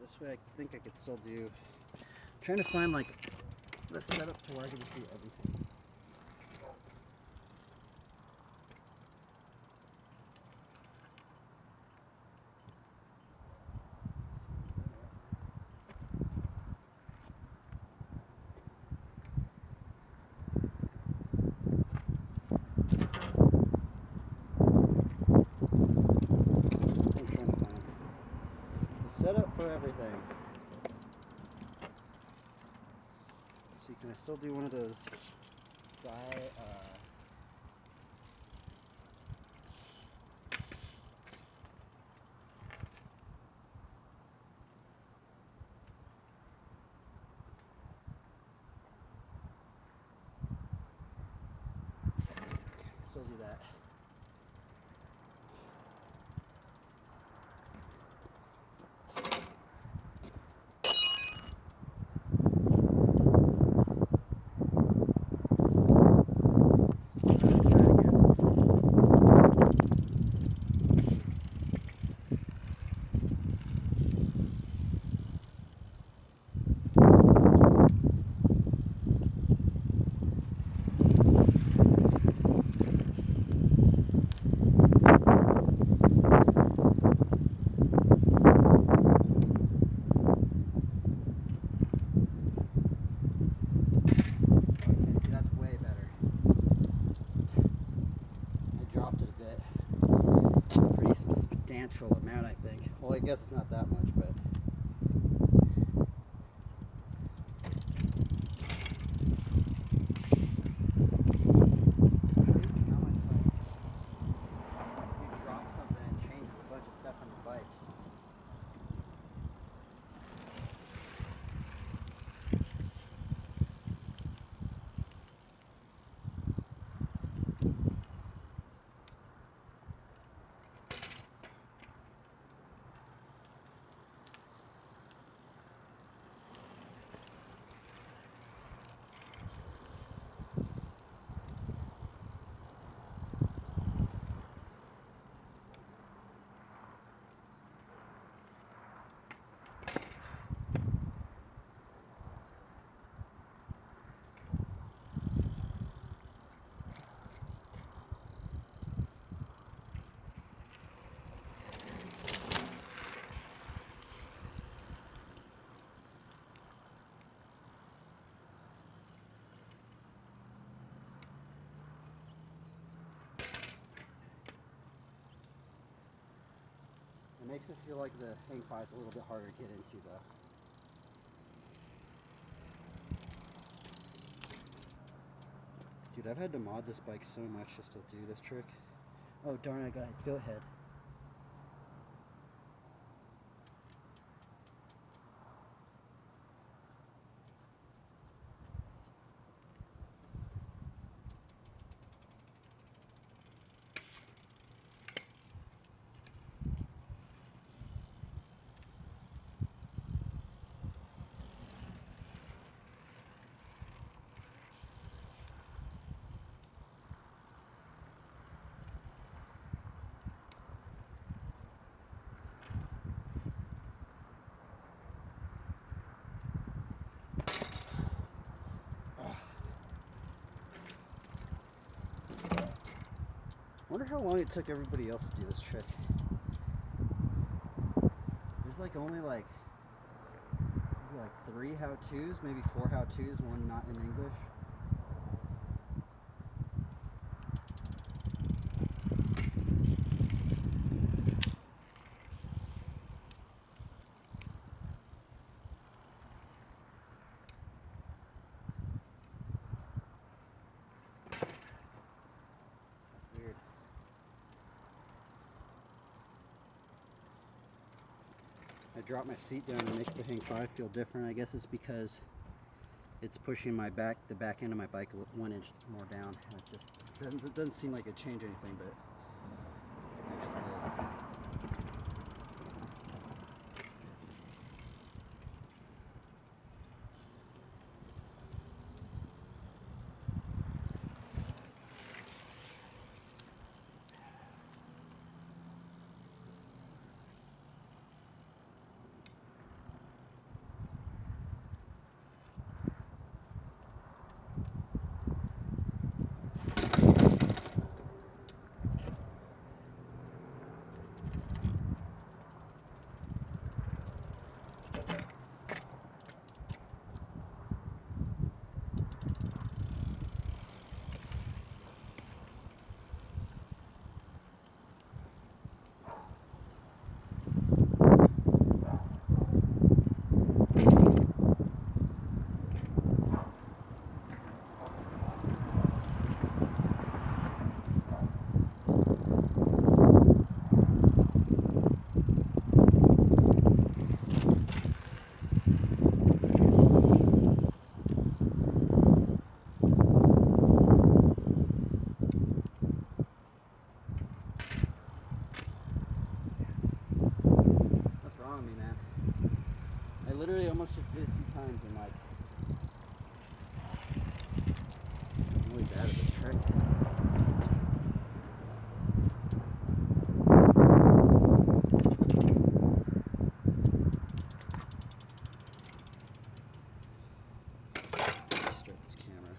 [SPEAKER 1] This way I think I could still do, I'm trying to find like the setup to where I can just do everything. I'm trying to find the setup for everything. See, can I still do one of those side, still do that. Substantial amount, I think. Well, I guess it's not that much, but you drop something and it changes a bunch of stuff on your bike. Makes it feel like the hang 5 is a little bit harder to get into though. Dude, I've had to mod this bike so much just to do this trick. Oh darn, I got it. Go ahead. I wonder how long it took everybody else to do this trick. There's like only like 3 how-tos, maybe 4 how-tos, one not in English. That's weird. I dropped my seat down and makes the hang 5 feel different. I guess it's because it's pushing my back, the back end of my bike 1 inch more down. It doesn't seem like it changed anything, but I literally almost just did it 2 times and like I'm really bad at this trick. Start this camera.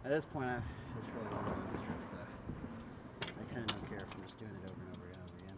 [SPEAKER 1] At this point, I just really want to do this trick, so I kind of don't care if I'm just doing it over and over and over again.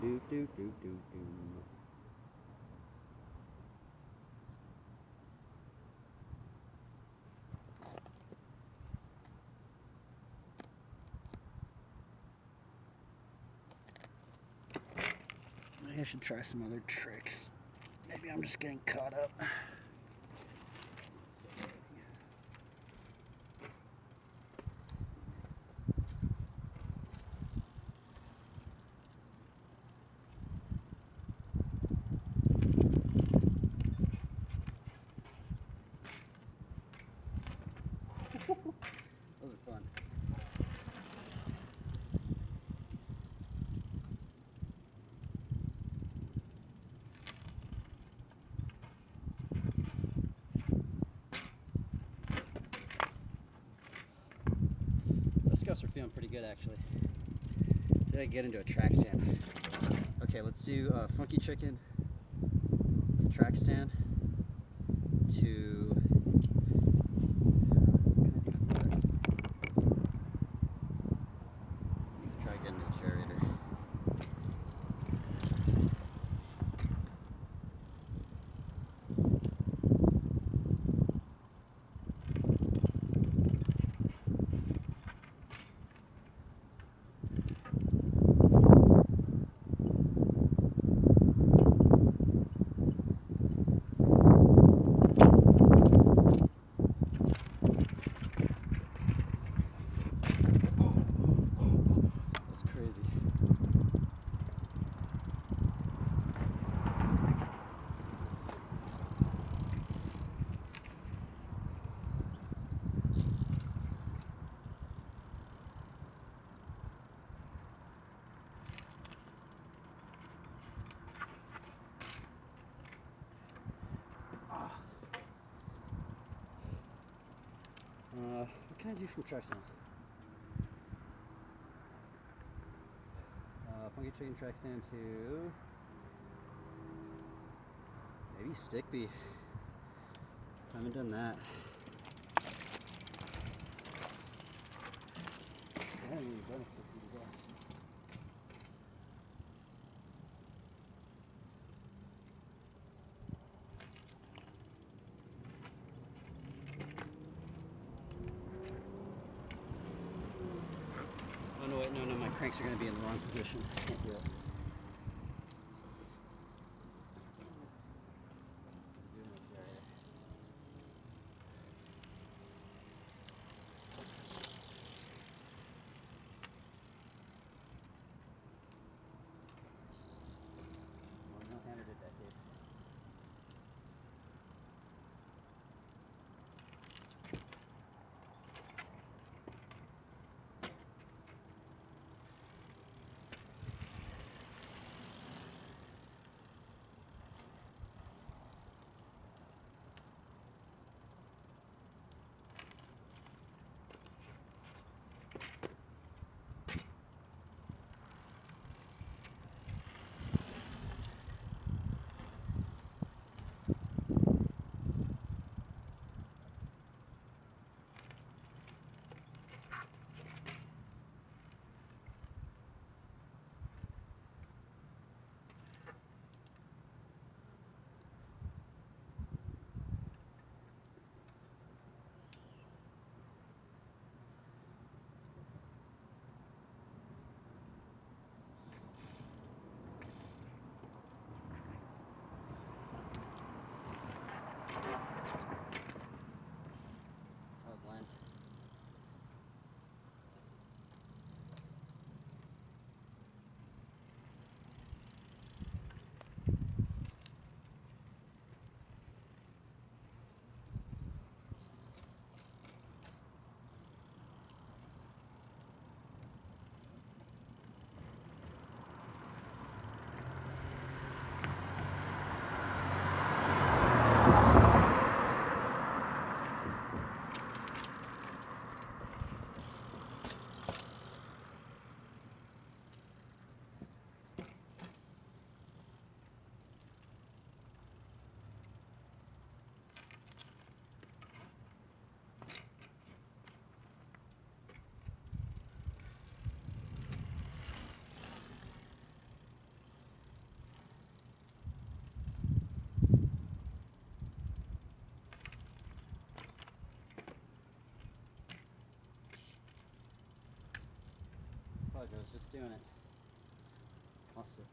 [SPEAKER 1] Do do do do do. Maybe I should try some other tricks. Maybe I'm just getting caught up. Those are fun. Those scuffs are feeling pretty good actually. Today I get into a track stand. Okay, let's do funky chicken to track stand to can I do from track stand? Funky chicken track stand to maybe Stickby. I haven't done that. I haven't even done a Stickby today. Oh no, wait, no, my cranks are going to be in the wrong position. I can't do it. Well, no hander did that, Dave. That was land. I was just doing it. Lost it.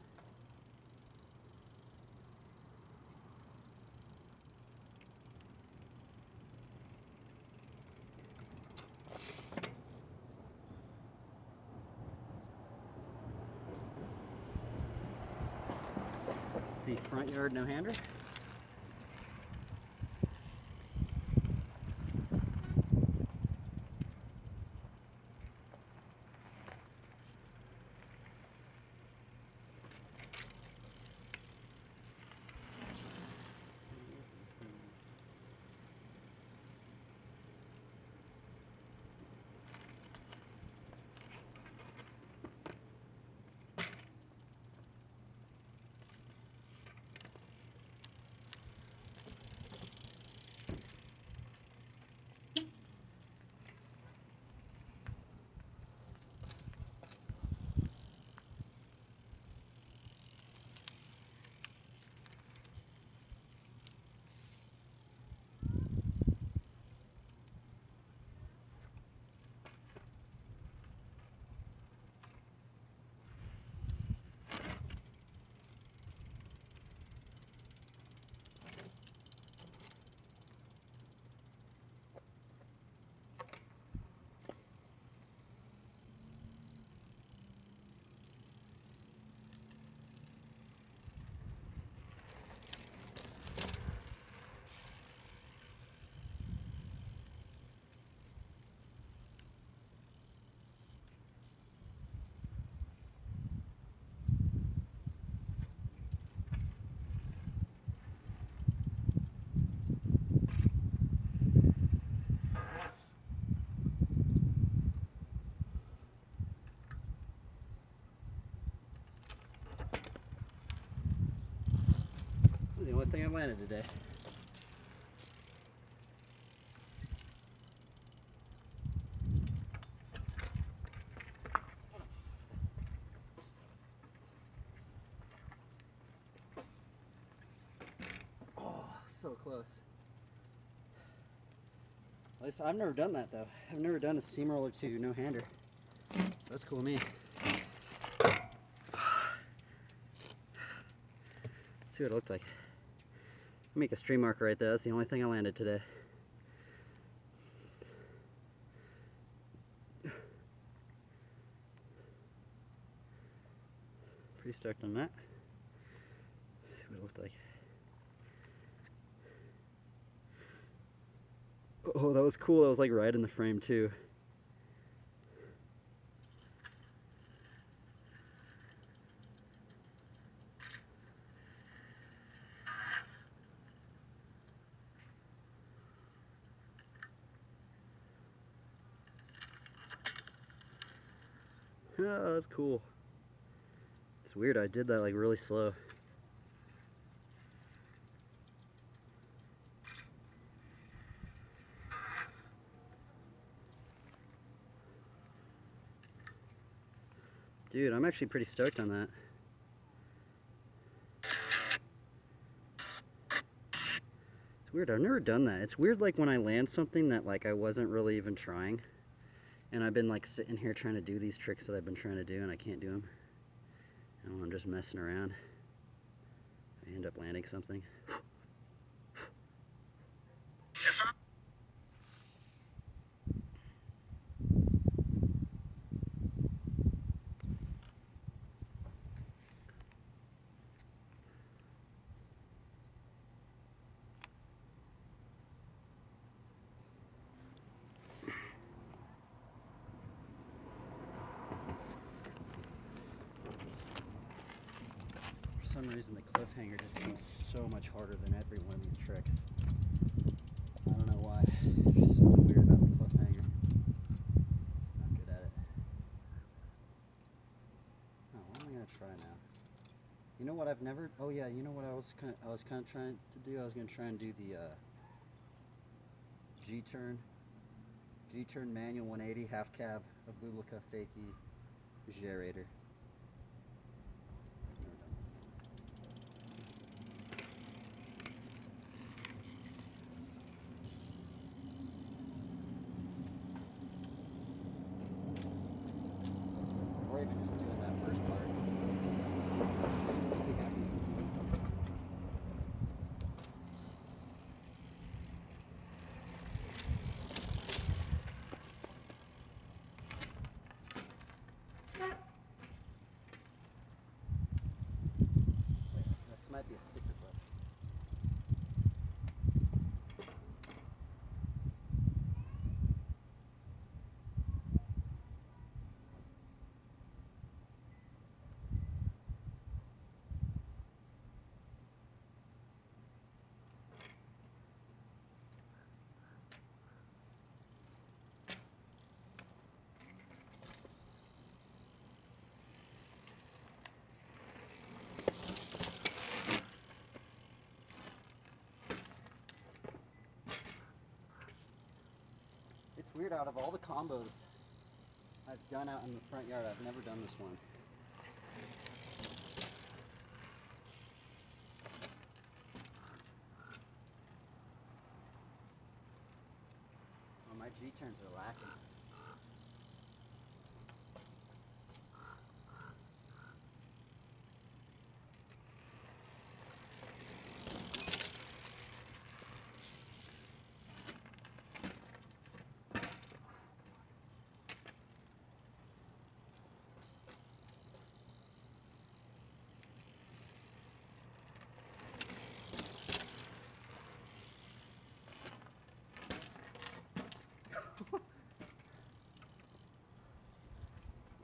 [SPEAKER 1] Let's see, front yard no hander. This is the only thing I landed today. Oh, so close. At least I've never done that though. I've never done a steamroller to no-hander. So that's cool with me. Let's see what it looked like. Make a stream marker right there. That's the only thing I landed today. Pretty stoked on that. Let's see what it looked like. Oh, that was cool. That was like right in the frame too. Oh, that's cool. It's weird, I did that like really slow. Dude, I'm actually pretty stoked on that. It's weird, I've never done that. It's weird like when I land something that like I wasn't really even trying. And I've been like sitting here trying to do these tricks that I've been trying to do and I can't do them. And I'm just messing around. I end up landing something. For some reason the cliffhanger just seems so much harder than every one of these tricks. I don't know why. There's something weird about the cliffhanger. Just not good at it. Oh, what am I gonna try now? You know what I've never, oh yeah, you know what I was kind of trying to do? I was gonna try and do the G-turn manual 180 half cab of Bublicka fakie gyrator. Never done that. Or even just doing that first part. I think I can. This might be a sticker clip. It's weird, out of all the combos I've done out in the front yard, I've never done this one. Oh, my G-turns are lacking.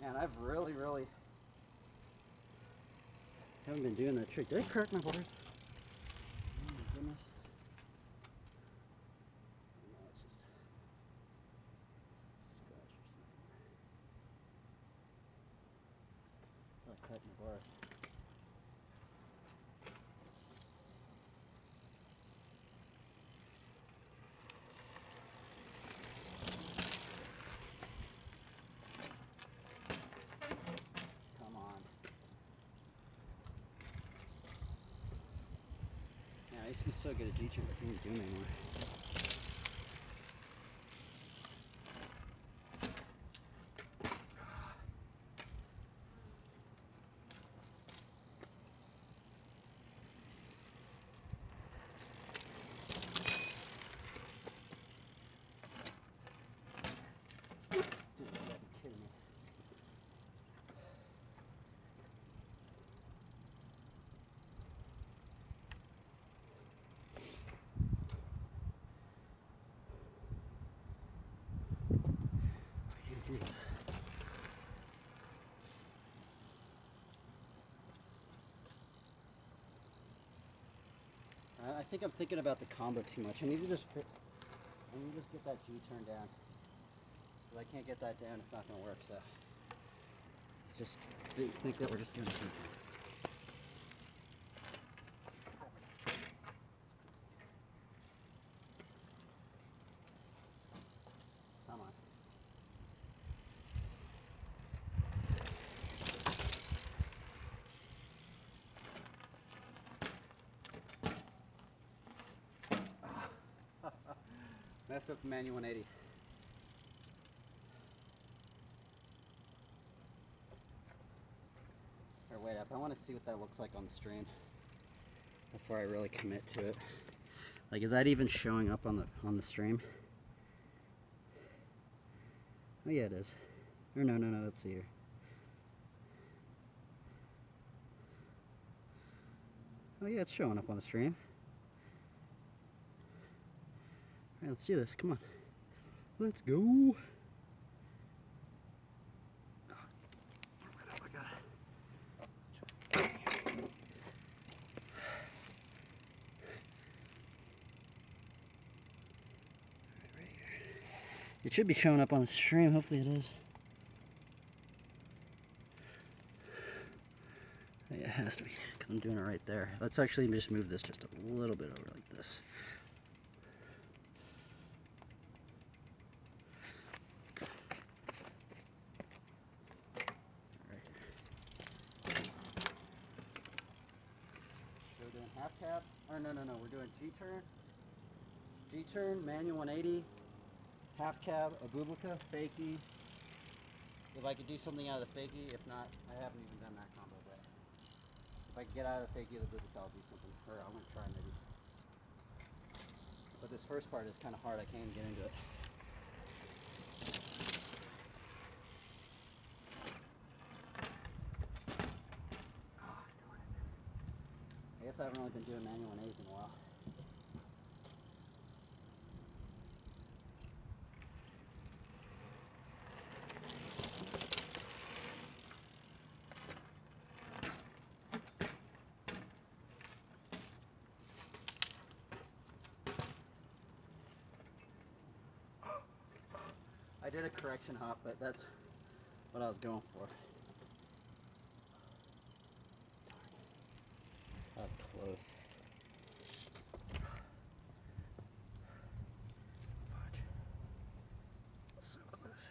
[SPEAKER 1] Man, I've really haven't been doing that trick. Did I crack my bars? Oh my goodness. No, it's just a scratch or something. I cracked my bars. I used to be so good at G-turn, but I can't do it anymore. Dude, you gotta be kidding me. I can't do this. I think I'm thinking about the combo too much. I need to just get that G-turn down. If I can't get that down, it's not going to work. So let's just think that we're just doing a G-turn. Come on. Messed up the manual 180. Or wait up, I want to see what that looks like on the stream before I really commit to it. Like, is that even showing up on the stream? Oh yeah, it is. Or no, let's see here. Oh yeah, it's showing up on the stream. Alright, let's do this. Come on. Let's go. Oh, right up, I got it. Right here. It should be showing up on the stream. Hopefully it is. Yeah, it has to be, because I'm doing it right there. Let's actually just move this just a little bit over like this. We're doing half cab, or no, we're doing G-turn, manual 180, half cab, a Bubblica, fakie. If I could do something out of the fakie, if not, I haven't even done that combo yet. If I can get out of the fakie or the Bubblica, I'll do something, or I'm gonna try maybe. But this first part is kind of hard, I can't even get into it. I guess I haven't really been doing manual 180s in a while. I did a correction hop, but that's what I was going for. That was close. Fudge. So close.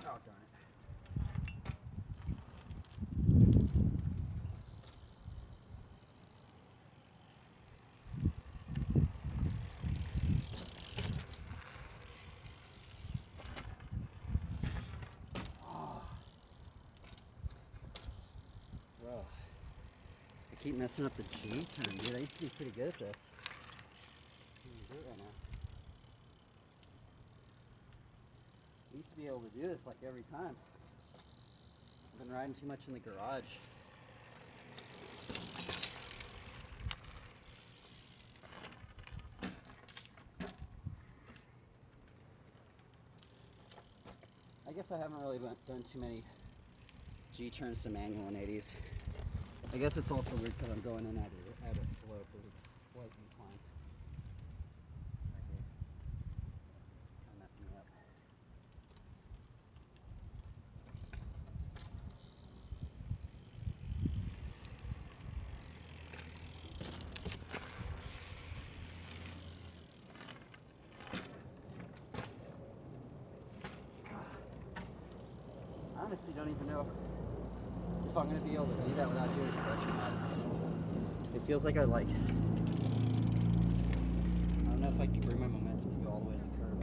[SPEAKER 1] Oh, darn it. Bro, I keep messing up the G-turn, dude. I used to be pretty good at this. I can't do it right now. I used to be able to do this like every time. I've been riding too much in the garage. guess I haven't really done too many G-turns to manual 180s. I guess it's also weird because I'm going in at a slope or slight incline. Right here. Kind of messing me up. I honestly don't even know if I'm going to be able to do that without doing friction. It feels like I don't know if I can bring my momentum to go all the way to the curb.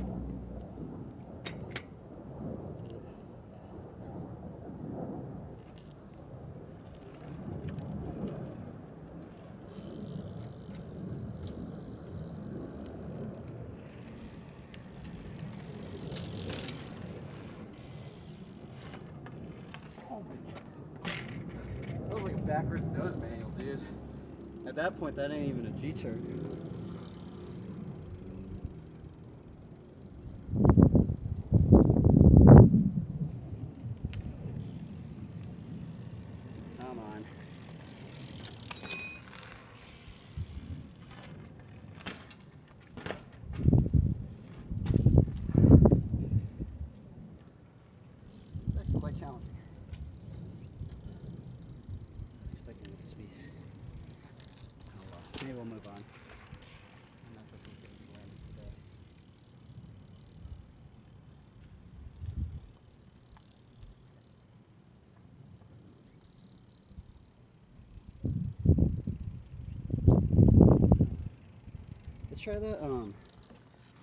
[SPEAKER 1] Oh my god. That was like a backwards nose manual, dude. At that point, that ain't even a G-turn. Come on. That's quite challenging. Expecting this to be. Oh well. Maybe we'll move on. I don't know if this one's gonna be landed today. Let's try the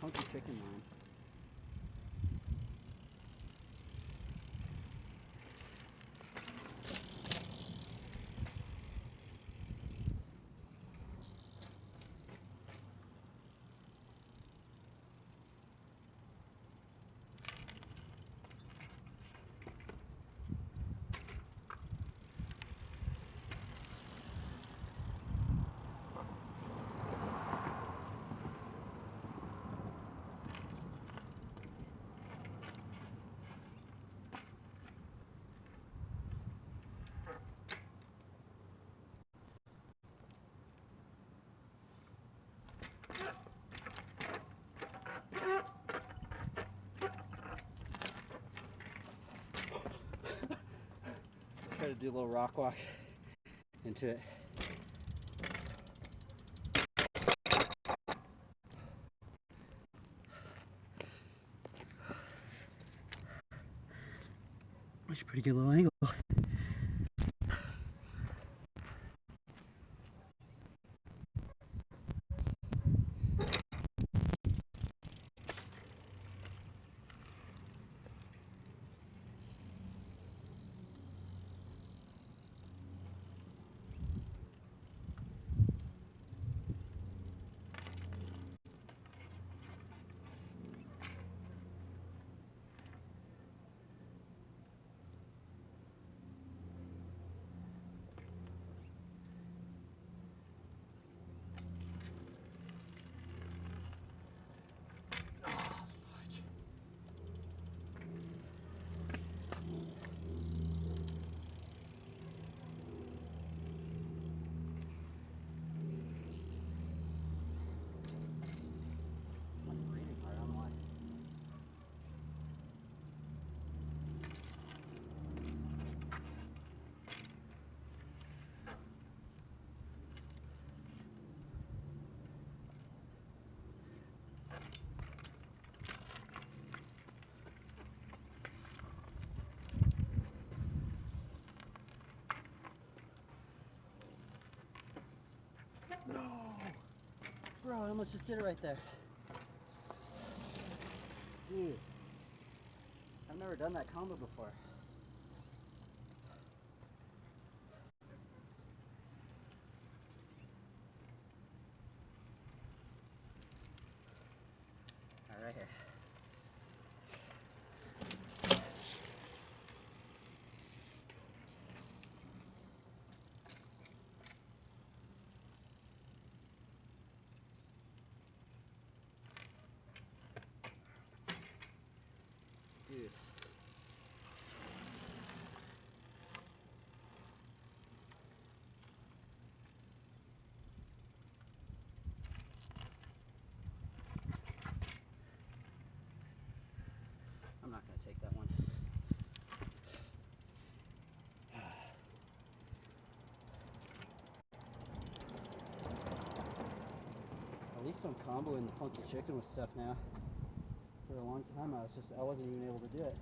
[SPEAKER 1] funky chicken line. Try to do a little rock walk into it. That's a pretty good little angle. No! Bro, I almost just did it right there. Dude. I've never done that combo before. All right here. Dude, take that one. At least I'm comboing the funky chicken with stuff now. For a long time I wasn't even able to do it.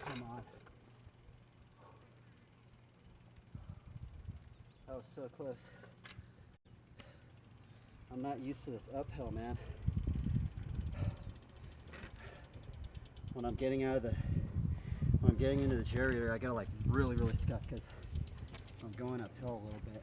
[SPEAKER 1] Come on. That was so close. I'm not used to this uphill, man. When I'm getting into the generator, I gotta like really scuff because I'm going uphill a little bit.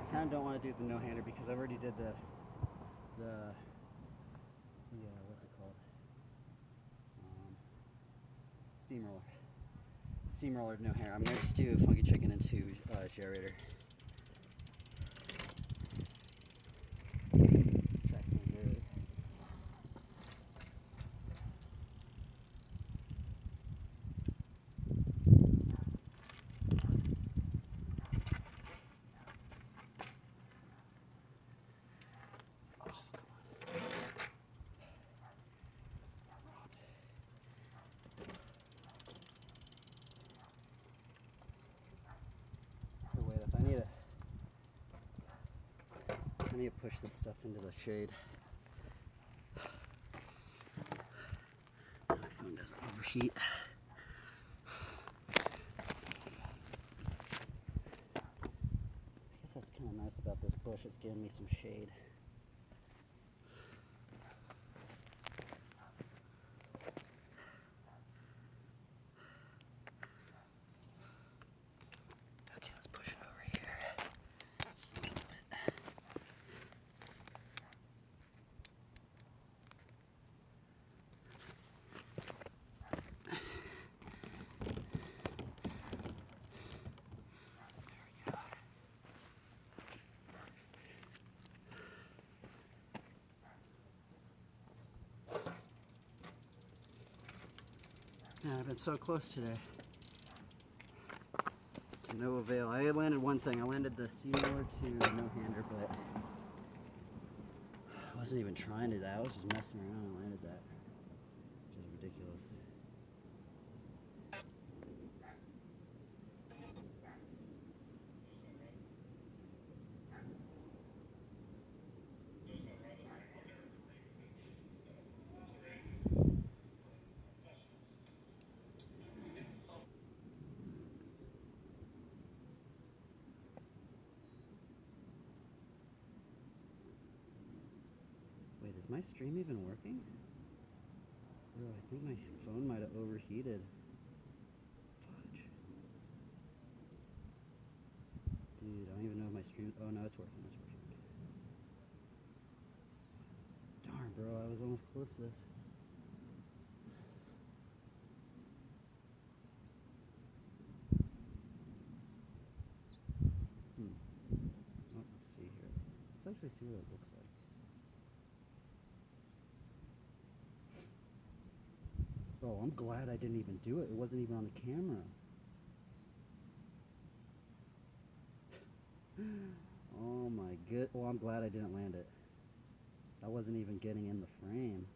[SPEAKER 1] I kind of don't want to do the no-hander because I already did the what's it called? Steamroller no-hander. I'm gonna just do funky chicken into generator. I need to push this stuff into the shade. My phone doesn't overheat. I guess that's kind of nice about this bush. It's giving me some shade. Okay, let's push it over here. Just a little bit. Yeah, I've been so close today. To no avail. I landed one thing. I landed the steamroller to no-hander, but I wasn't even trying to do that. I was just messing around and landed that, which is ridiculous. Wait, is my stream even working? Bro, I think my phone might have overheated. Fudge. Dude, I don't even know if my stream... Oh, no, it's working. It's working. Darn, bro, I was almost close to this. Oh, let's see here. Let's actually see what it looks like. Oh, I'm glad I didn't even do it. It wasn't even on the camera. Oh my good. Well, I'm glad I didn't land it. I wasn't even getting in the frame.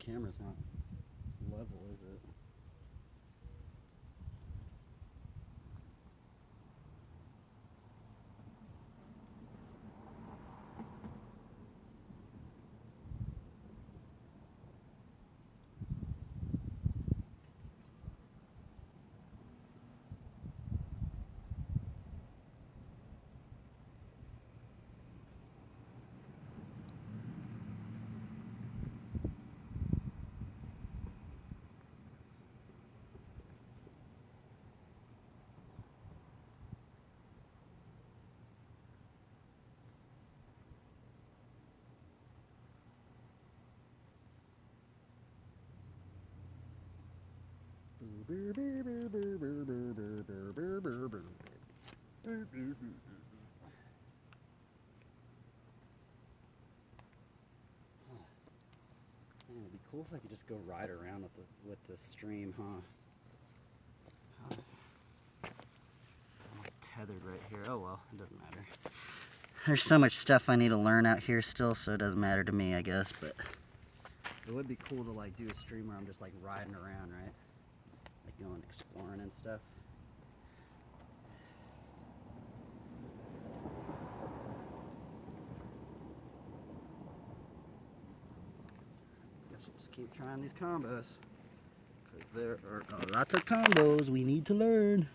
[SPEAKER 1] camera's not level, is it? Man, it'd be cool if I could just go ride around with the stream, huh? I'm tethered right here. Oh well, it doesn't matter. There's so much stuff I need to learn out here still, so it doesn't matter to me, I guess. But it would be cool to like do a stream where I'm just like riding around, right? Like going exploring and stuff. Guess we'll just keep trying these combos, because there are lots of combos we need to learn.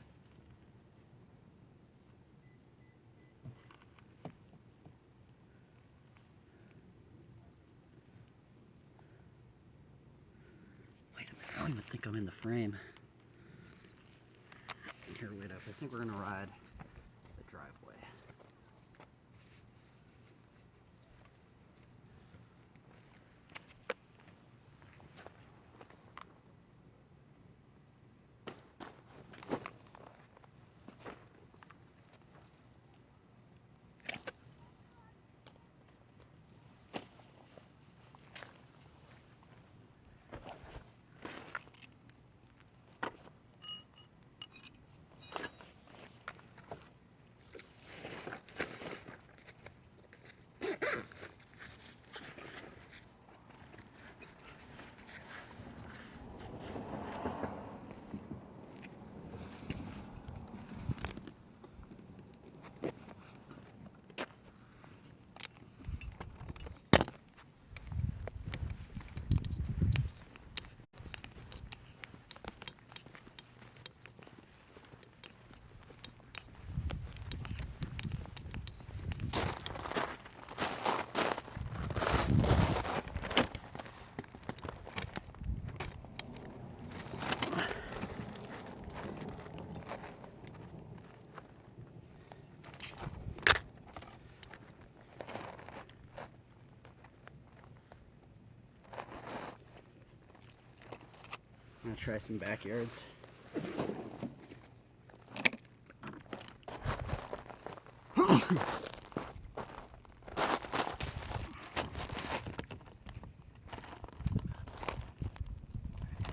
[SPEAKER 1] Wait a minute, I don't even think I'm in the frame. Here, wait up. I think we're gonna ride the driveway. I'm gonna try some backyards.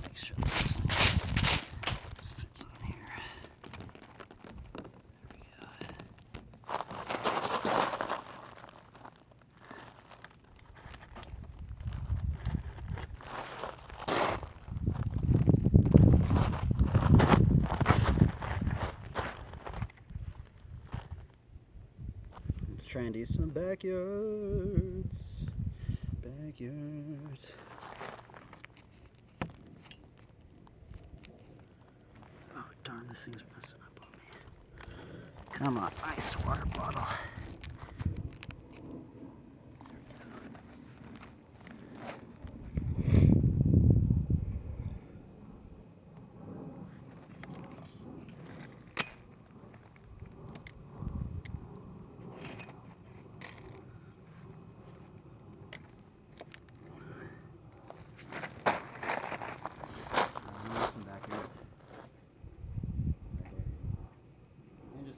[SPEAKER 1] Make sure this fits on here. There we go. Let's try and do some backyards. Backyards. Oh darn, this thing's messing up on me. Come on, ice water bottle.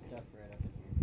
[SPEAKER 1] Stuff right up in here.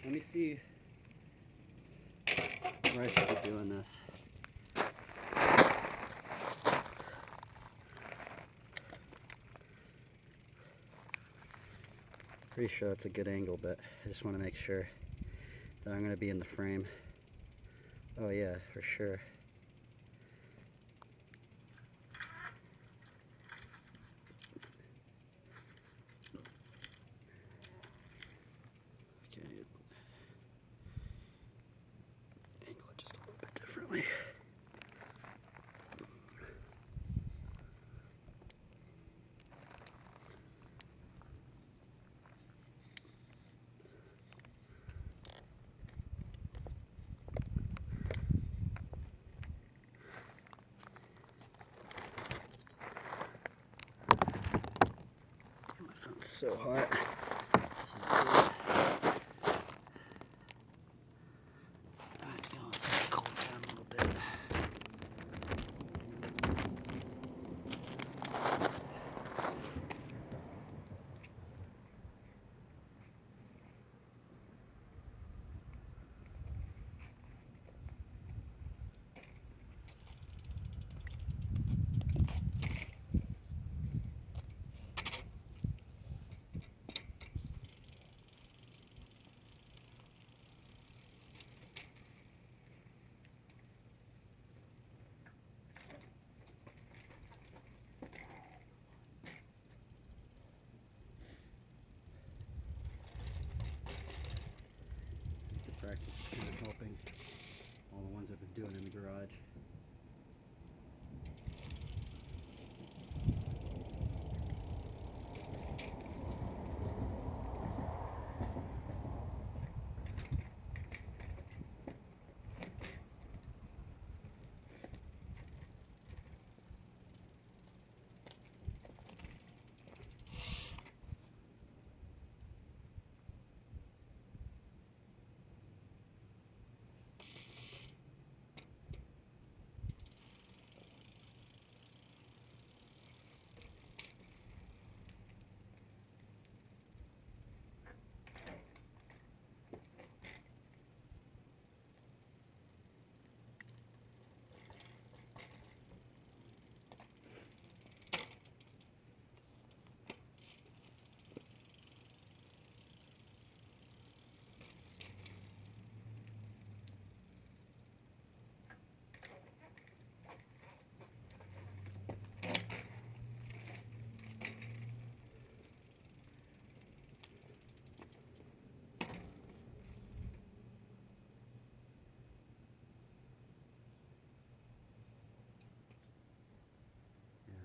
[SPEAKER 1] Let me see where I should be doing this. Pretty sure that's a good angle, but I just want to make sure that I'm going to be in the frame. Oh yeah, for sure. Okay, angle it just a little bit differently. My phone's so hot. This is good. Alright, go inside, cool it down a little bit. The practice is kind of helping all the ones I've been doing in the garage.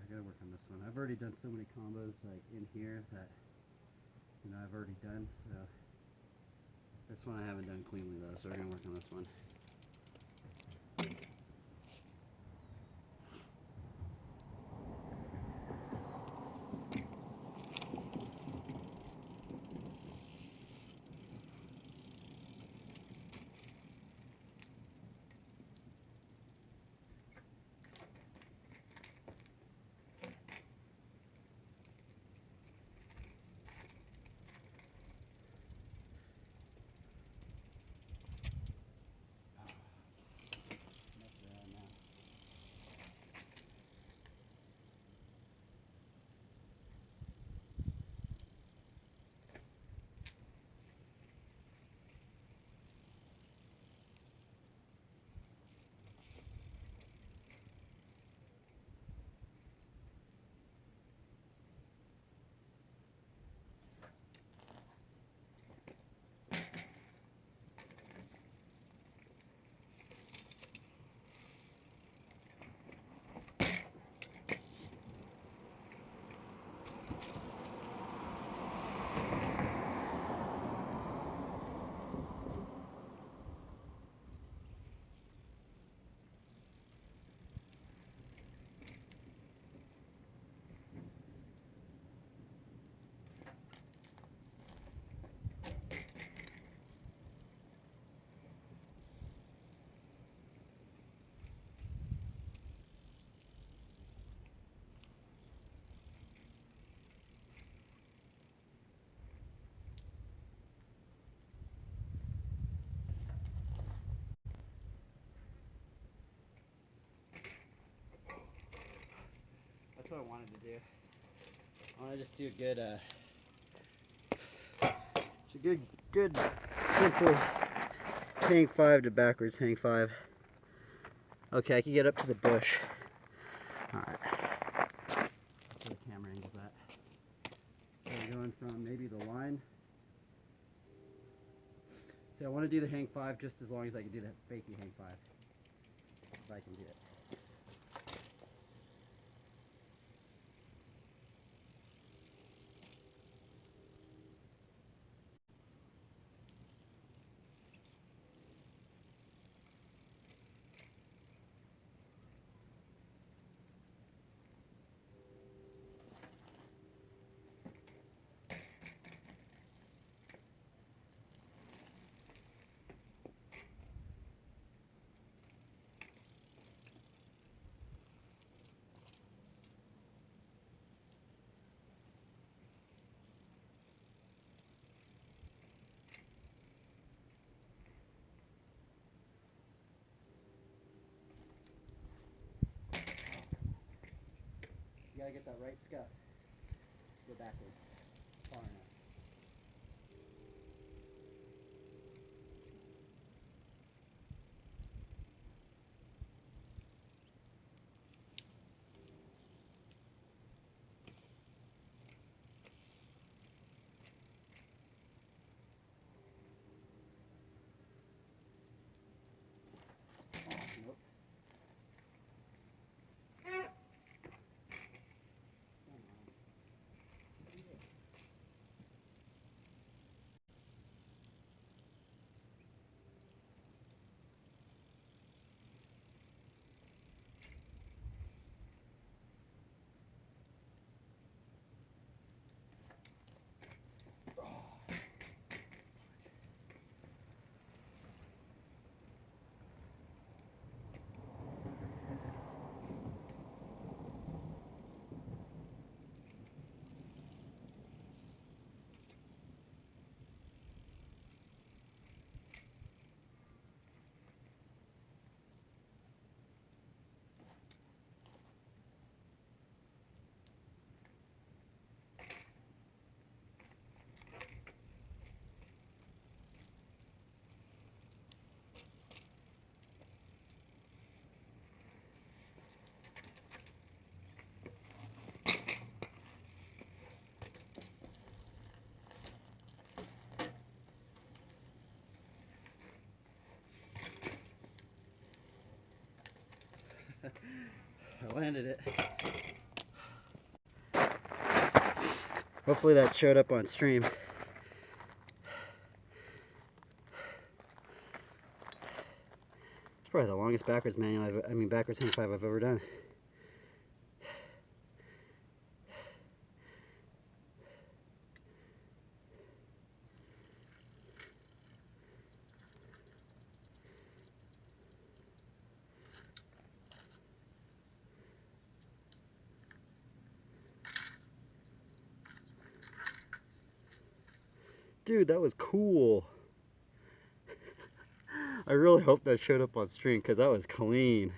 [SPEAKER 1] I gotta work on this one. I've already done so many combos like in here that I've already done, so this one I haven't done cleanly though, so we're gonna work on this one. That's what I wanted to do. I want to just do a good simple hang 5 to backwards hang 5. Okay, I can get up to the bush. Alright. That's where the camera angle's at. So I'm going from maybe the line. See, I want to do the hang 5 just as long as I can do the fakey hang 5. If I can do it. You gotta get that right scuff. Go backwards. Far enough. Oh, nope. I landed it. Hopefully that showed up on stream. It's probably the longest backwards backwards hang 5 I've ever done. Dude, that was cool. I really hope that showed up on stream because that was clean.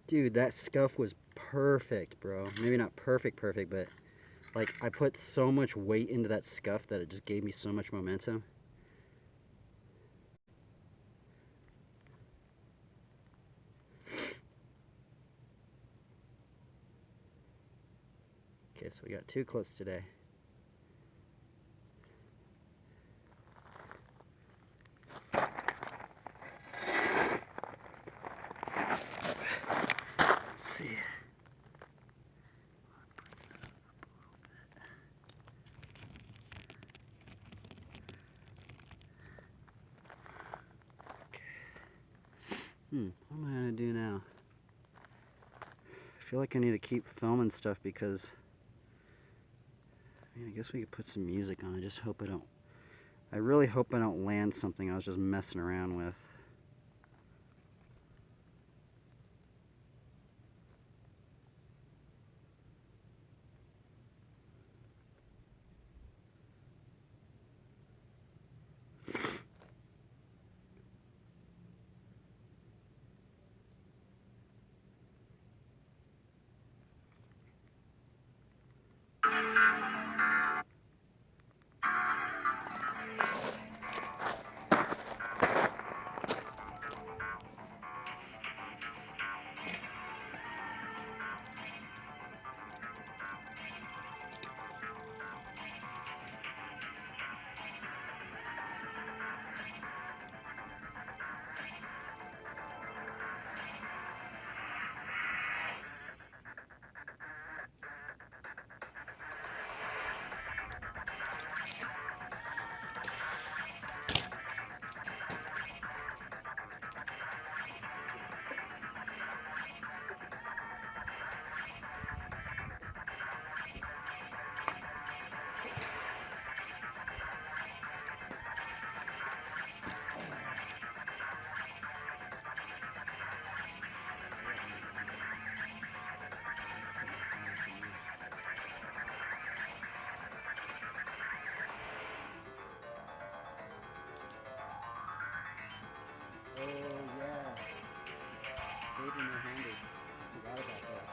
[SPEAKER 1] Dude, that scuff was perfect, bro. Maybe not perfect, but like I put so much weight into that scuff that it just gave me so much momentum. Okay, so we got 2 clips today. Let's see. Okay. What am I gonna do now? I feel like I need to keep filming stuff because I guess we could put some music on. I really hope I don't land something I was just messing around with. Oh yeah, saving your handers. Forgot about that.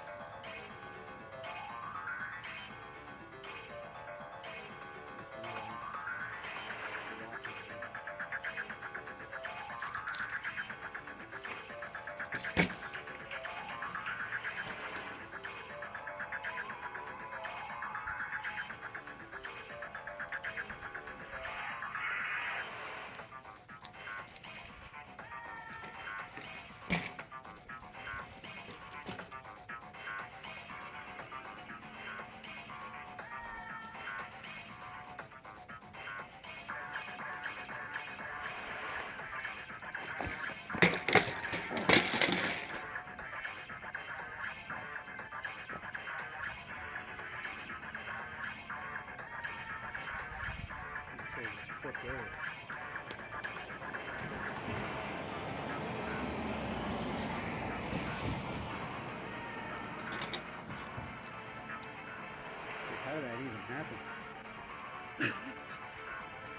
[SPEAKER 1] How did that even happen?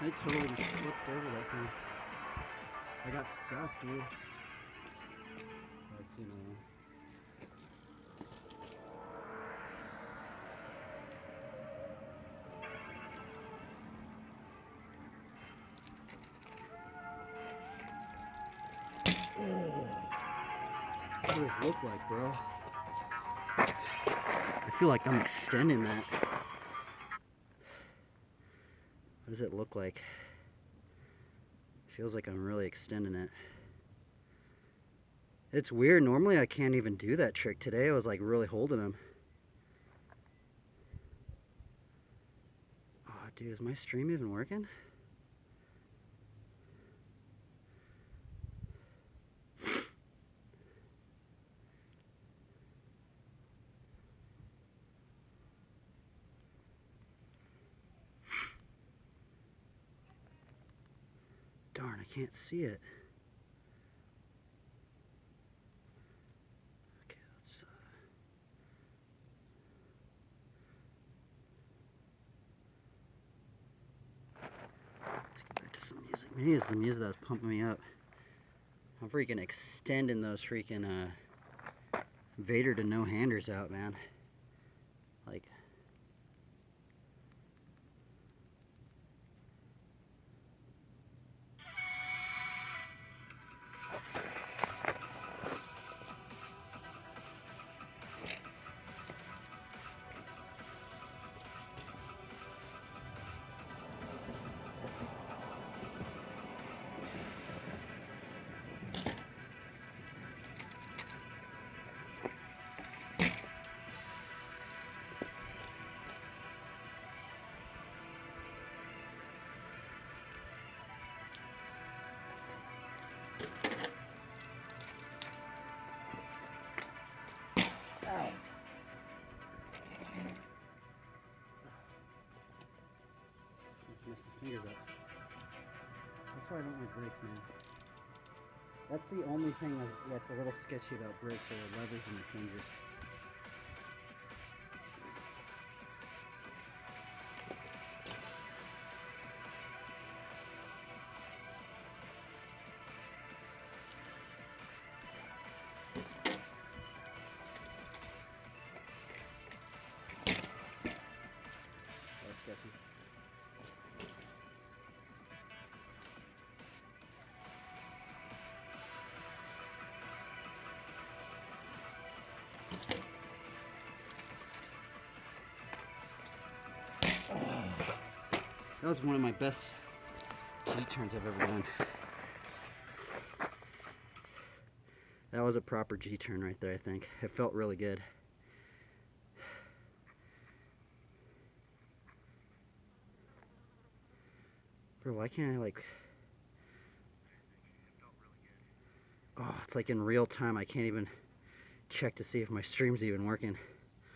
[SPEAKER 1] I totally just flipped over that thing. I got stuck, dude. I see another one. What does this look like, bro? I feel like I'm extending that. What does it look like? Feels like I'm really extending it. It's weird. Normally I can't even do that trick. Today I was like really holding them. Oh, dude, is my stream even working? Darn, I can't see it. Okay, let's get back to some music. Maybe it's the music that was pumping me up. I'm freaking extending those freaking Vader to no handers out, man. Like, Fingers up. That's why I don't like brakes, man. That's the only thing that's a little sketchy about brakes are the levers and the fingers. That's sketchy. That was one of my best G-turns I've ever done. That was a proper G-turn right there, I think. It felt really good. Bro, why can't I like... Oh, it's like in real time. I can't even check to see if my stream's even working.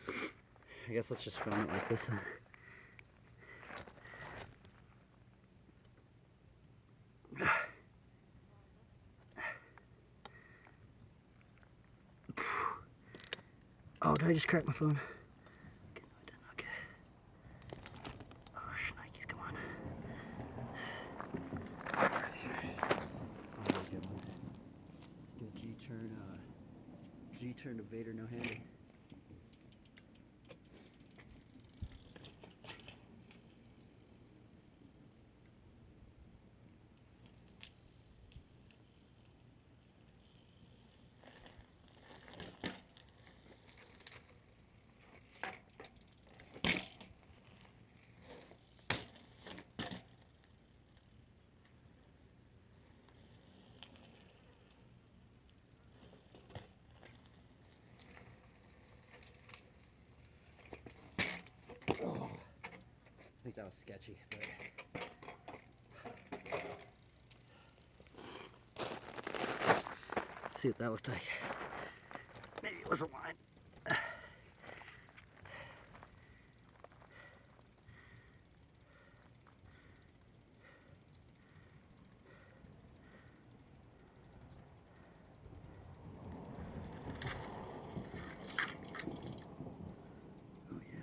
[SPEAKER 1] I guess let's just film it like this then. Oh, did I just crack my phone? Okay, no, I didn't. Okay. Oh, shnikes, come on. Right here. Oh, good one. Good G-turn to Vader no-handed. Oh, I think that was sketchy, but let's see what that looked like. Maybe it was a line. Oh yeah.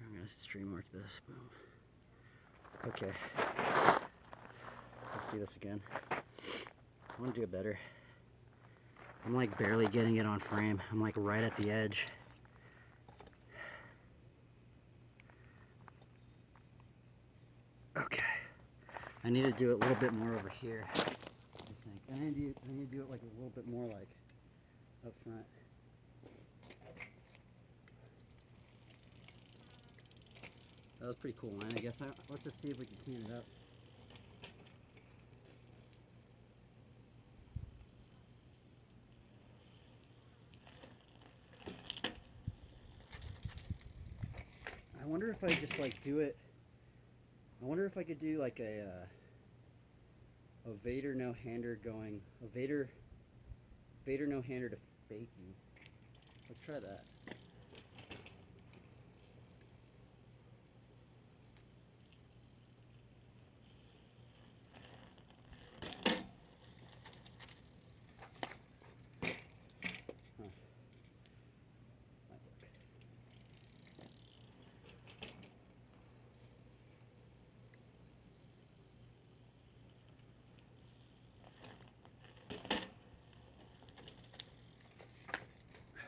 [SPEAKER 1] I'm gonna stream mark this. Boom. Okay. Let's do this again. I want to do it better. I'm like barely getting it on frame. I'm like right at the edge. Okay. I need to do it a little bit more over here, I think. I need to do it like a little bit more like up front. That was pretty cool line, I guess. Let's just see if we can clean it up. I wonder if I just like do it. I wonder if I could do like a Vader no-hander going, a Vader no-hander to fakie. Let's try that. Huh. Might work.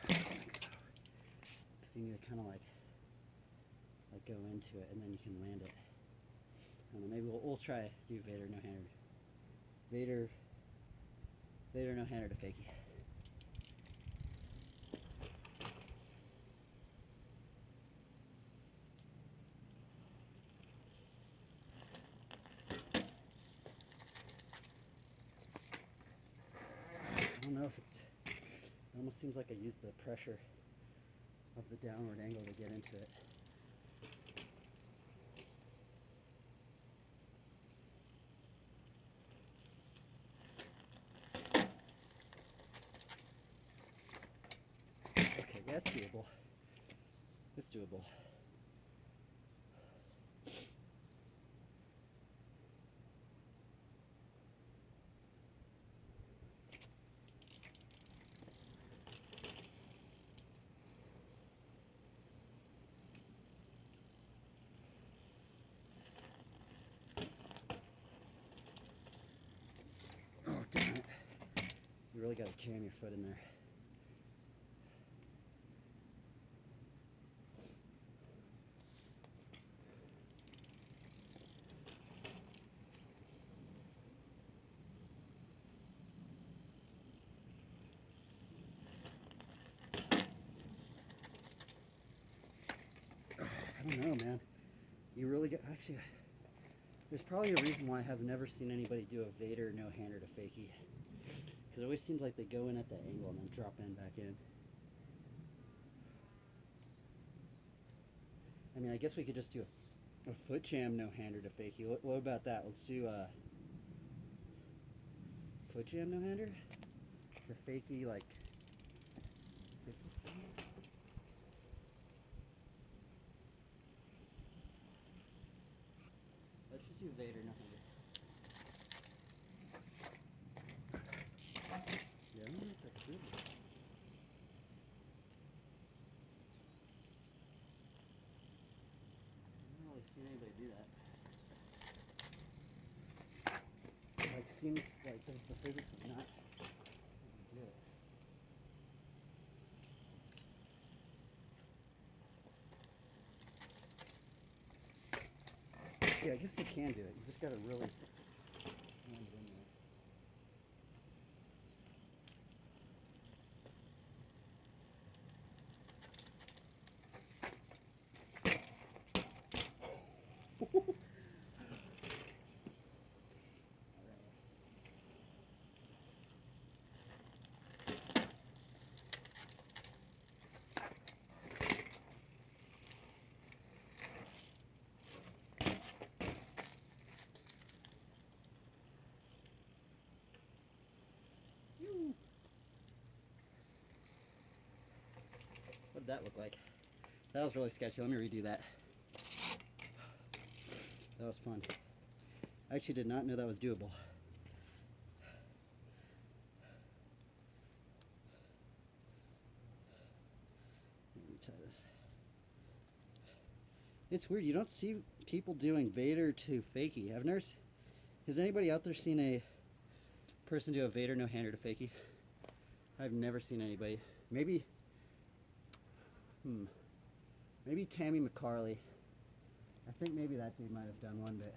[SPEAKER 1] I think so. Because you need to kind of like go into it and then you can land it. I don't know, maybe we'll try do Vader no-hander. Vader no-hander to fakie. I don't know if it almost seems like I used the pressure of the downward angle to get into it. that's doable. It's doable. Oh, damn it. You really got to jam your foot in there. I don't know, man. You really get, actually, there's probably a reason why I have never seen anybody do a Vader no-hander to fakie. Because it always seems like they go in at the angle and then drop in back in. I mean, I guess we could just do a foot jam no-hander to fakie. What about that? Let's do a foot jam no-hander to fakie, like, let's just do Vader no-hander. Yeah, I don't know if that's good. I haven't really seen anybody do that. Like, seems like there's the physics of not do it. Yeah, I guess you can do it. You just gotta really hand it in there. What did that look like? That was really sketchy. Let me redo that. That was fun. I actually did not know that was doable. Let me try this. It's weird. You don't see people doing Vader to fakie. I've never. Has anybody out there seen a person do a Vader no-hander to fakie? I've never seen anybody. Maybe. Maybe Tammy McCarley. I think maybe that dude might have done one, but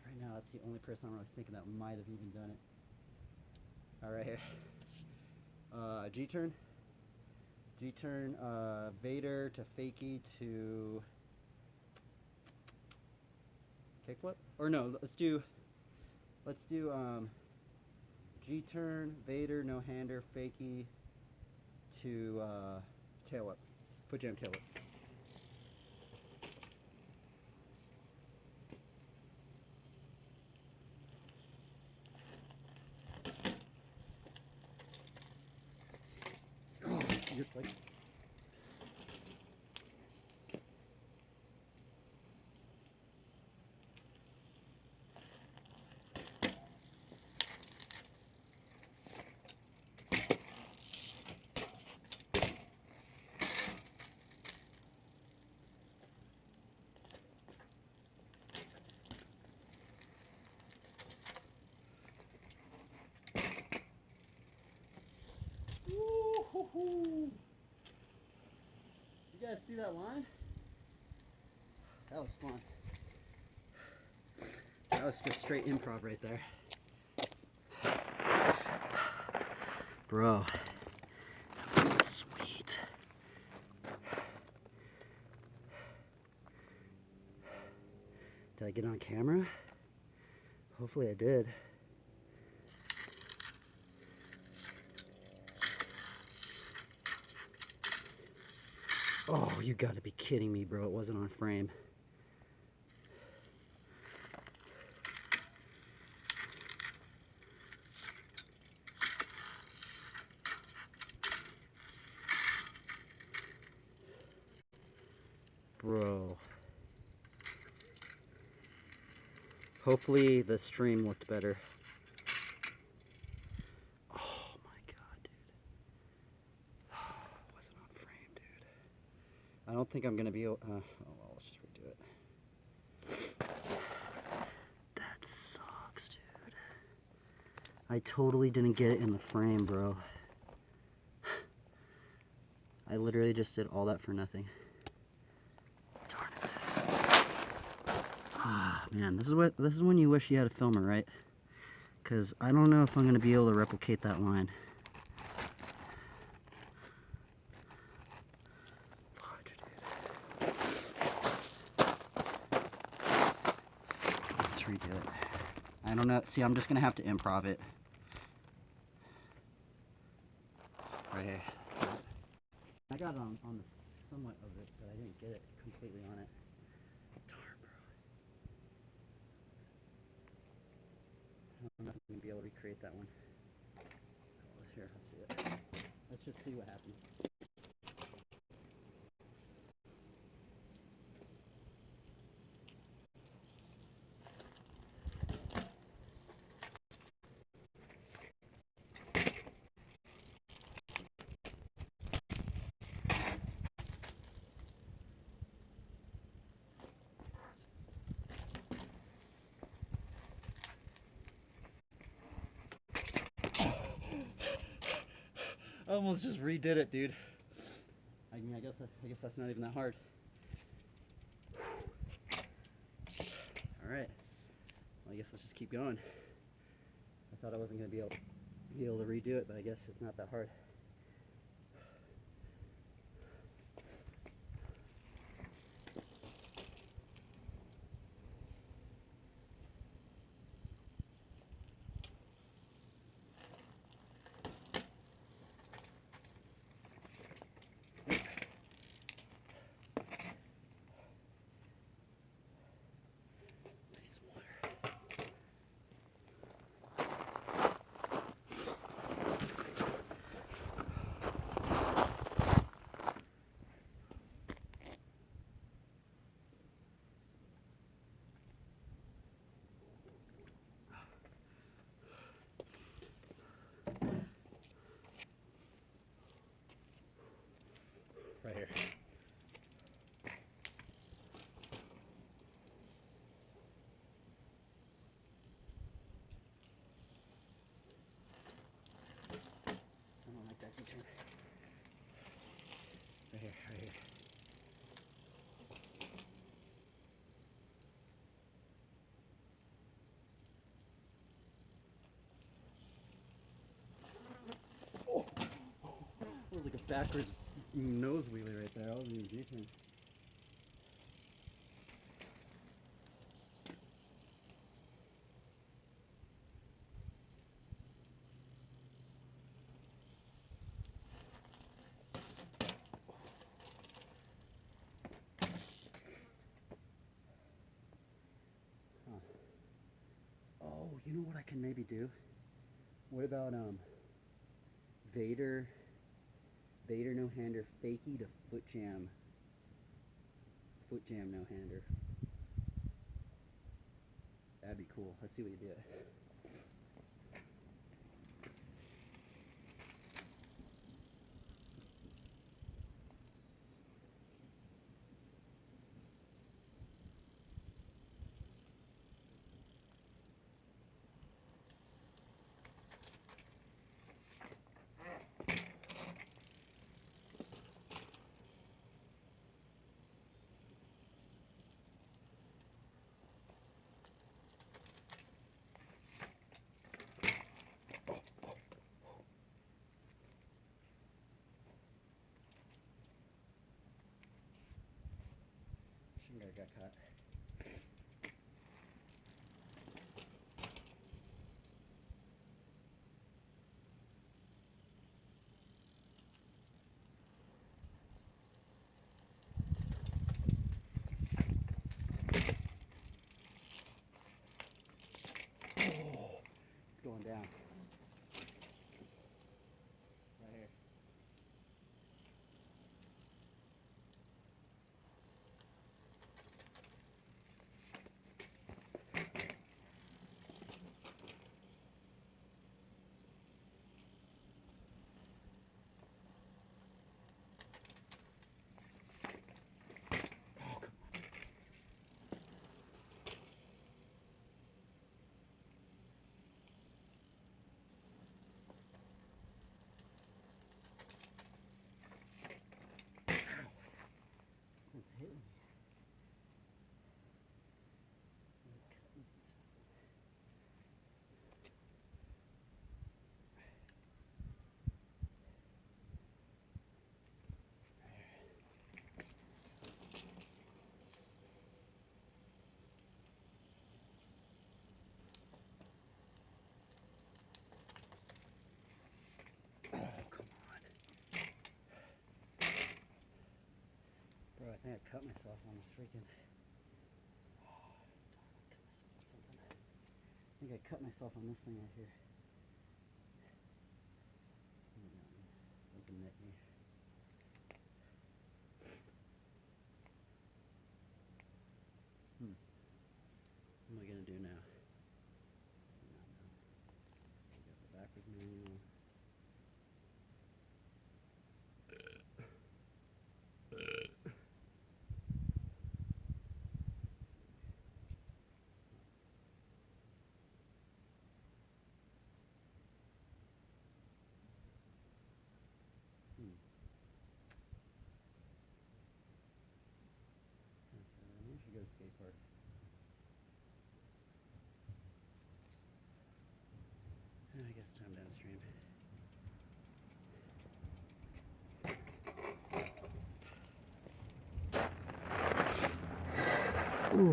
[SPEAKER 1] right now that's the only person I'm really thinking that might have even done it. All right, here. G-turn. G-turn, Vader to fakie to kickflip. Or no, let's do G-turn, Vader, no-hander, fakie to tail whip. Foot jam tail whip. Oh, you're like. Woo-hoo-hoo. You guys see that line? That was fun. That was just straight improv right there. Bro, that was sweet. Did I get on camera? Hopefully I did. Oh, you gotta be kidding me, bro. It wasn't on frame. go. Hopefully the stream looked better. Oh my god, dude. Wasn't on frame, dude. I don't think I'm gonna be able. Oh well, let's just redo it. That sucks, dude. I totally didn't get it in the frame, bro. I literally just did all that for nothing. Darn it. Ah, man, this is when you wish you had a filmer, right? Because I don't know if I'm gonna be able to replicate that line. Let's redo it. I don't know. See, I'm just gonna have to improv it. Right here. I got it on the somewhat of it, but I didn't get it completely on it. Darn, bro. I don't know if I'm gonna be able to recreate that one. Let's do it. Let's just see what happens. I almost just redid it, dude. I mean, I guess that's not even that hard. All right. Well, I guess let's just keep going. I thought I wasn't gonna be able to redo it, but I guess it's not that hard. Right here. I don't like that keychain. Right here, right here. Oh, that was like a backwards nose wheelie right there. I wasn't even juicing. Oh, you know what I can maybe do? What about Vader no-hander fakie to foot jam no-hander. That'd be cool. Let's see what you do. Shingo got caught. Oh, it's going down. Right here. I think I cut myself on this freaking. Oh, darn, I cut myself on something. I think I cut myself on this thing right here. Looking at me. What am I gonna do now? Go backwards manual. I should go to skate park. I guess time downstream.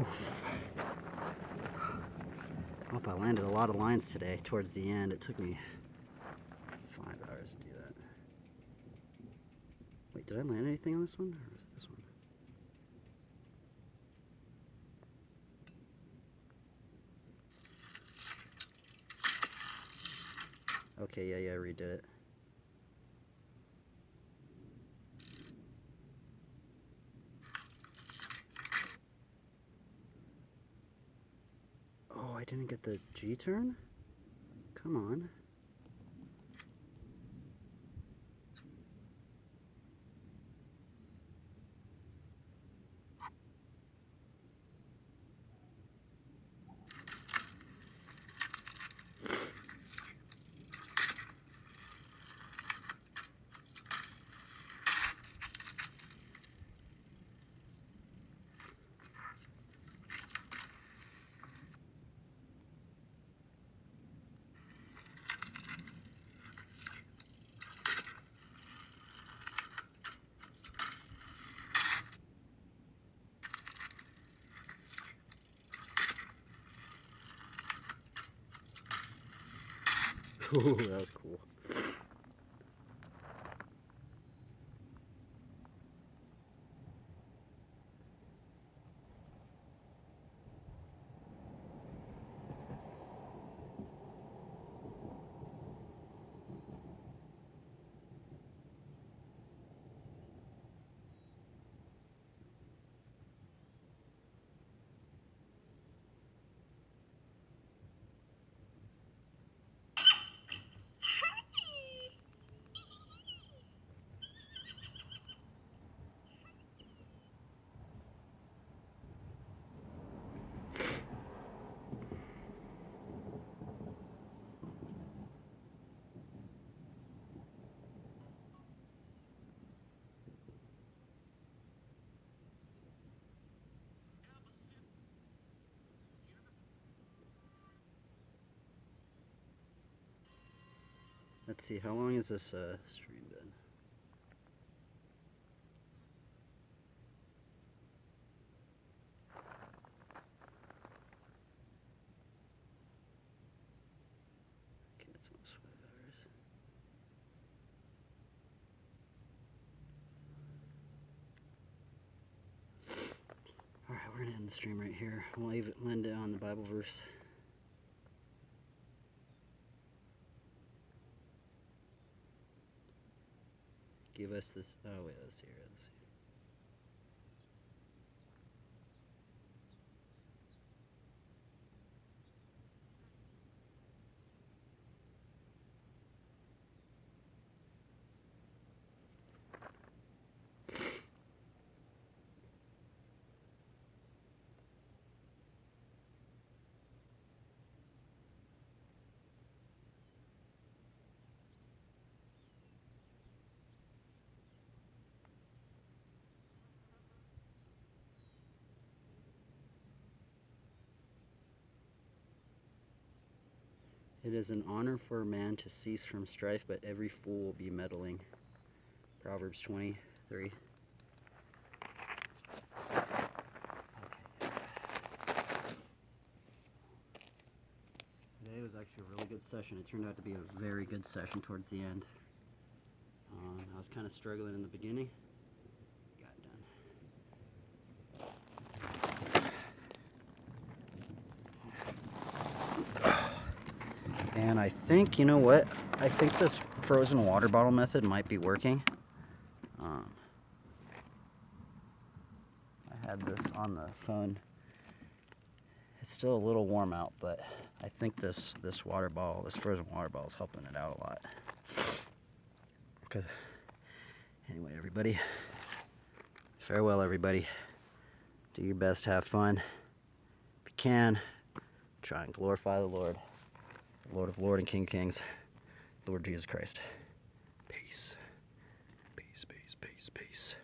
[SPEAKER 1] Oof. Hope I landed a lot of lines today towards the end. It took me 5 hours to do that. Wait, did I land anything on this one? Or was it this one? Okay, yeah, I redid it. Oh, I didn't get the G-turn? Come on. Ooh, that was cool. Let's see, how long has this stream been? Okay, it's almost 5 hours. Alright, we're gonna end the stream right here. We'll leave it Linda on the Bible verse. Give us this. Oh, wait, let's see here. Let's see. It is an honor for a man to cease from strife, but every fool will be meddling. Proverbs 23. Today was actually a really good session. It turned out to be a very good session towards the end. I was kind of struggling in the beginning. Got done. And I think, you know what? I think this frozen water bottle method might be working. I had this on the phone. It's still a little warm out, but I think this water bottle, this frozen water bottle, is helping it out a lot. Okay. Anyway, everybody, farewell, everybody. Do your best, have fun. If you can, try and glorify the Lord of Lords and King of Kings, Lord Jesus Christ. Peace. Peace, peace, peace, peace.